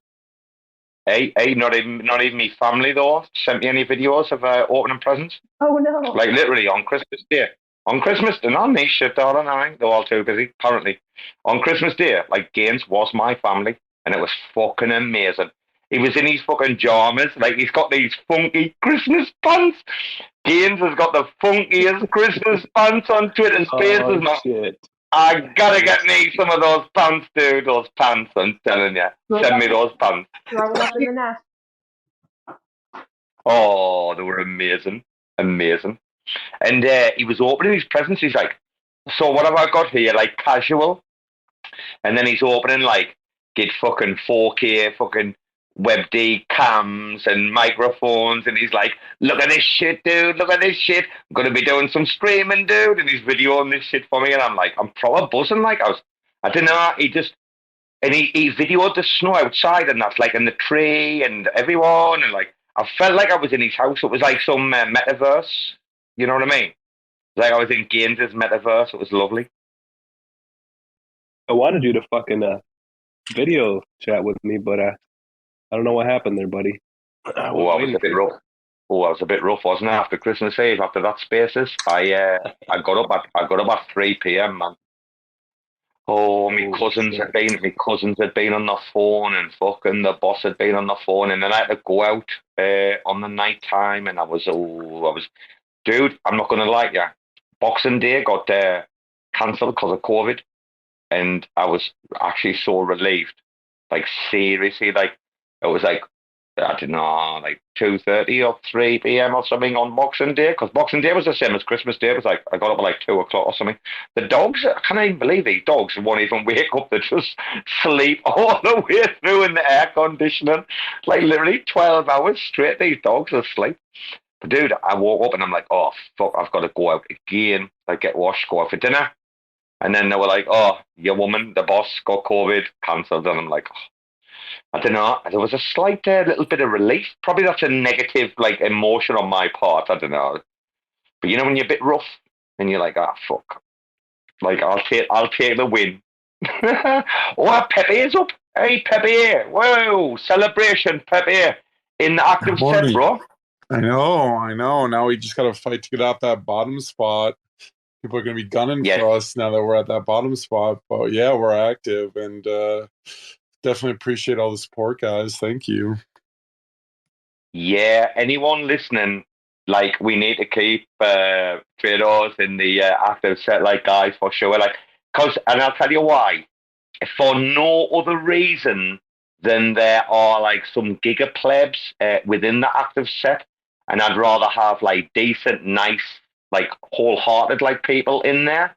Hey, not even me family though sent me any videos of opening presents. Oh no! Like literally on Christmas Day. On Christmas Day, not me shit, darling. They're all too busy. Apparently, on Christmas Day, like Gaines was my family, and it was fucking amazing. He was in his fucking pajamas, like he's got these funky Christmas pants. Gaines has got the funkiest Christmas pants on Twitter Spaces, man. Shit. I gotta get me some of those pants, dude. Those pants, I'm telling you. Send me those pants. Throw them up in the nest. Oh, they were amazing. Amazing. And he was opening his presents. He's like, so what have I got here? Like casual. And then he's opening like, get fucking 4K, fucking WebD cams and microphones. And he's like, look at this shit, dude. Look at this shit. I'm going to be doing some streaming, dude. And he's videoing this shit for me. And I'm like, I'm probably buzzing. Like, I don't know. He videoed the snow outside and that's like in the tree and everyone. And like, I felt like I was in his house. It was like some metaverse. You know what I mean? Like I was in Gaines's metaverse. It was lovely. I wanted you to fucking video chat with me, but I don't know what happened there, buddy. I was a bit rough. I was a bit rough, wasn't I? After Christmas Eve, after that Spaces, I got up at 3 p.m. man. Oh, my cousins had been on the phone, and fucking the boss had been on the phone, and then I had to go out on the night time, and I was, dude, I'm not gonna lie to you. Boxing Day got cancelled because of COVID, and I was actually so relieved. Like seriously, like it was like I don't know, like 2:30 or 3 p.m. or something on Boxing Day, because Boxing Day was the same as Christmas Day. It was like I got up at like 2 o'clock or something. The dogs, I can't even believe these dogs won't even wake up. They just sleep all the way through in the air conditioning, like literally 12 hours straight. These dogs are asleep. But dude, I woke up and I'm like, oh fuck, I've got to go out again. Like get washed, go out for dinner. And then they were like, oh, your woman, the boss, got COVID, cancelled. And I'm like, oh, I don't know. There was a slight little bit of relief. Probably that's a negative like emotion on my part. I don't know. But you know when you're a bit rough and you're like, ah, fuck. Like I'll take the win. Oh, Pepe's up. Hey, Pepe. Whoa, celebration, Pepe. In the active set, bro. I know. Now we just got to fight to get out that bottom spot. People are going to be gunning for us now that we're at that bottom spot. But yeah, we're active and definitely appreciate all the support, guys. Thank you. Yeah, anyone listening, like we need to keep Tradooors in the active set, like guys, for sure. Like, and I'll tell you why. For no other reason than there are like some giga plebs within the active set, and I'd rather have like decent, nice, like wholehearted like people in there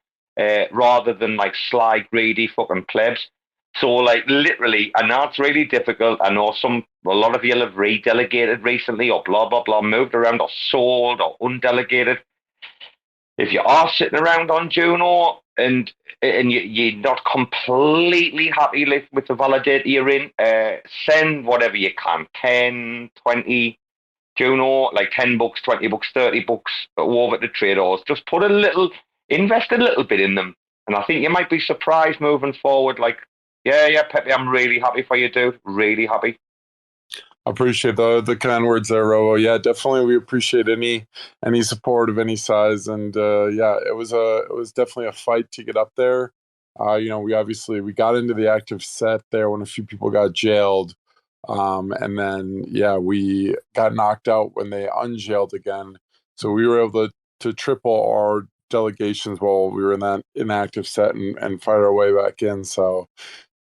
rather than like sly, greedy fucking plebs. So like literally, I know it's really difficult. I know a lot of you have redelegated recently or blah, blah, blah, moved around or sold or undelegated. If you are sitting around on Juno and you're not completely happy with the validator you're in, send whatever you can, 10, 20, Juno, like $10, $20, $30 over to Tradooors. Just invest a little bit in them. And I think you might be surprised moving forward. Like, yeah, Pepe, I'm really happy for you, dude. Really happy. I appreciate the kind words there, Robo. Yeah, definitely. We appreciate any support of any size. And yeah, it was definitely a fight to get up there. We got into the active set there when a few people got jailed. And then, yeah, we got knocked out when they unjailed again. So we were able to triple our delegations while we were in that inactive set and fight our way back in. So,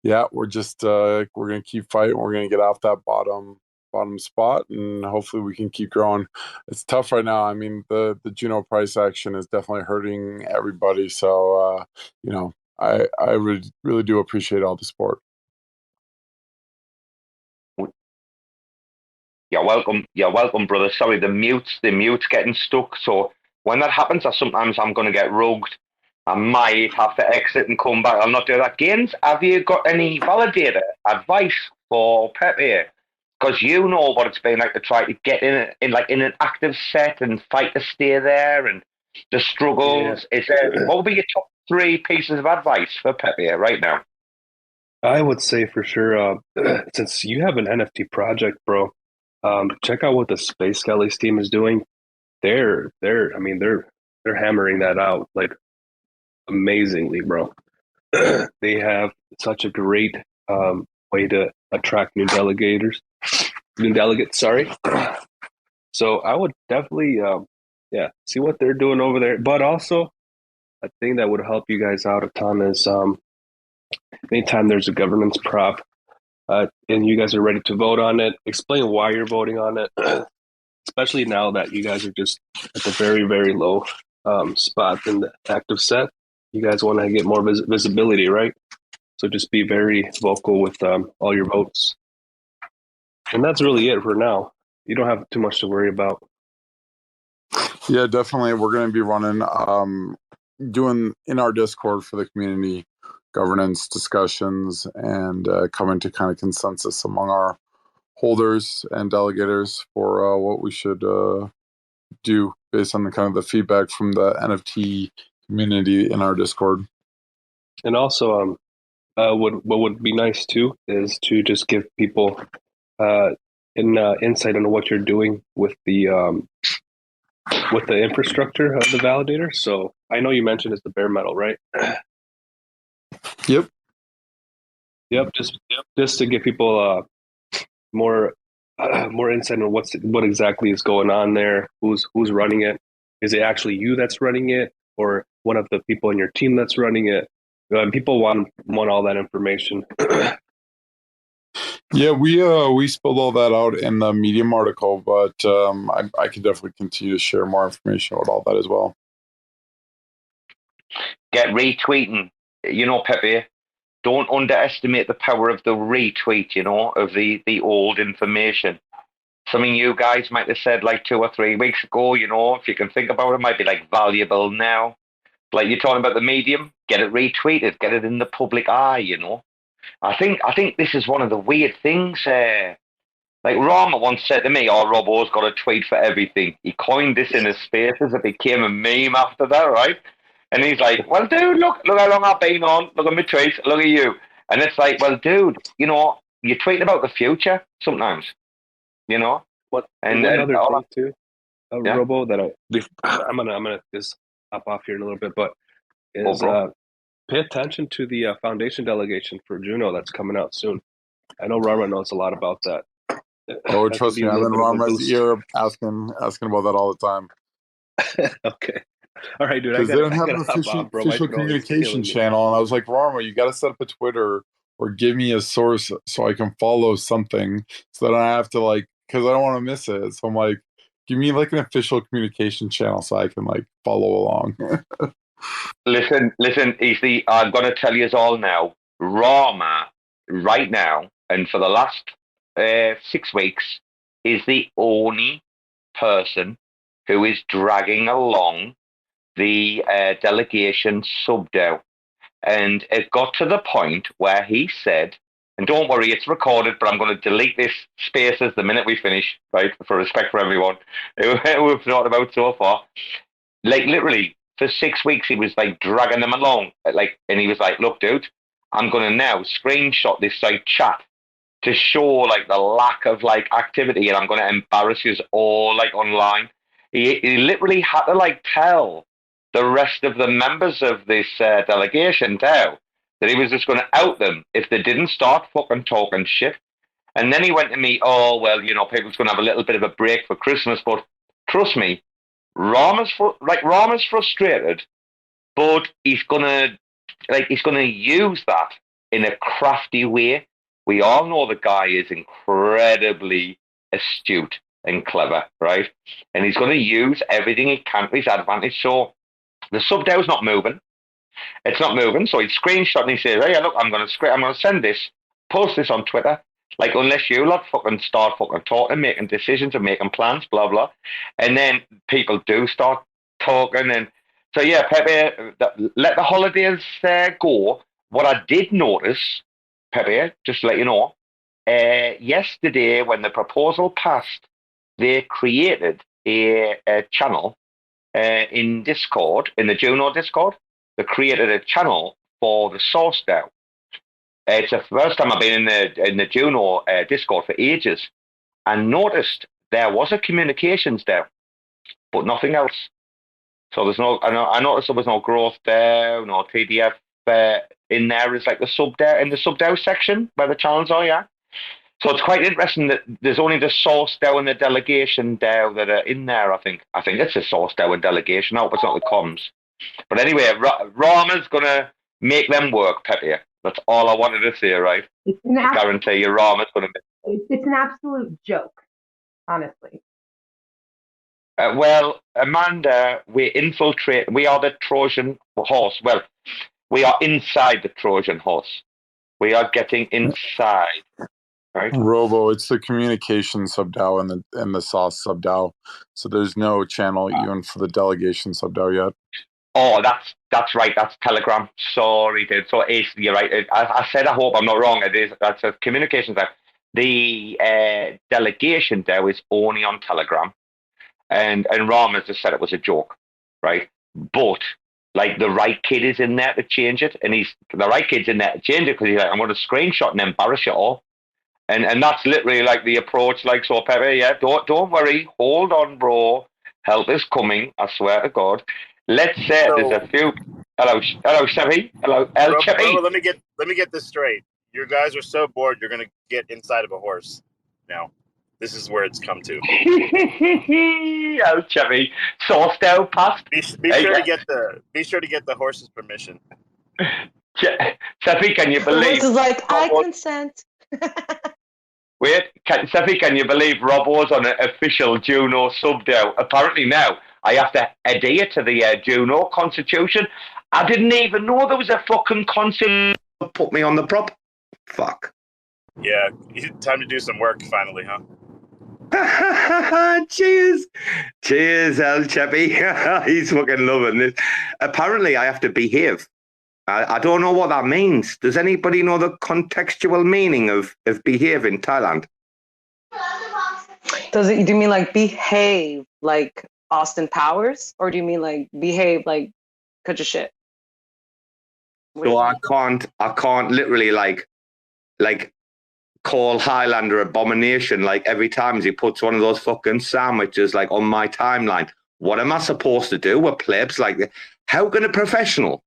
yeah, we're just we're gonna keep fighting. We're gonna get off that bottom spot, and hopefully we can keep growing. It's tough right now. I mean, the Juno price action is definitely hurting everybody. So you know, I really do appreciate all the support. You're welcome, brother. Sorry, the mute's getting stuck. So when that happens, sometimes I'm going to get rugged. I might have to exit and come back. I'll not do that. Gaines, have you got any validator advice for Pepe? Because you know what it's been like to try to get in an active set and fight to stay there, and the struggles. What would be your top 3 pieces of advice for Pepe right now? I would say for sure, since you have an NFT project, bro, check out what the Space Skellies team is doing. They're hammering that out like amazingly, bro. They have such a great way to attract new delegates. Sorry. So I would definitely, see what they're doing over there. But also, a thing that would help you guys out a ton is anytime there's a governance prop and you guys are ready to vote on it, explain why you're voting on it, especially now that you guys are just at the very, very low spot in the active set. You guys want to get more visibility, right? So just be very vocal with all your votes. And that's really it for now. You don't have too much to worry about. Yeah, definitely. We're going to be running, doing in our Discord for the community governance discussions and coming to kind of consensus among our holders and delegators for what we should do based on the kind of the feedback from the NFT community in our Discord. And also, what would be nice too is to just give people insight on what you're doing with the infrastructure of the validator. So I know you mentioned it's the bare metal, right? Yep. Just to give people more insight on what exactly is going on there. Who's running it? Is it actually you that's running it, or one of the people in your team that's running it? People want all that information. Yeah, we spilled all that out in the Medium article, but I can definitely continue to share more information about all that as well. Get retweeting. Pepe, don't underestimate the power of the retweet, of the old information. Something you guys might have said like 2 or 3 weeks ago, if you can think about it, might be like valuable now. Like you're talking about the Medium, get it retweeted, get it in the public eye, I think this is one of the weird things. Like Rama once said to me, Robo's got a tweet for everything. He coined this in his spaces. It became a meme after that, right? And he's like, well, dude, look how long I've been on. Look at my tweets. Look at you. And it's like, well, dude, you're tweeting about the future sometimes, What? And one other thing too, Robo, that I'm gonna just hop off here in a little bit, but is pay attention to the foundation delegation for Juno that's coming out soon. I know Rama knows a lot about that. Oh, trust me, I'm in Rama's ear asking about that all the time. Okay. All right, dude. Because they don't have an official communication channel, and I was like, Rama, you got to set up a Twitter or give me a source so I can follow something, so that I have to because I don't want to miss it. So I'm like, give me an official communication channel so I can follow along. Listen, I'm going to tell you all now. Rama, right now, and for the last 6 weeks, is the only person who is dragging along the delegation sub-DAO. And it got to the point where he said, and don't worry, it's recorded, but I'm going to delete this spaces the minute we finish, right, for respect for everyone we've talked about so far. Literally, for 6 weeks, he was dragging them along. And he was like, look, dude, I'm going to now screenshot this chat to show the lack of activity, and I'm going to embarrass you all online. He literally had to tell the rest of the members of this delegation DAO that he was just going to out them if they didn't start fucking talking shit. And then he went to me, people's going to have a little bit of a break for Christmas, but trust me, Rama's frustrated, but he's gonna use that in a crafty way. We all know the guy is incredibly astute and clever, right? And he's going to use everything he can to his advantage. So the sub-DAO is not moving. It's not moving. So he screenshot and he says, "Hey, look, I'm going to send this, post this on Twitter. Like, unless you lot fucking start fucking talking, making decisions and making plans, blah, blah." And then people do start talking. And so, yeah, Pepe, let the holidays go. What I did notice, Pepe, just to let you know, yesterday when the proposal passed, they created a channel in Discord, in the Juno Discord. They created a channel for the Source DAO. It's the first time I've been in the Juno Discord for ages, and noticed there was a communications DAO, but nothing else. So there's no. I noticed there was no growth DAO, no TDF in there. Is like the sub DAO in the sub DAO section where the channels are. Yeah. So it's quite interesting that there's only the Source DAO and the Delegation DAO that are in there. I think it's the Source DAO and Delegation. I hope it's not the comms. But anyway, Rama's gonna make them work, Pepe. That's all I wanted to say, right? I guarantee you, Rama's gonna make. It's an absolute joke, honestly. Well, Amanda, we infiltrate. We are the Trojan horse. Well, we are inside the Trojan horse. We are getting inside. Right. Robo, it's the communication sub-DAO and the sauce sub-DAO. So there's no channel even for the delegation sub-DAO yet. Oh, that's right. That's Telegram. Sorry, dude. So you're right. I said I hope I'm not wrong. It is. That's a communication DAO. The delegation DAO is only on Telegram, and Rama just said it was a joke, right? But like the right kid is in there to change it, and the right kid's in there to change it because he's like, I'm going to screenshot and embarrass you all. And that's literally like the approach, like, so Pepe, yeah, don't worry, hold on, bro, help is coming, I swear to God. Let's say there's a few. Hello, Chevy. Hello, El Chevy. Let me get this straight. You guys are so bored, you're gonna get inside of a horse. Now, this is where it's come to. El Chevy, Source DAO passed. Be sure to get the horse's permission. Chevy, can you believe? The horse is like, I consent. Wait, Sefi, can you believe Robo's on an official Juno sub-DAO? Apparently now I have to adhere to the Juno constitution. I didn't even know there was a fucking constitution. Put me on the prop. Fuck. Yeah, time to do some work finally, huh? Cheers, El Cheppy. He's fucking loving this. Apparently I have to behave. I don't know what that means. Does anybody know the contextual meaning of behave in Thailand? Do you mean like behave like Austin Powers? Or do you mean like behave like cut your shit? So I can't literally like call Highlander abomination like every time he puts one of those fucking sandwiches like on my timeline. What am I supposed to do? We're plebs like, how can a professional,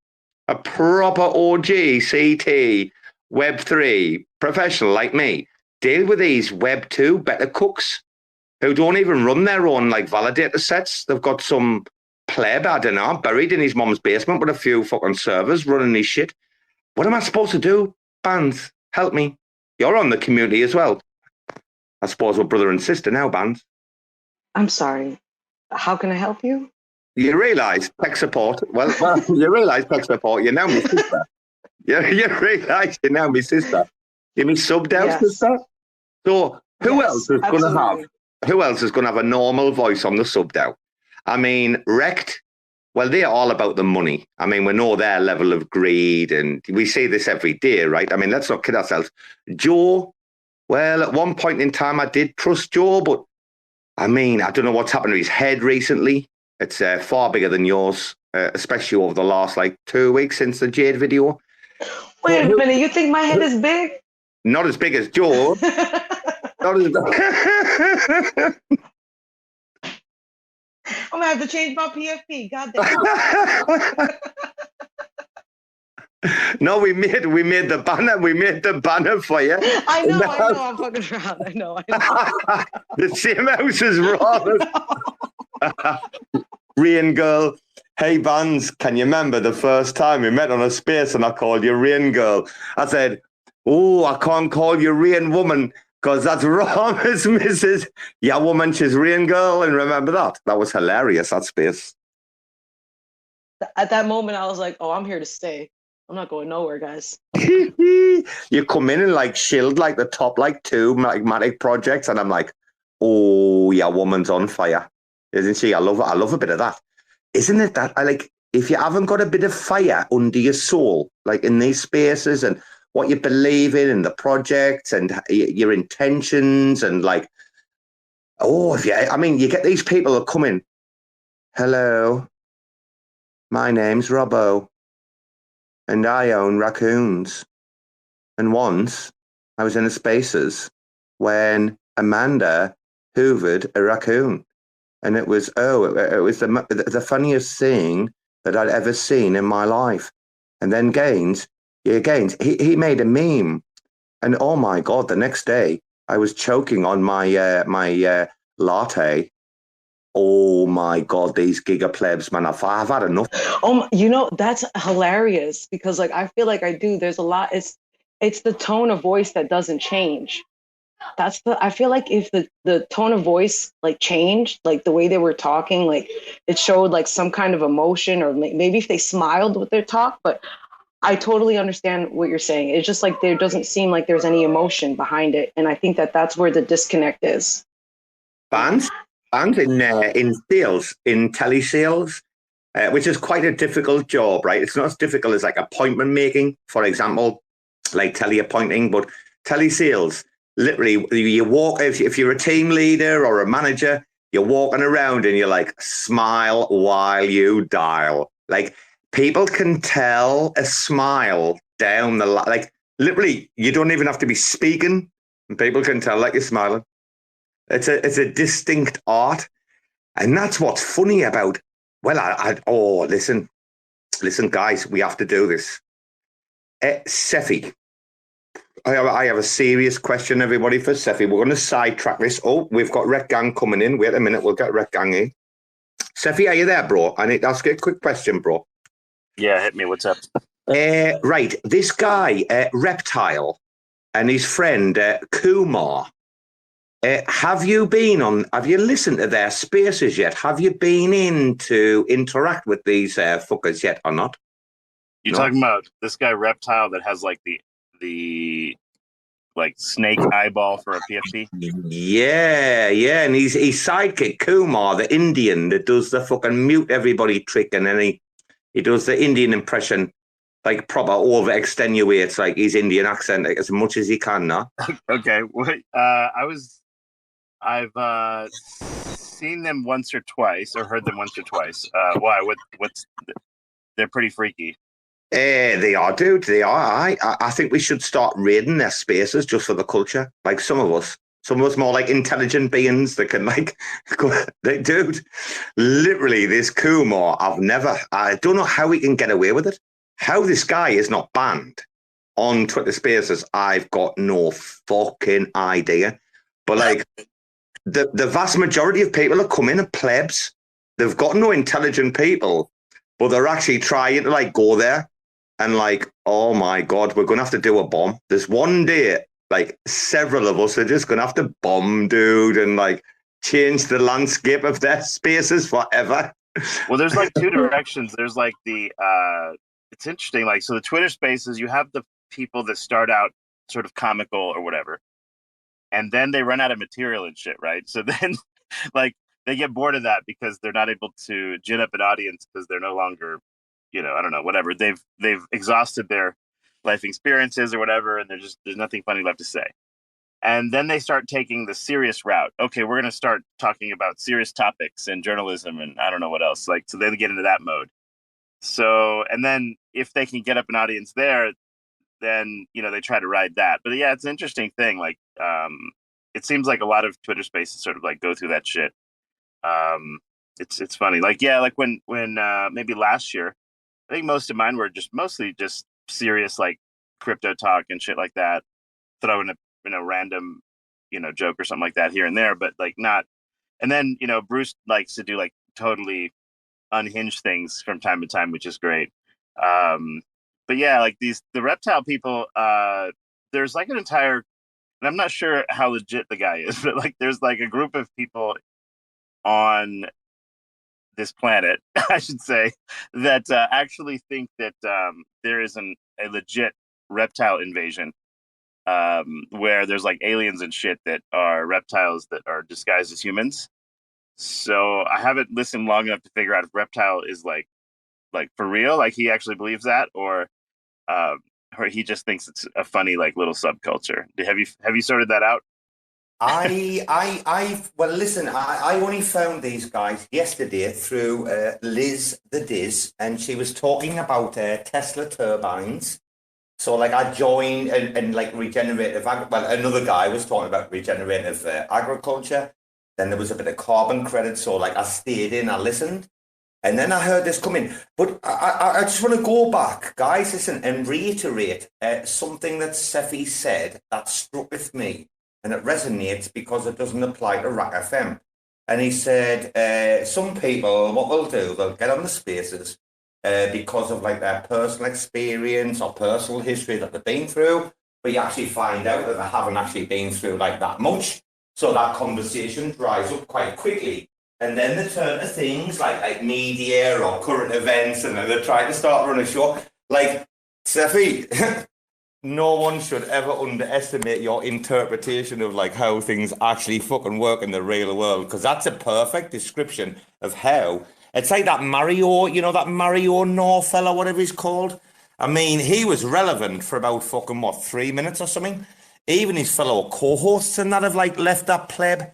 a proper OG, CT, Web3 professional like me deal with these Web2 better cooks who don't even run their own like validator sets? They've got some pleb, I don't know, buried in his mom's basement with a few fucking servers running his shit. What am I supposed to do? Bbandz, help me. You're on the community as well. I suppose we're brother and sister now, Bbandz. I'm sorry. How can I help you? You realise tech support. Well, you realise tech support. You're now my sister. You realise you're now my sister. You're my sub-DAO sister. So who else is going to have? Who else is going to have a normal voice on the sub-DAO? I mean, Rekt. Well, they're all about the money. I mean, we know their level of greed, and we see this every day, right? I mean, let's not kid ourselves. Joe. Well, at one point in time, I did trust Joe, but I mean, I don't know what's happened to his head recently. It's far bigger than yours, especially over the last, 2 weeks since the Jade video. Wait a minute, you think my head is big? Not as big as Joe. Not as big. I'm going to have to change my PFP, goddamn. No, we made the banner. We made the banner for you. I know, I'm fucking around. I know. The same house as Ron. Rain Girl, Hey, Bbandz, can you remember the first time we met on a space and I called you Rain Girl? I said, oh, I can't call you Rain Woman because that's wrong as Mrs. Yeah, woman, she's Rain Girl. And remember that? That was hilarious, that space. At that moment, I was like, oh, I'm here to stay. I'm not going nowhere, guys. You come in and like shield like the top like two like Matic projects, and I'm like, oh yeah, woman's on fire, isn't she? I love a bit of that. Isn't it that I like if you haven't got a bit of fire under your soul, like in these spaces and what you believe in the projects and your intentions and like, oh, if you, I mean, you get these people that come in, hello, my name's Robo. And I own raccoons. And once I was in the spaces when Amanda hoovered a raccoon. And it was the funniest thing that I'd ever seen in my life. And then Gainzz, he made a meme. And oh my God, the next day I was choking on my latte. Oh my God, these giga plebs, man, I've had enough. Oh, that's hilarious because like I feel like I do. There's a lot. It's the tone of voice that doesn't change. I feel like if the tone of voice like changed, like the way they were talking, like it showed like some kind of emotion, or maybe if they smiled with their talk. But I totally understand what you're saying. It's just like there doesn't seem like there's any emotion behind it, and I think that's where the disconnect is. Bbandz in sales, in telesales, which is quite a difficult job, right? It's not as difficult as like appointment making, for example, like teleappointing, but telesales, literally, you walk, if you're a team leader or a manager, you're walking around and you're like, smile while you dial. Like, people can tell a smile down the line. Like, literally, you don't even have to be speaking, and people can tell like you're smiling. It's a distinct art, and that's what's funny about. Well, listen, guys, we have to do this. Sefi, I have a serious question, everybody, for Sefi. We're going to sidetrack this. Oh, we've got Rekt Gang coming in. Wait a minute, we'll get Rekt Gang in. Sefi, are you there, bro? I need to ask you a quick question, bro. Yeah, hit me. What's up? Right, this guy, Reptile, and his friend Kumar. Have you listened to their spaces yet? Have you been in to interact with these fuckers yet or not? You're talking about this guy Reptile that has like the like snake eyeball for a PFP? Yeah, and he's sidekick Kumar, the Indian that does the fucking mute everybody trick, and then he does the Indian impression, like proper over extenuates like his Indian accent like, as much as he can, no? Okay. I've seen them once or twice, or heard them once or twice. Why? They're pretty freaky. They are, dude. They are. I think we should start raiding their spaces just for the culture. Like some of us more like intelligent beings that can like, dude. Literally, this Kumar. I don't know how he can get away with it. How this guy is not banned on Twitter Spaces, I've got no fucking idea. But like. The vast majority of people that come in are plebs. They've got no intelligent people, but they're actually trying to like go there and like, oh my God, we're going to have to do a bomb. There's one day, like several of us are just going to have to bomb, dude, and like change the landscape of their spaces forever. Well, there's like two directions. There's like it's interesting. Like, so the Twitter spaces, you have the people that start out sort of comical or whatever. And then they run out of material and shit, right? So then, like, they get bored of that because they're not able to gin up an audience because they're no longer, I don't know, whatever. They've exhausted their life experiences or whatever, and there's nothing funny left to say. And then they start taking the serious route. Okay, we're going to start talking about serious topics and journalism and I don't know what else. Like, so they get into that mode. So, and then if they can get up an audience there, then they try to ride that. But yeah, it's an interesting thing. Like, it seems like a lot of Twitter spaces sort of like go through that shit. It's funny. Like, yeah, like when maybe last year, I think most of mine were mostly just serious like crypto talk and shit like that. Throw in a random joke or something like that here and there, but like not. And then Bruce likes to do like totally unhinged things from time to time, which is great. But yeah, like the reptile people, there's like an entire, and I'm not sure how legit the guy is, but like there's like a group of people on this planet, I should say, that actually think that there is a legit reptile invasion, where there's like aliens and shit that are reptiles that are disguised as humans. So I haven't listened long enough to figure out if reptile is like for real, like he actually believes that, or he just thinks it's a funny like little subculture. Have you sorted that out? Well, listen, I only found these guys yesterday through Liz the Diz, and she was talking about Tesla turbines. So, like, I joined and like regenerative. Well, another guy was talking about regenerative agriculture. Then there was a bit of carbon credit. So, like, I stayed in, I listened, and then I heard this coming. But I just want to go back, guys, listen, and reiterate something that Seffi said that struck with me. And it resonates because it doesn't apply to RAC FM. And he said, some people, what they'll do, they'll get on the spaces because of like their personal experience or personal history that they've been through, but you actually find out that they haven't actually been through like that much. So that conversation dries up quite quickly. And then they turn to things like media or current events, and then they're trying to start running a show. Like, Seffi, no one should ever underestimate your interpretation of like how things actually fucking work in the real world, because that's a perfect description of how it's like that Mario, you know, that Mario Norfell or whatever he's called. I mean, he was relevant for about fucking 3 minutes or something. Even his fellow co-hosts and that have like left that pleb.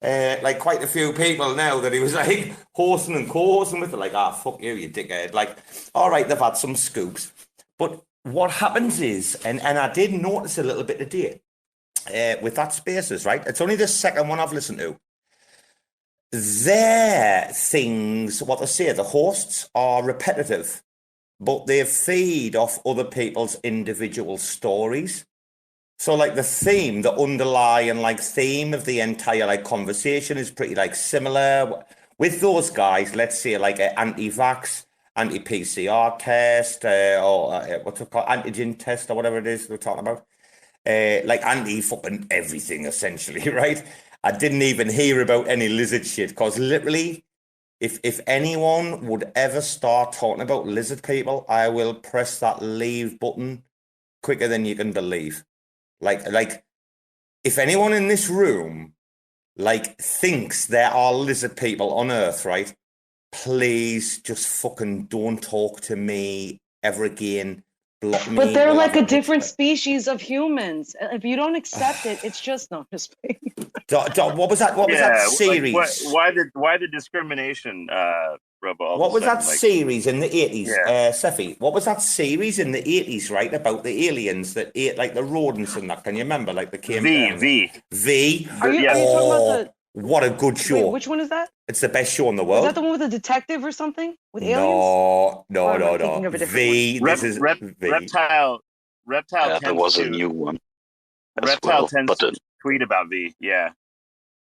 Like quite a few people now that he was like hosting and co-hosting with, like, fuck you dickhead. Like, all right, they've had some scoops, but what happens is, and I did notice a little bit today with that Spaces, right? It's only the second one I've listened to. Their things, what they say, the hosts are repetitive, but they feed off other people's individual stories. So like the theme, the underlying like theme of the entire like conversation is pretty like similar with those guys. Let's say like an anti-vax, anti-PCR test, or what's it called, antigen test or whatever it is we're talking about, like anti-fucking everything essentially, right? I didn't even hear about any lizard shit, because literally, if anyone would ever start talking about lizard people, I will press that leave button quicker than you can believe. Like, if anyone in this room like thinks there are lizard people on Earth, right? Please just fucking don't talk to me ever again. Block me. But they're like a different species of humans. If you don't accept it, it's just not just. What was that? What was that series? Like, why the discrimination, Robo? What was that series in the 80s, Yeah. Seffi? What was that series in the 80s, right, about the aliens that ate like the rodents and that? Can you remember? Like the came V. Are you talking about what a good show! Wait, which one is that? It's the best show in the world. Is that the one with the detective or something with aliens? No. V. This is V. Reptile. Yeah, there was a new one. Reptile tends to tweet about V. Yeah.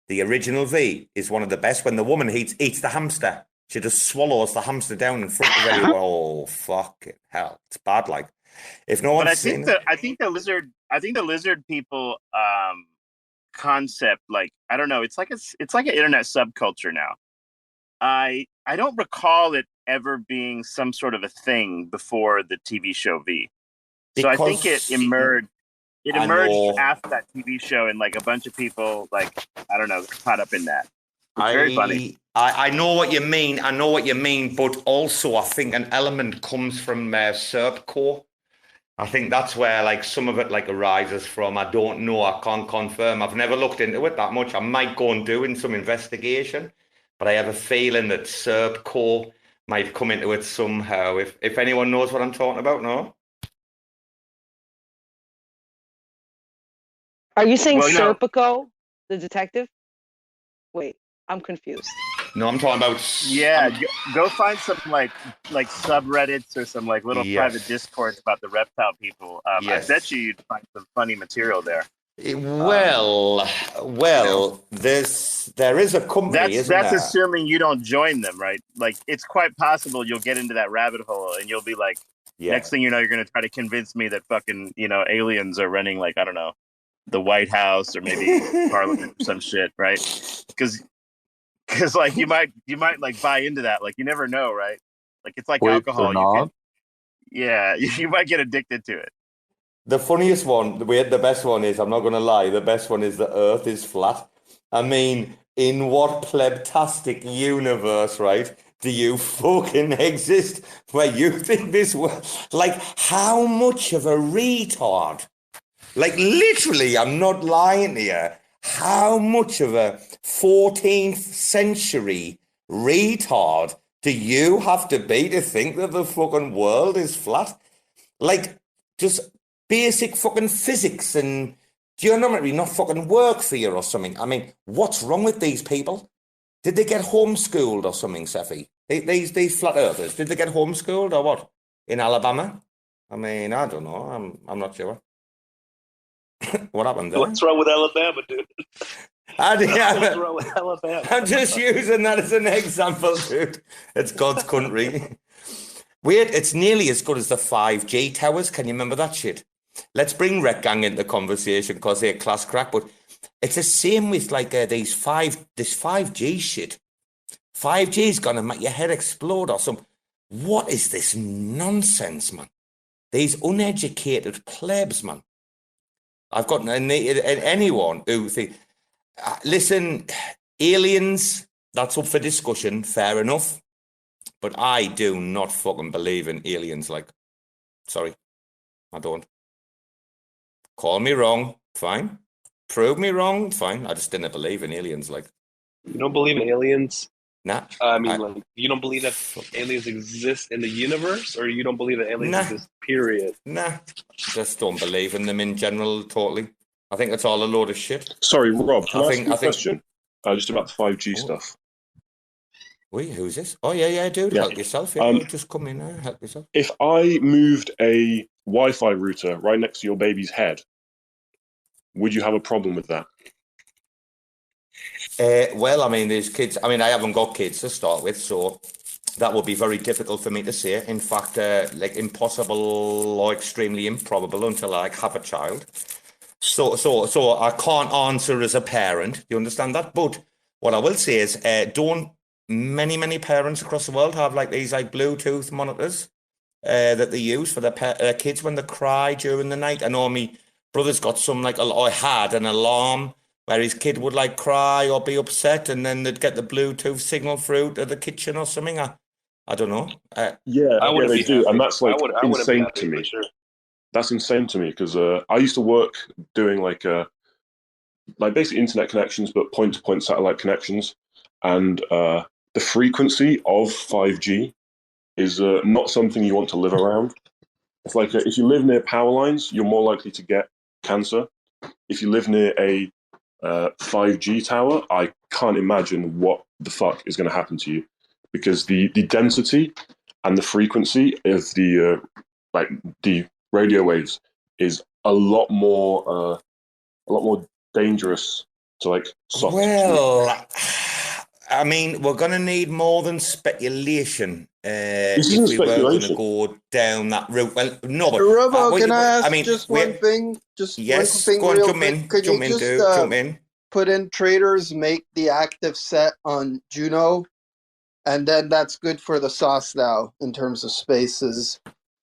The original V is one of the best. When the woman eats the hamster, she just swallows the hamster down in front of everyone. Oh, fucking hell! It's bad. Like, if no one's seen it. I think the lizard people concept, like, I don't know, it's like an internet subculture now. I don't recall it ever being some sort of a thing before the TV show V. So I think it emerged after that TV show, and like a bunch of people, like, I don't know, caught up in that. It's very funny. I know what you mean. But also I think an element comes from Serpcore. I think that's where like some of it like arises from. I don't know. I can't confirm. I've never looked into it that much. I might go and do in some investigation, but I have a feeling that Serpcore might come into it somehow. If anyone knows what I'm talking about, no? Are you saying Serpico, the detective? Wait, I'm confused. No, I'm talking about... Yeah, go find some like subreddits or some like little private discourse about the reptile people. I bet you'd find some funny material there. Well, there's There is a company, isn't that's there? assuming you don't join them, right? Like, it's quite possible you'll get into that rabbit hole and you'll be like, next thing you know, you're going to try to convince me that fucking, aliens are running, like, I don't know, the White House or maybe Parliament or some shit, right? Because like you might like buy into that. Like, you never know, right? Like, it's like alcohol. You might get addicted to it. The funniest one, the best one is, I'm not going to lie, the best one is the Earth is flat. I mean, in what plebtastic universe, right, do you fucking exist where you think this world... Like, how much of a retard? Like, literally, I'm not lying to you. How much of a 14th century retard do you have to be to think that the fucking world is flat? Like, just basic fucking physics and geometry not fucking work for you or something. I mean, what's wrong with these people? Did they get homeschooled or something, Seffi? These flat earthers, did they get homeschooled or what? In Alabama? I mean, I don't know. I'm not sure. What happened there? What's wrong with Alabama, dude? What's wrong with Alabama? I'm just using that as an example, dude. It's God's country. Weird, it's nearly as good as the 5G towers. Can you remember that shit? Let's bring Rekt Gang into the conversation because they're class crack, but it's the same with like this 5G shit. 5G is going to make your head explode or something. What is this nonsense, man? These uneducated plebs, man. I've got anyone who think, listen, aliens, that's up for discussion, fair enough. But I do not fucking believe in aliens, like, sorry, I don't. Call me wrong, fine. Prove me wrong, fine. I just didn't believe in aliens, like. You don't believe in aliens? Nah. I mean, like, you don't believe that aliens exist in the universe, or you don't believe that aliens exist, period? Nah, just don't believe in them in general, totally. I think it's all a load of shit. Sorry, Rob, can I ask you a question? Just about the 5G stuff. Wait, who's this? Oh, yeah, dude, help yourself. Yeah, just come in there, help yourself. If I moved a Wi-Fi router right next to your baby's head, would you have a problem with that? Well, I mean, there's kids. I mean, I haven't got kids to start with, so that would be very difficult for me to say. In fact, like impossible or extremely improbable until I have a child. So I can't answer as a parent. You understand that? But what I will say is, don't many parents across the world have like these like Bluetooth monitors that they use for their kids when they cry during the night. I know my brother's got some like, I had an alarm where his kid would like cry or be upset, and then they'd get the Bluetooth signal through to the kitchen or something. I don't know. Yeah, they do, and that's like insane to me. Sure. That's insane to me because I used to work doing like basic internet connections, but point-to-point satellite connections, and the frequency of 5G is not something you want to live around. It's like if you live near power lines, you're more likely to get cancer. If you live near a 5G tower, I can't imagine what the fuck is going to happen to you, because the density and the frequency of the radio waves is a lot more dangerous to like soft. Well, I mean, we're going to need more than speculation this if isn't we were going to speculation. go down that route. Well, no, but Robo, can I ask just one we're- thing? Just Yes, one thing go on, real jump quick. in, Could jump you in, just dude, jump in. put in Tradooors, make the active set on Juno, and then that's good for the sauce now in terms of spaces.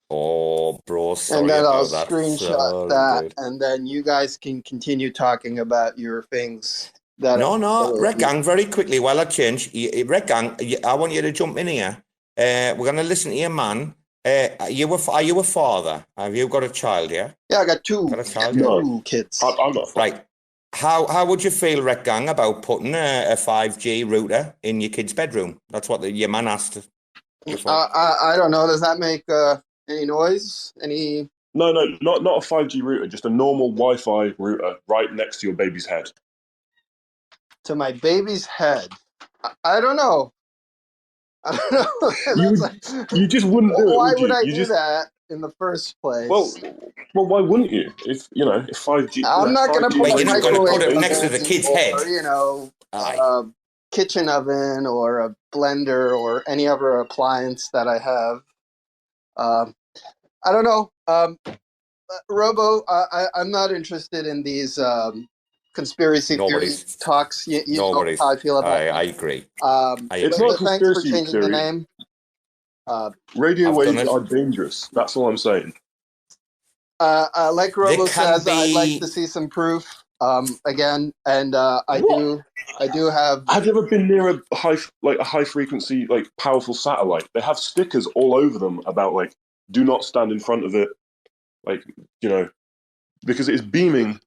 Oh, bro, sorry And then I'll about that. screenshot Sorry, that, dude. and then you guys can continue talking about your things. No, Rekt Gang, very quickly, while I change, Rekt Gang, I want you to jump in here. We're going to listen to your man. Are you a father? Have you got a child here? Yeah, I got two. Got a child? Two kids. I'm not. Right. How would you feel, Rekt Gang, about putting a 5G router in your kid's bedroom? That's what your man asked. I don't know. Does that make any noise? Any? No, not a 5G router, just a normal Wi-Fi router right next to your baby's head. To my baby's head? I don't know. I don't know. You just wouldn't do it. Why would you? I You do just- that in the first place? Well, why wouldn't you? If 5G. I'm not going to put Wait, a you're not going to microwave put it in next to the the kid's or, head. kitchen oven or a blender or any other appliance that I have. I don't know. Robo, I'm not interested in these conspiracy theory talks. You know how I feel about that. I agree. It's not a thanks for conspiracy changing the theory. name. Radio waves are dangerous. That's all I'm saying. Like Robo says, I'd like to see some proof again, and I do have. Have you ever been near a high frequency, like powerful satellite? They have stickers all over them about like, do not stand in front of it, like, you know, because it's beaming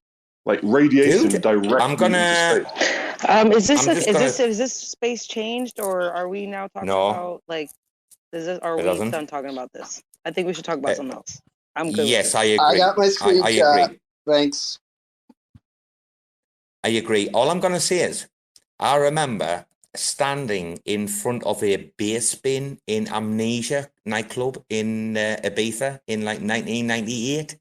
like radiation directly into space. Is this space changed, or are we now talking about like? Are we done talking about this? I think we should talk about something else. I'm good. Yes, I agree. I got my screen I chat. agree. Thanks. I agree. All I'm going to say is, I remember standing in front of a bass bin in Amnesia nightclub in Ibiza in like 1998,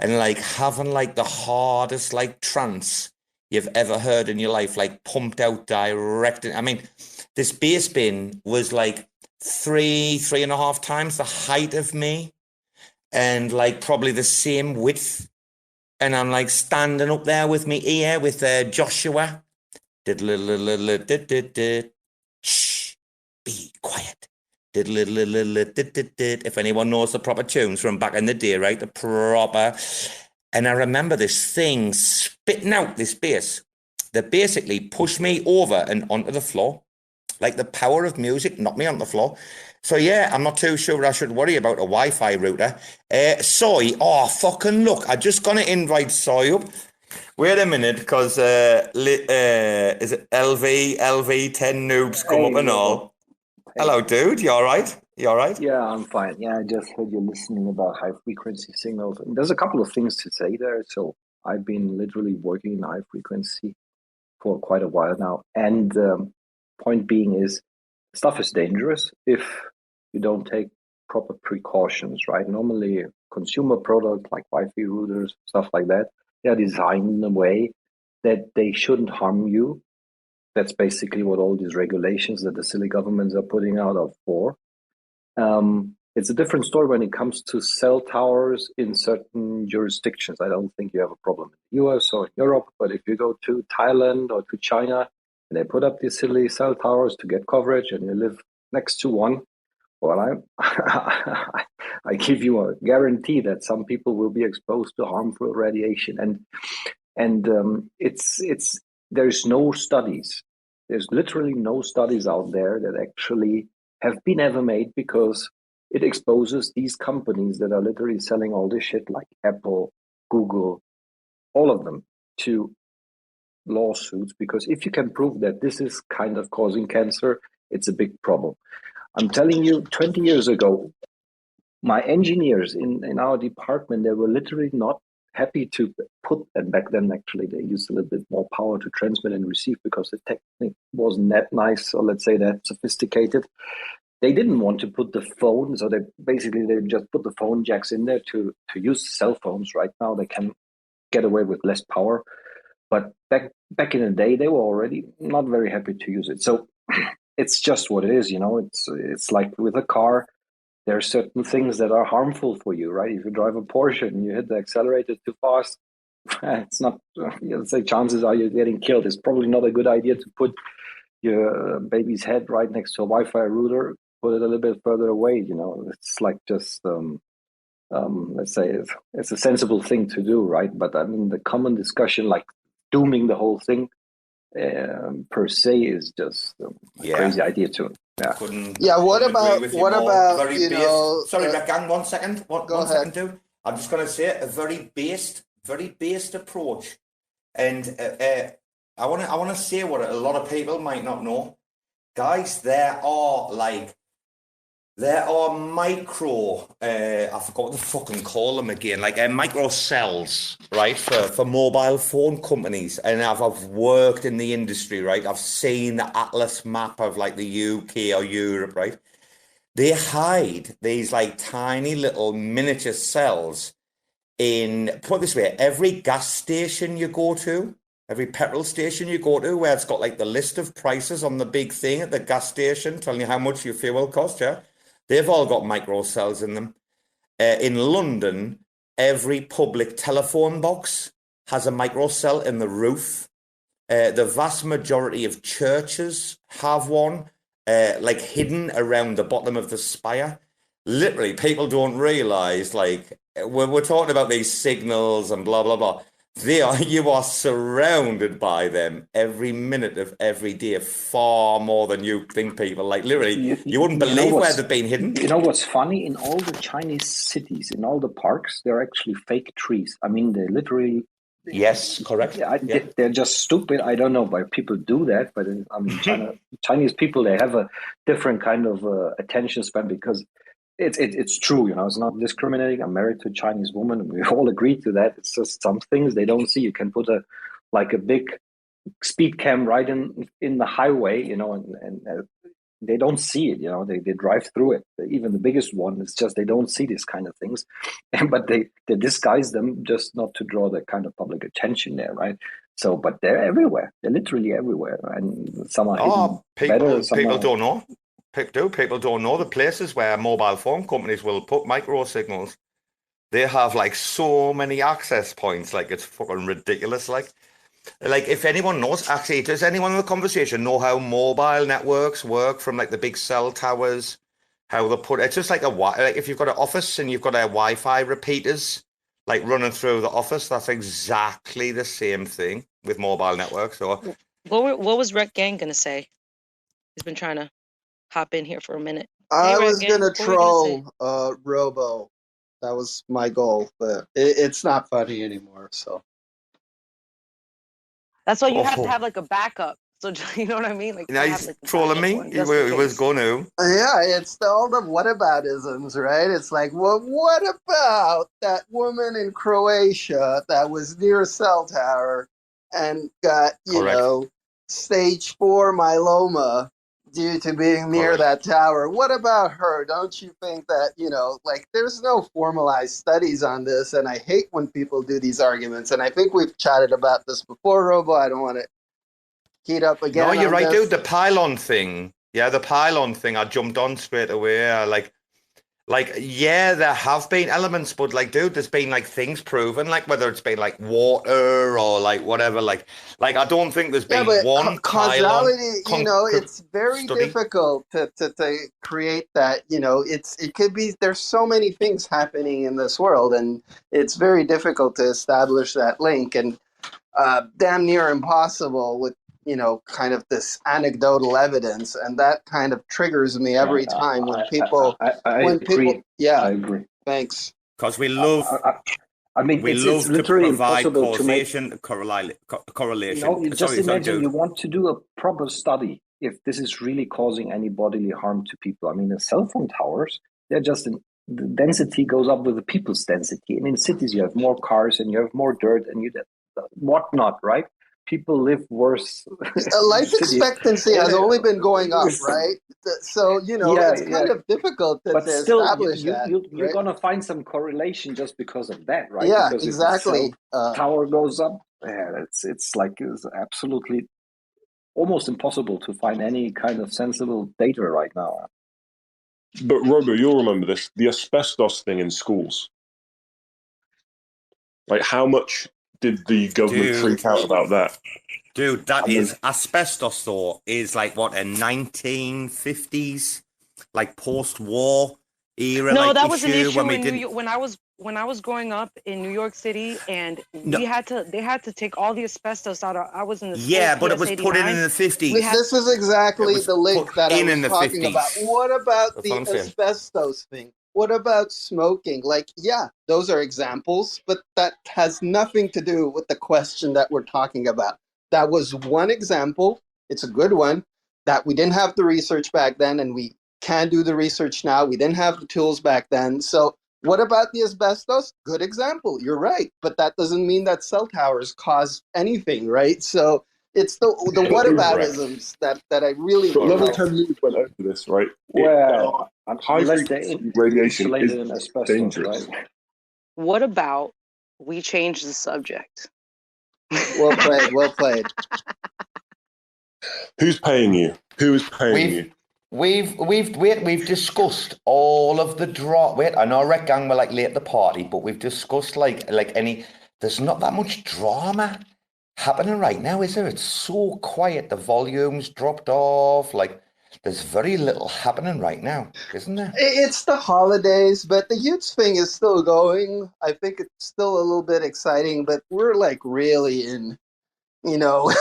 and like having like the hardest like trance you've ever heard in your life, like pumped out direct. I mean, this bass bin was like 3.5 times the height of me, and like probably the same width. And I'm like standing up there with me ear with Joshua. Shh, be quiet. If anyone knows the proper tunes from back in the day, right? The proper. And I remember this thing spitting out this bass that basically pushed me over and onto the floor. Like the power of music knocked me on the floor. So yeah, I'm not too sure I should worry about a Wi-Fi router. Soy, fucking look, I just gonna invite Soy up. Wait a minute, because is it LV10 noobs come up and all? Hello, dude. You all right? You all right? Yeah, I'm fine. Yeah, I just heard you listening about high frequency signals. And there's a couple of things to say there. So I've been literally working in high frequency for quite a while now. And point being is, stuff is dangerous if you don't take proper precautions, right? Normally, consumer products like Wi-Fi routers, stuff like that, they are designed in a way that they shouldn't harm you. That's basically what all these regulations that the silly governments are putting out are for. It's a different story when it comes to cell towers in certain jurisdictions. I don't think you have a problem in the US or in Europe, but if you go to Thailand or to China and they put up these silly cell towers to get coverage and you live next to one, well, I give you a guarantee that some people will be exposed to harmful radiation. And there's no studies. There's literally no studies out there that actually have been ever made, because it exposes these companies that are literally selling all this shit like Apple, Google, all of them to lawsuits. Because if you can prove that this is kind of causing cancer, it's a big problem. I'm telling you, 20 years ago, my engineers in our department, they were literally not happy to put, and back then actually they used a little bit more power to transmit and receive because the technique wasn't that nice, or let's say that sophisticated. They didn't want to put the phone, so they just put the phone jacks in there to use cell phones. Right now they can get away with less power, but back in the day they were already not very happy to use it. So it's just what it is, you know. It's like with a car. There are certain things that are harmful for you, right? If you drive a Porsche and you hit the accelerator too fast, it's not, let's say chances are you're getting killed. It's probably not a good idea to put your baby's head right next to a Wi-Fi router, put it a little bit further away, you know. It's like just, let's say it's a sensible thing to do, right? But I mean, the common discussion, like dooming the whole thing per se is just a crazy idea too. Yeah. What about you know? Sorry, Rekt Gang. 1 second. One ahead. second, dude. I'm just going to say a very based approach, and I want to say what a lot of people might not know, guys. There are micro, I forgot what to fucking call them again, like micro cells, right, for mobile phone companies. And I've worked in the industry, right? I've seen the atlas map of like the UK or Europe, right? They hide these like tiny little miniature cells in, put it this way, every gas station you go to, Every petrol station you go to where it's got like the list of prices on the big thing at the gas station telling you how much your fuel costs, yeah? They've all got microcells in them. In London, every public telephone box has a microcell in the roof. The vast majority of churches have one, like hidden around the bottom of the spire. Literally, people don't realize, like, we're talking about these signals and blah, blah, blah. You are surrounded by them every minute of every day, far more than you think, people. Like, literally, you wouldn't believe where they've been hidden. You know what's funny? In all the Chinese cities, in all the parks, they're actually fake trees. I mean, they literally... Yes, correct. They're just stupid. I don't know why people do that, but I mean, Chinese people, they have a different kind of attention span because it's true, you know, it's not discriminating. I'm married to a Chinese woman, and we all agree to that. It's just some things they don't see. You can put a big speed cam right in the highway, you know, and they don't see it, you know, they drive through it. Even the biggest one, it's just they don't see these kind of things, but they disguise them just not to draw that kind of public attention there, right? So, but they're everywhere. They're literally everywhere, and some are hidden better. People don't know. People don't know the places where mobile phone companies will put micro signals. They have like so many access points, like it's fucking ridiculous. Like if anyone knows, actually, does anyone in the conversation know how mobile networks work from like the big cell towers? How they put it's just like like if you've got an office and you've got a Wi-Fi repeaters like running through the office, that's exactly the same thing with mobile networks. So what was Rekt Gang gonna say? He's been trying to hop in here for a minute. I was gonna troll Robo. That was my goal, but it's not funny anymore. So that's why you have to have like a backup. So you know what I mean? Like now he's trolling me. He was going to. Yeah, it's all the whataboutisms, right? It's like, well, what about that woman in Croatia that was near a cell tower and got stage 4 myeloma due to being near that tower? What about her? Don't you think that, like there's no formalized studies on this, and I hate when people do these arguments, and I think we've chatted about this before, Robo. I don't want to heat up again. No, you're right, dude. The pylon thing. Yeah, the pylon thing, I jumped on straight away. There have been elements, but like, dude, there's been like things proven, like whether it's been like water or like whatever, like I don't think there's been one causality. It's very difficult to create that. It could be. There's so many things happening in this world, and it's very difficult to establish that link, and damn near impossible with kind of this anecdotal evidence, and that kind of triggers me every time when people. I agree. I agree. Thanks. Because we love. It's literally impossible causation, to make correlation. You just imagine you want to do a proper study if this is really causing any bodily harm to people. I mean, the cell phone towers, they're just the density goes up with the people's density, and in cities you have more cars and you have more dirt and whatnot, right? People live worse. Life expectancy has only been going up, right? So, it's kind of difficult to establish that. You're going to find some correlation just because of that, right? Yeah, because exactly. If the tower goes up, it's absolutely almost impossible to find any kind of sensible data right now. But Robo, you'll remember this, the asbestos thing in schools. Like, how much did the government freak out about that? Dude, is asbestos though, is like what, a 1950s, like post-war era No, like that was an issue when I was growing up in New York City, and they had to take all the asbestos out. I was in the but it was put in the 50s. This is exactly the link that I was talking 50s. about. What about the asbestos thing? What about smoking? Like, yeah, those are examples, but that has nothing to do with the question that we're talking about. That was one example. It's a good one that we didn't have the research back then, and we can do the research now. We didn't have the tools back then. So what about the asbestos? Good example. You're right. But that doesn't mean that cell towers cause anything, right? So it's the whataboutisms that I really... Level 10 news went over this, right? Well, high frequency radiation is dangerous. What about we change the subject? Well played. Well played. Who's paying you? Who is paying you? We've discussed all of the drama. Wait, I know Rekt Gang were like late at the party, but we've discussed like any. There's not that much drama happening right now, is there? It's so quiet. The volume's dropped off. Like there's very little happening right now, isn't there? It's the holidays, but the youths thing is still going. I think it's still a little bit exciting, but we're like really in, you know,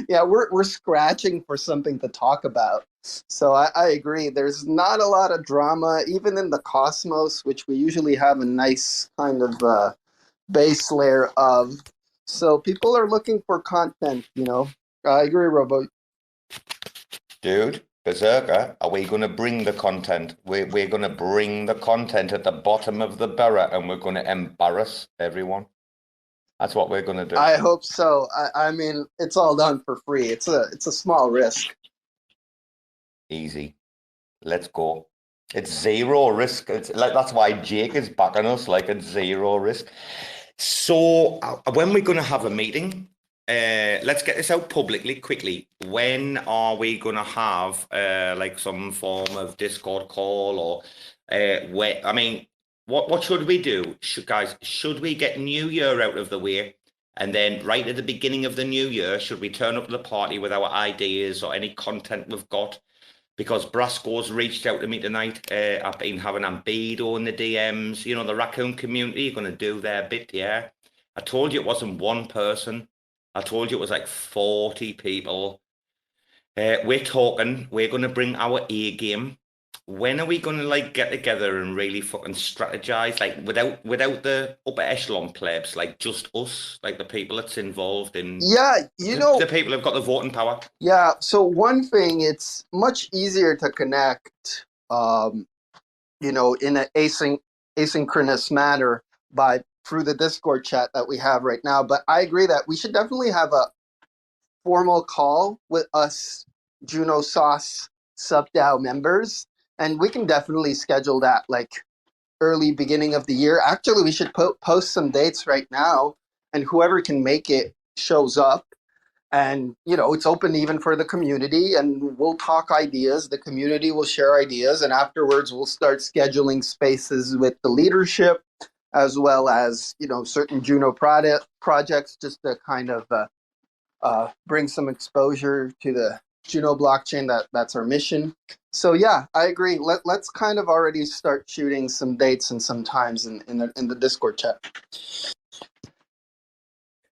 yeah, we're scratching for something to talk about. So I agree. There's not a lot of drama, even in the Cosmos, which we usually have a nice kind of base layer of. So people are looking for content, you know. I agree, Robo. Dude, Berserker, are we going to bring the content? We're going to bring the content at the bottom of the barrel and we're going to embarrass everyone. That's what we're going to do. I hope so. I mean, it's all done for free. It's a small risk. Easy. Let's go. It's zero risk. It's like that's why Jake is backing us. Like it's zero risk. So when we're going to have a meeting, let's get this out publicly quickly. When are we going to have like some form of Discord call or where? I mean, what should we do, guys? Should we get New Year out of the way, and then right at the beginning of the new year, should we turn up to the party with our ideas or any content we've got? Because Brasco's reached out to me tonight. I've been having AmanDAO in the DMs. You know, the raccoon community are going to do their bit, yeah. I told you it wasn't one person. I told you it was like 40 people. We're talking. We're going to bring our A game. When are we going to like get together and really fucking strategize? Like without the upper echelon plebs, like just us, like the people that's involved in. Yeah, you know, the people who've got the voting power. Yeah. So one thing, it's much easier to connect, you know, in an asynchronous manner through the Discord chat that we have right now. But I agree that we should definitely have a formal call with us Juno Sauce sub-DAO members. And we can definitely schedule that like early beginning of the year. Actually, we should post some dates right now, and whoever can make it shows up. And, you know, it's open even for the community, and we'll talk ideas. The community will share ideas, and afterwards we'll start scheduling spaces with the leadership, as well as, you know, certain Juno projects, just to kind of bring some exposure to the Juno blockchain. That's our mission. So yeah, I agree. Let's kind of already start shooting some dates and some times in the Discord chat.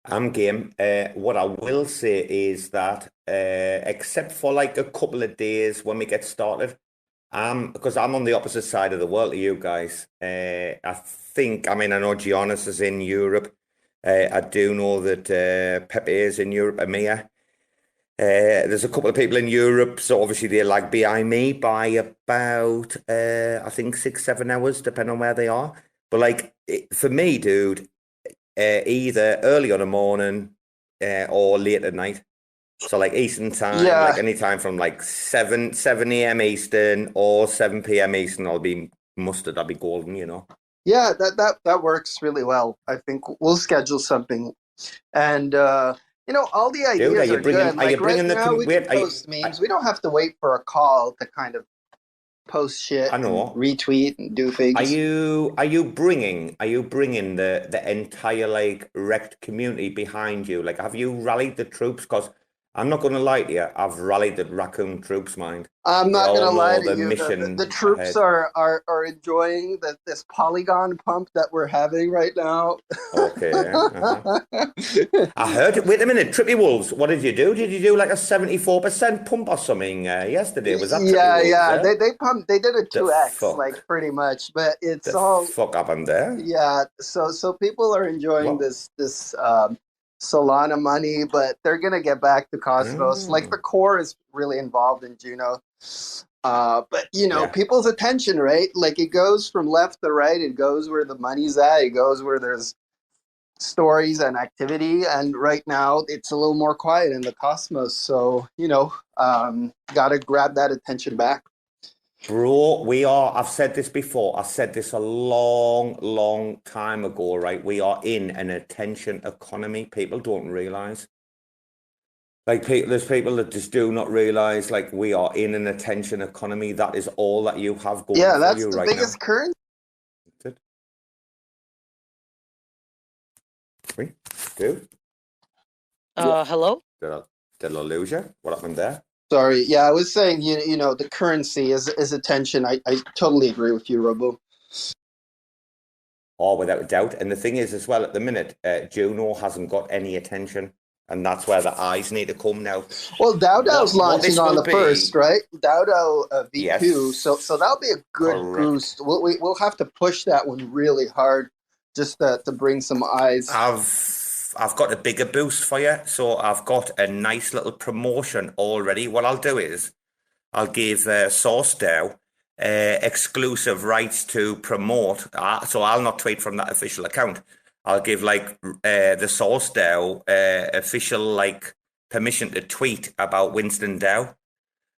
I'm game. What I will say is that except for like a couple of days when we get started, because I'm on the opposite side of the world to you guys. I know Giannis is in Europe. I do know that Pepe is in Europe, Amir. There's a couple of people in Europe, so obviously they're like behind me by about I think 6-7 hours, depending on where they are. But like for me, dude, either early on the morning or late at night. So like Eastern time, like any time from like 7 a.m. Eastern or 7 p.m. Eastern, I'll be mustered. I'll be golden, you know. Yeah, that works really well. I think we'll schedule something, and you know, all the ideas are good. Like right now, we can post memes. We don't have to wait for a call to kind of post shit. I know. Retweet and do things. Are you bringing the entire like Rekt community behind you? Like, have you rallied the troops? Because I'm not going to lie to you, I've rallied the raccoon troops, mind. I'm not going to lie to you. The troops are enjoying this polygon pump that we're having right now. Okay. I heard. Wait a minute, Trippy Wolves. What did you do? Did you do like a 74% pump or something yesterday? Was that? Yeah. They pumped. They did a 2x, like pretty much. But it's all fuck happened there. Yeah. So people are enjoying this Solana money, but they're gonna get back to Cosmos. Like the core is really involved in Juno, but you know, people's attention, right? Like it goes from left to right. It goes where the money's at. It goes where there's stories and activity. And right now, it's a little more quiet in the Cosmos. So you know, gotta grab that attention back. Bro, I've said this before. I said this a long time ago, right? We are in an attention economy. People don't realize. Like, there's people that just do not realize, like, we are in an attention economy. That is all that you have going Yeah, for that's you the right biggest currency. We do. Hello? Did I lose you? What happened there? Sorry. Yeah, I was saying, you know, the currency is attention. I totally agree with you, Robo. Oh, without a doubt. And the thing is, as well, at the minute, Juno hasn't got any attention, and that's where the eyes need to come now. Well, DAO's launching on the be, 1st, right? DAO V2. Yes, So that'll be a good boost. We'll have to push that one really hard, just to bring some eyes. I've got a bigger boost for you. So I've got a nice little promotion already. What I'll do is I'll give SourceDAO exclusive rights to promote. So I'll not tweet from that official account. I'll give like the SourceDAO official like permission to tweet about Winston DAO.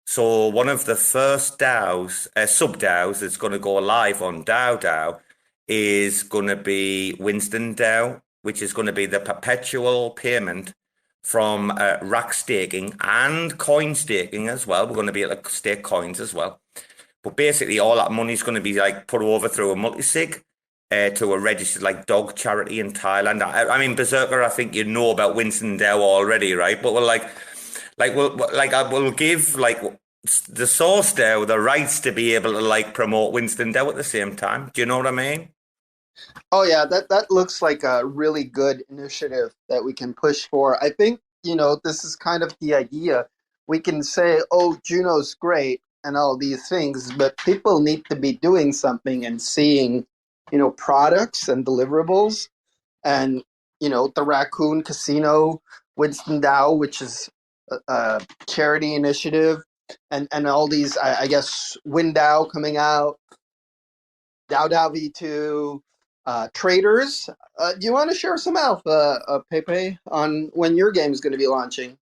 So one of the first DAOs, sub DAOs that's going to go live on DAO is going to be Winston DAO, which is going to be the perpetual payment from RAC staking and coin staking as well. We're going to be able to stake coins as well. But basically all that money is going to be like put over through a multisig to a registered like dog charity in Thailand. I mean, Berserker, I think you know about Winston DAO already, right? But we'll give like the SourceDAO the rights to be able to like promote Winston DAO at the same time. Do you know what I mean? Oh yeah, that looks like a really good initiative that we can push for. I think, you know, this is kind of the idea. We can say, oh, Juno's great and all these things, but people need to be doing something and seeing, you know, products and deliverables. And, you know, the Raccoon Casino, Winston DAO, which is a charity initiative, and all these, I guess, WinDAO coming out, DAO V2, Tradooors. Do you want to share some alpha, Pepe, on when your game is going to be launching?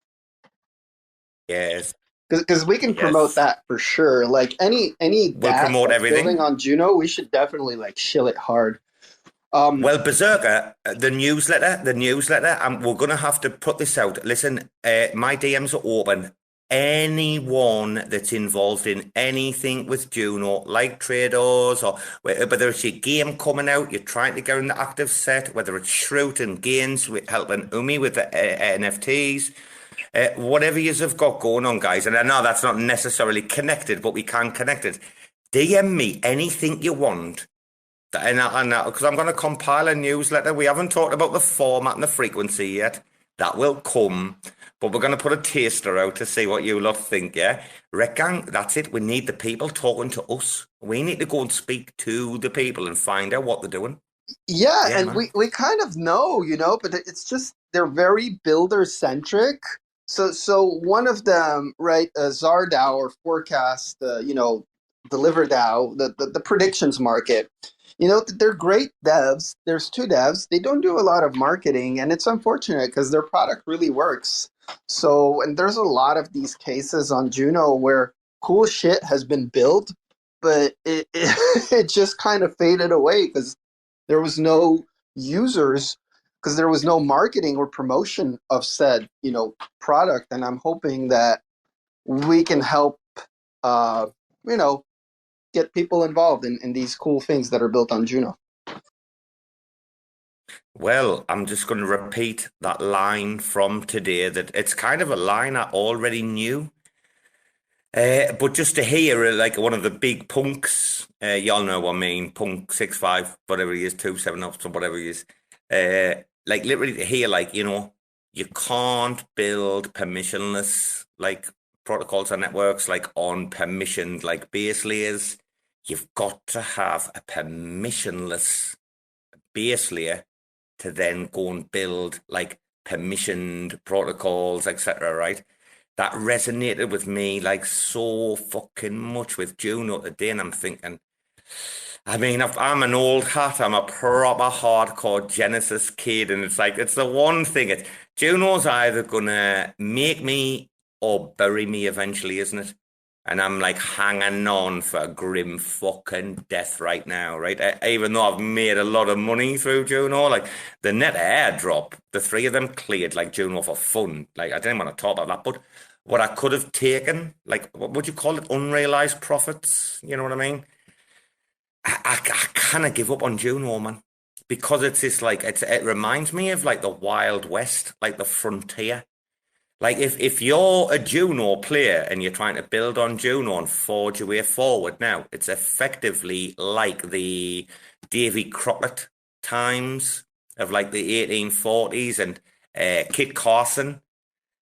Yes. Because we can promote that for sure. Like any we'll promote everything building on Juno, we should definitely like shill it hard. Well, Berserker, the newsletter, we're going to have to put this out. Listen, my DMs are open. Anyone that's involved in anything with Juno, like Tradooors, or whether it's your game coming out, you're trying to get in the active set, whether it's Shroot and Gains, helping Umi with the NFTs, whatever you have got going on, guys. And I know that's not necessarily connected, but we can connect it. DM me anything you want. And because I'm going to compile a newsletter. We haven't talked about the format and the frequency yet. That will come. But we're going to put a taster out to see what you lot think, yeah? Rekt Gang, that's it. We need the people talking to us. We need to go and speak to the people and find out what they're doing. Yeah, and we kind of know, you know, but it's just they're very builder-centric. So one of them, right, ZarDAO or Forecast, you know, DeliverDAO, the predictions market, you know, they're great devs. There's 2 devs. They don't do a lot of marketing, and it's unfortunate because their product really works. So, and there's a lot of these cases on Juno where cool shit has been built, but it just kind of faded away because there was no users, because there was no marketing or promotion of said, you know, product. And I'm hoping that we can help, you know, get people involved in these cool things that are built on Juno. Well, I'm just going to repeat that line from today, that it's kind of a line I already knew. But just to hear like one of the big punks, y'all know what I mean, Punk 65, whatever he is, 27 ups or whatever he is, like literally to hear like, you know, you can't build permissionless like protocols and networks like on permissioned like base layers. You've got to have a permissionless base layer to then go and build like permissioned protocols, etc. Right? That resonated with me like so fucking much with Juno today, and I'm thinking, I mean, I'm an old hat. I'm a proper hardcore Genesis kid, and it's like it's the one thing. Juno's either gonna make me or bury me eventually, isn't it? And I'm like hanging on for a grim fucking death right now, right? Even though I've made a lot of money through Juno, like the net airdrop, the three of them cleared like Juno for fun. Like I didn't want to talk about that, but what I could have taken, like what would you call it? Unrealized profits, you know what I mean? I kind of give up on Juno, man, because it's this like, it reminds me of like the Wild West, like the frontier. Like if you're a Juno player and you're trying to build on Juno and forge your way forward now, it's effectively like the Davy Crockett times of like the 1840s and Kit Carson,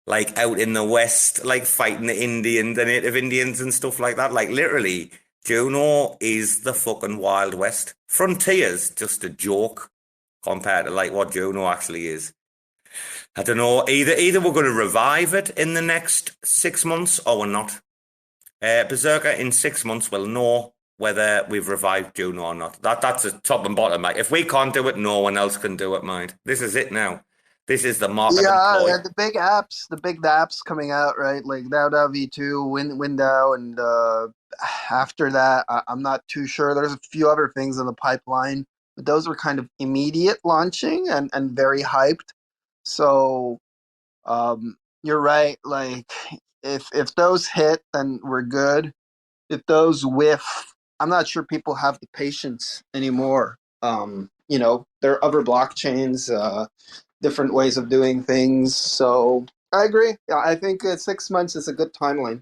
like out in the West, like fighting the Indians, the Native Indians and stuff like that. Like literally, Juno is the fucking Wild West. Frontier's just a joke compared to like what Juno actually is. I don't know. Either we're going to revive it in the next 6 months or we're not. Berserker in 6 months will know whether we've revived Juno or not. That's the top and bottom. Like if we can't do it, no one else can do it, mind. This is it now. This is the market. Yeah, the big apps coming out, right? Like DAO V2, WinDAO, and after that, I'm not too sure. There's a few other things in the pipeline, but those were kind of immediate launching and very hyped. So you're right. Like if those hit, then we're good. If those whiff, I'm not sure people have the patience anymore. You know, there are other blockchains, different ways of doing things. So I agree. Yeah, I think 6 months is a good timeline.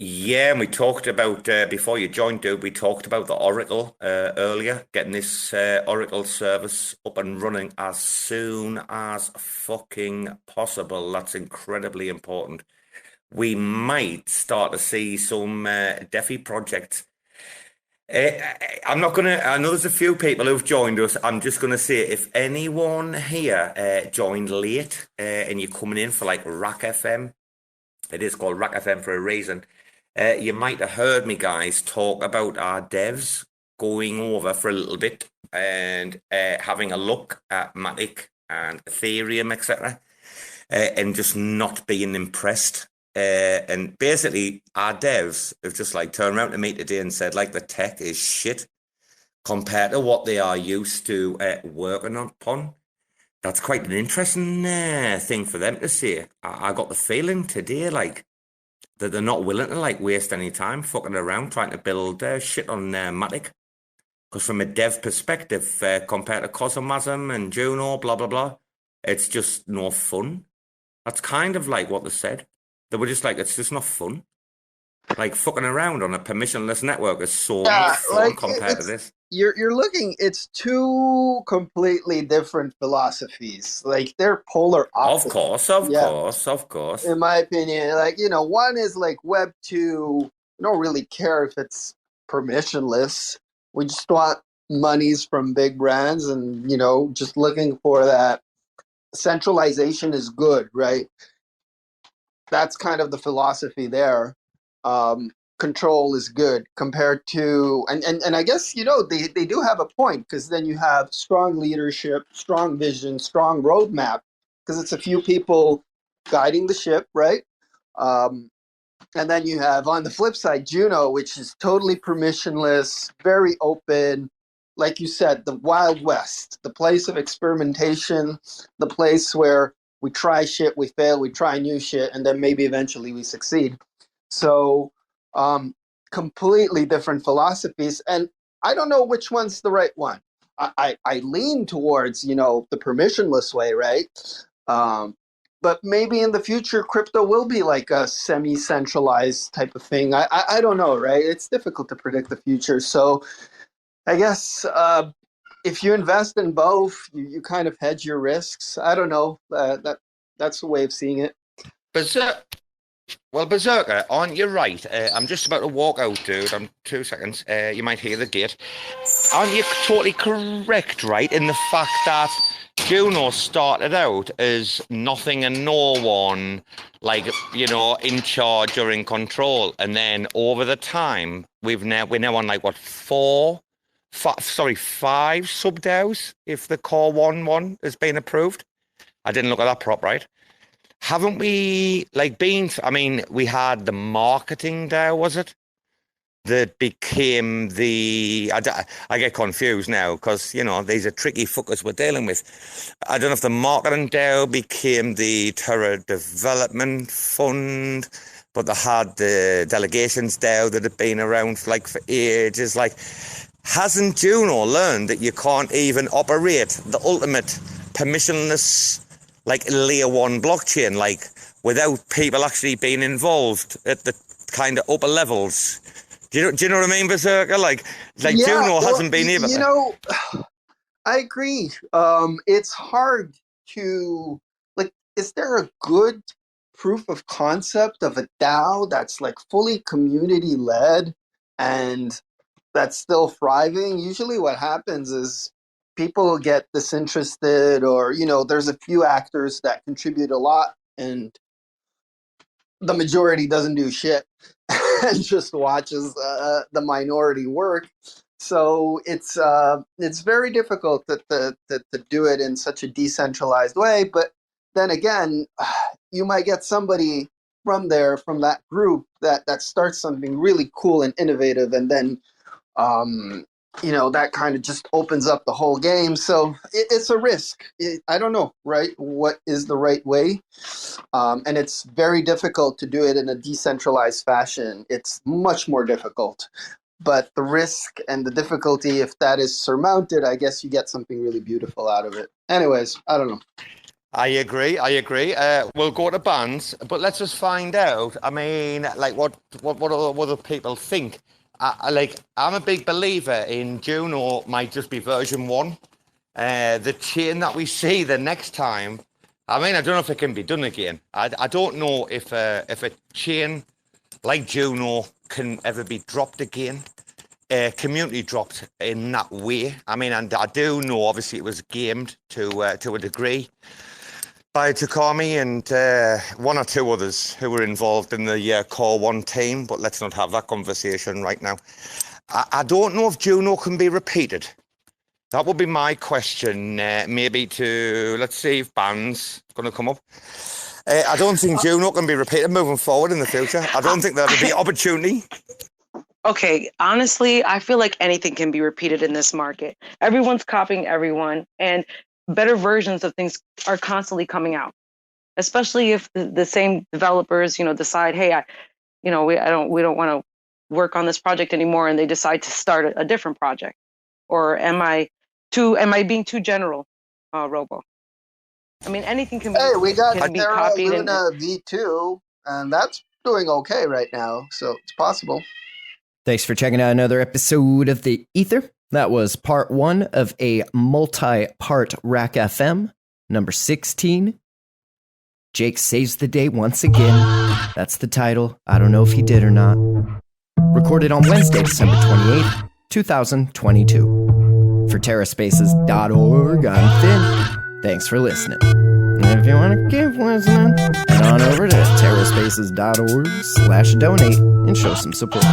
Yeah, and we talked about, before you joined, dude, we talked about the Oracle earlier, getting this Oracle service up and running as soon as fucking possible. That's incredibly important. We might start to see some DeFi projects. I'm not going to, I know there's a few people who've joined us. I'm just going to say, if anyone here joined late and you're coming in for like RAC FM, it is called RAC FM for a reason. You might have heard me, guys, talk about our devs going over for a little bit and having a look at Matic and Ethereum, etc., and just not being impressed. And basically, our devs have just like turned around to me today and said, like, the tech is shit compared to what they are used to working upon. That's quite an interesting thing for them to say. I got the feeling today, like, that they're not willing to like waste any time fucking around trying to build shit on Matic. Because from a dev perspective, compared to Cosmosm and Juno, blah, blah, blah, it's just no fun. That's kind of like what they said. They were just like, it's just not fun. Like fucking around on a permissionless network is so much fun like, compared to this. You're looking, it's two completely different philosophies. Like they're polar opposites. Of course. In my opinion, like, you know, one is like Web 2, you don't really care if it's permissionless. We just want monies from big brands and, you know, just looking for that centralization is good, right? That's kind of the philosophy there. Control is good compared to, and I guess, you know, they do have a point, because then you have strong leadership, strong vision, strong roadmap, because it's a few people guiding the ship, right? And then you have on the flip side Juno, which is totally permissionless, very open, like you said, the Wild West, the place of experimentation, the place where we try shit, we fail, we try new shit, and then maybe eventually we succeed. So completely different philosophies, and I don't know which one's the right one. I lean towards, you know, the permissionless way, right? But maybe in the future, crypto will be like a semi-centralized type of thing. I don't know, right? It's difficult to predict the future. So I guess if you invest in both, you kind of hedge your risks. I don't know. That's the way of seeing it. Berserker, aren't you right? I'm just about to walk out, dude. I'm 2 seconds. You might hear the gate. Aren't you totally correct, right, in the fact that Juno started out as nothing and no one, like, you know, in charge or in control, and then over the time we're now on like what, five sub-DAOs if the core one has been approved. I didn't look at that prop, right? haven't we been? I mean, we had the marketing DAO, was it? That became the. I get confused now because these are tricky fuckers we're dealing with. I don't know if the marketing DAO became the Terra Development Fund, but they had the delegations DAO that had been around for ages. Hasn't Juno learned that you can't even operate the ultimate permissionless layer 1 blockchain without people actually being involved at the kind of upper levels? Do you know what I mean, Berserker? Juno hasn't been able. I agree. It's hard to is there a good proof of concept of a DAO that's fully community led and that's still thriving? Usually what happens is people get disinterested, or there's a few actors that contribute a lot and the majority doesn't do shit and just watches the minority work. So it's very difficult to do it in such a decentralized way. But then again, you might get somebody from that group that starts something really cool and innovative, and then that kind of just opens up the whole game. So it's a risk. I don't know, right? What is the right way? And it's very difficult to do it in a decentralized fashion. It's much more difficult. But the risk and the difficulty, if that is surmounted, I guess you get something really beautiful out of it. Anyways, I don't know. I agree. We'll go to Bbandz, but let's just find out. I mean, what other people think. I'm a big believer in Juno might just be version 1. The chain that we see the next time, I mean, I don't know if it can be done again. I don't know if a chain like Juno can ever be dropped again, community dropped in that way. I mean, and I do know, obviously, it was gamed to a degree by Takami and one or two others who were involved in the Core 1 team, but let's not have that conversation right now. I don't know if Juno can be repeated. That would be my question, maybe to, let's see if Bbandz is going to come up. I don't think Juno can be repeated moving forward in the future. I don't think there'll be opportunity. Okay, honestly, I feel like anything can be repeated in this market. Everyone's copying everyone, and better versions of things are constantly coming out. Especially if the same developers, decide, hey, we don't want to work on this project anymore, and they decide to start a different project. Or am I being too general, Robo? I mean, anything can be. Hey, we got can be Terra copied. Luna V2, and that's doing okay right now, so it's possible. Thanks for checking out another episode of The Ether. That was part 1 of a multi-part RAC FM, number 16. Jake saves the day once again. That's the title. I don't know if he did or not. Recorded on Wednesday, December 28th, 2022. For TerraSpaces.org, I'm Finn. Thanks for listening. And if you want to keep listening, head on over to TerraSpaces.org/donate and show some support.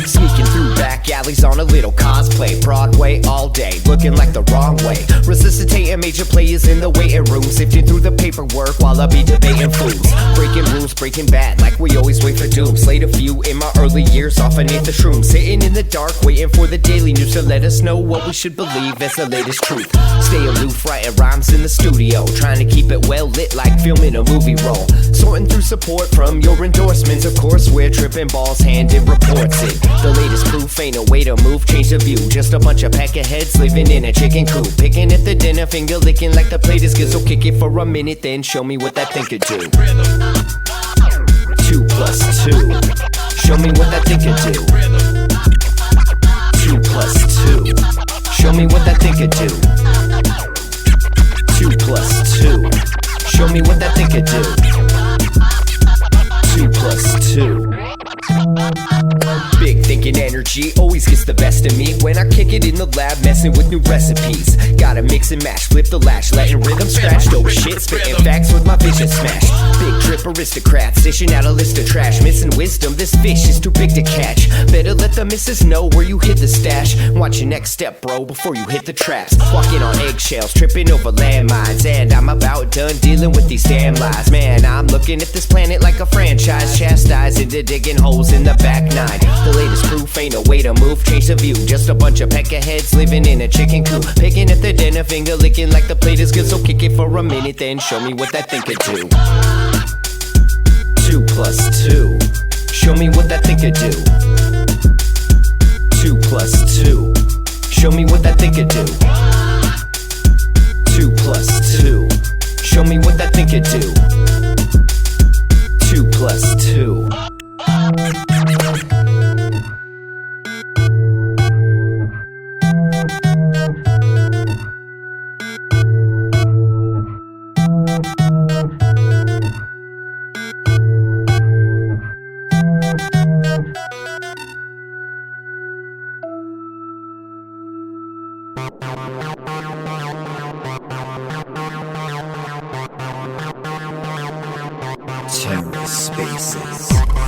Sneaking through back alleys on a little cosplay. Broadway all day, looking like the wrong way. Resuscitating major players in the waiting room. Sifting through the paperwork while I be debating fools. Breaking rules, breaking bad, like we always wait for doom. Slayed a few in my early years off beneath the shrooms. Sitting in the dark, waiting for the daily news to let us know what we should believe as the latest truth. Stay aloof, writing rhymes in the studio. Trying to keep it well lit like filming a movie roll. Sorting through support from your endorsements. Of course, we're tripping balls, handed reports it. The latest proof ain't a way to move, change the view. Just a bunch of peckerheads living in a chicken coop. Picking at the dinner, finger licking like the plate is good. So kick it for a minute, then show me what that thing could do. 2 + 2. Show me what that thing could do. 2 + 2. Show me what that thing could do. 2 + 2. Show me what that thing could do. 2 + 2. Big thinking energy always gets the best of me when I kick it in the lab, messing with new recipes. Gotta mix and match, flip the latch, letting rhythm scratch. Dope shit, spitting facts with my vision smash. Big drip aristocrats, dishing out a list of trash. Missing wisdom, this fish is too big to catch. Better let the missus know where you hid the stash. Watch your next step, bro, before you hit the traps. Walking on eggshells, tripping over landmines. And I'm about done dealing with these damn lies. Man, I'm looking at this planet like a franchise. Chastised into digging holes in the back nine. The latest proof ain't a way to move, change the view. Just a bunch of peckerheads living in a chicken coop. Picking at their dinner, finger licking like the plate is good. So kick it for a minute, then show me what that thing could do. 2 plus 2. Show me what that thing could do. 2 plus 2. Show me what that thing could do. 2 plus 2. Show me what that thing could do. 2 plus 2. TerraSpaces.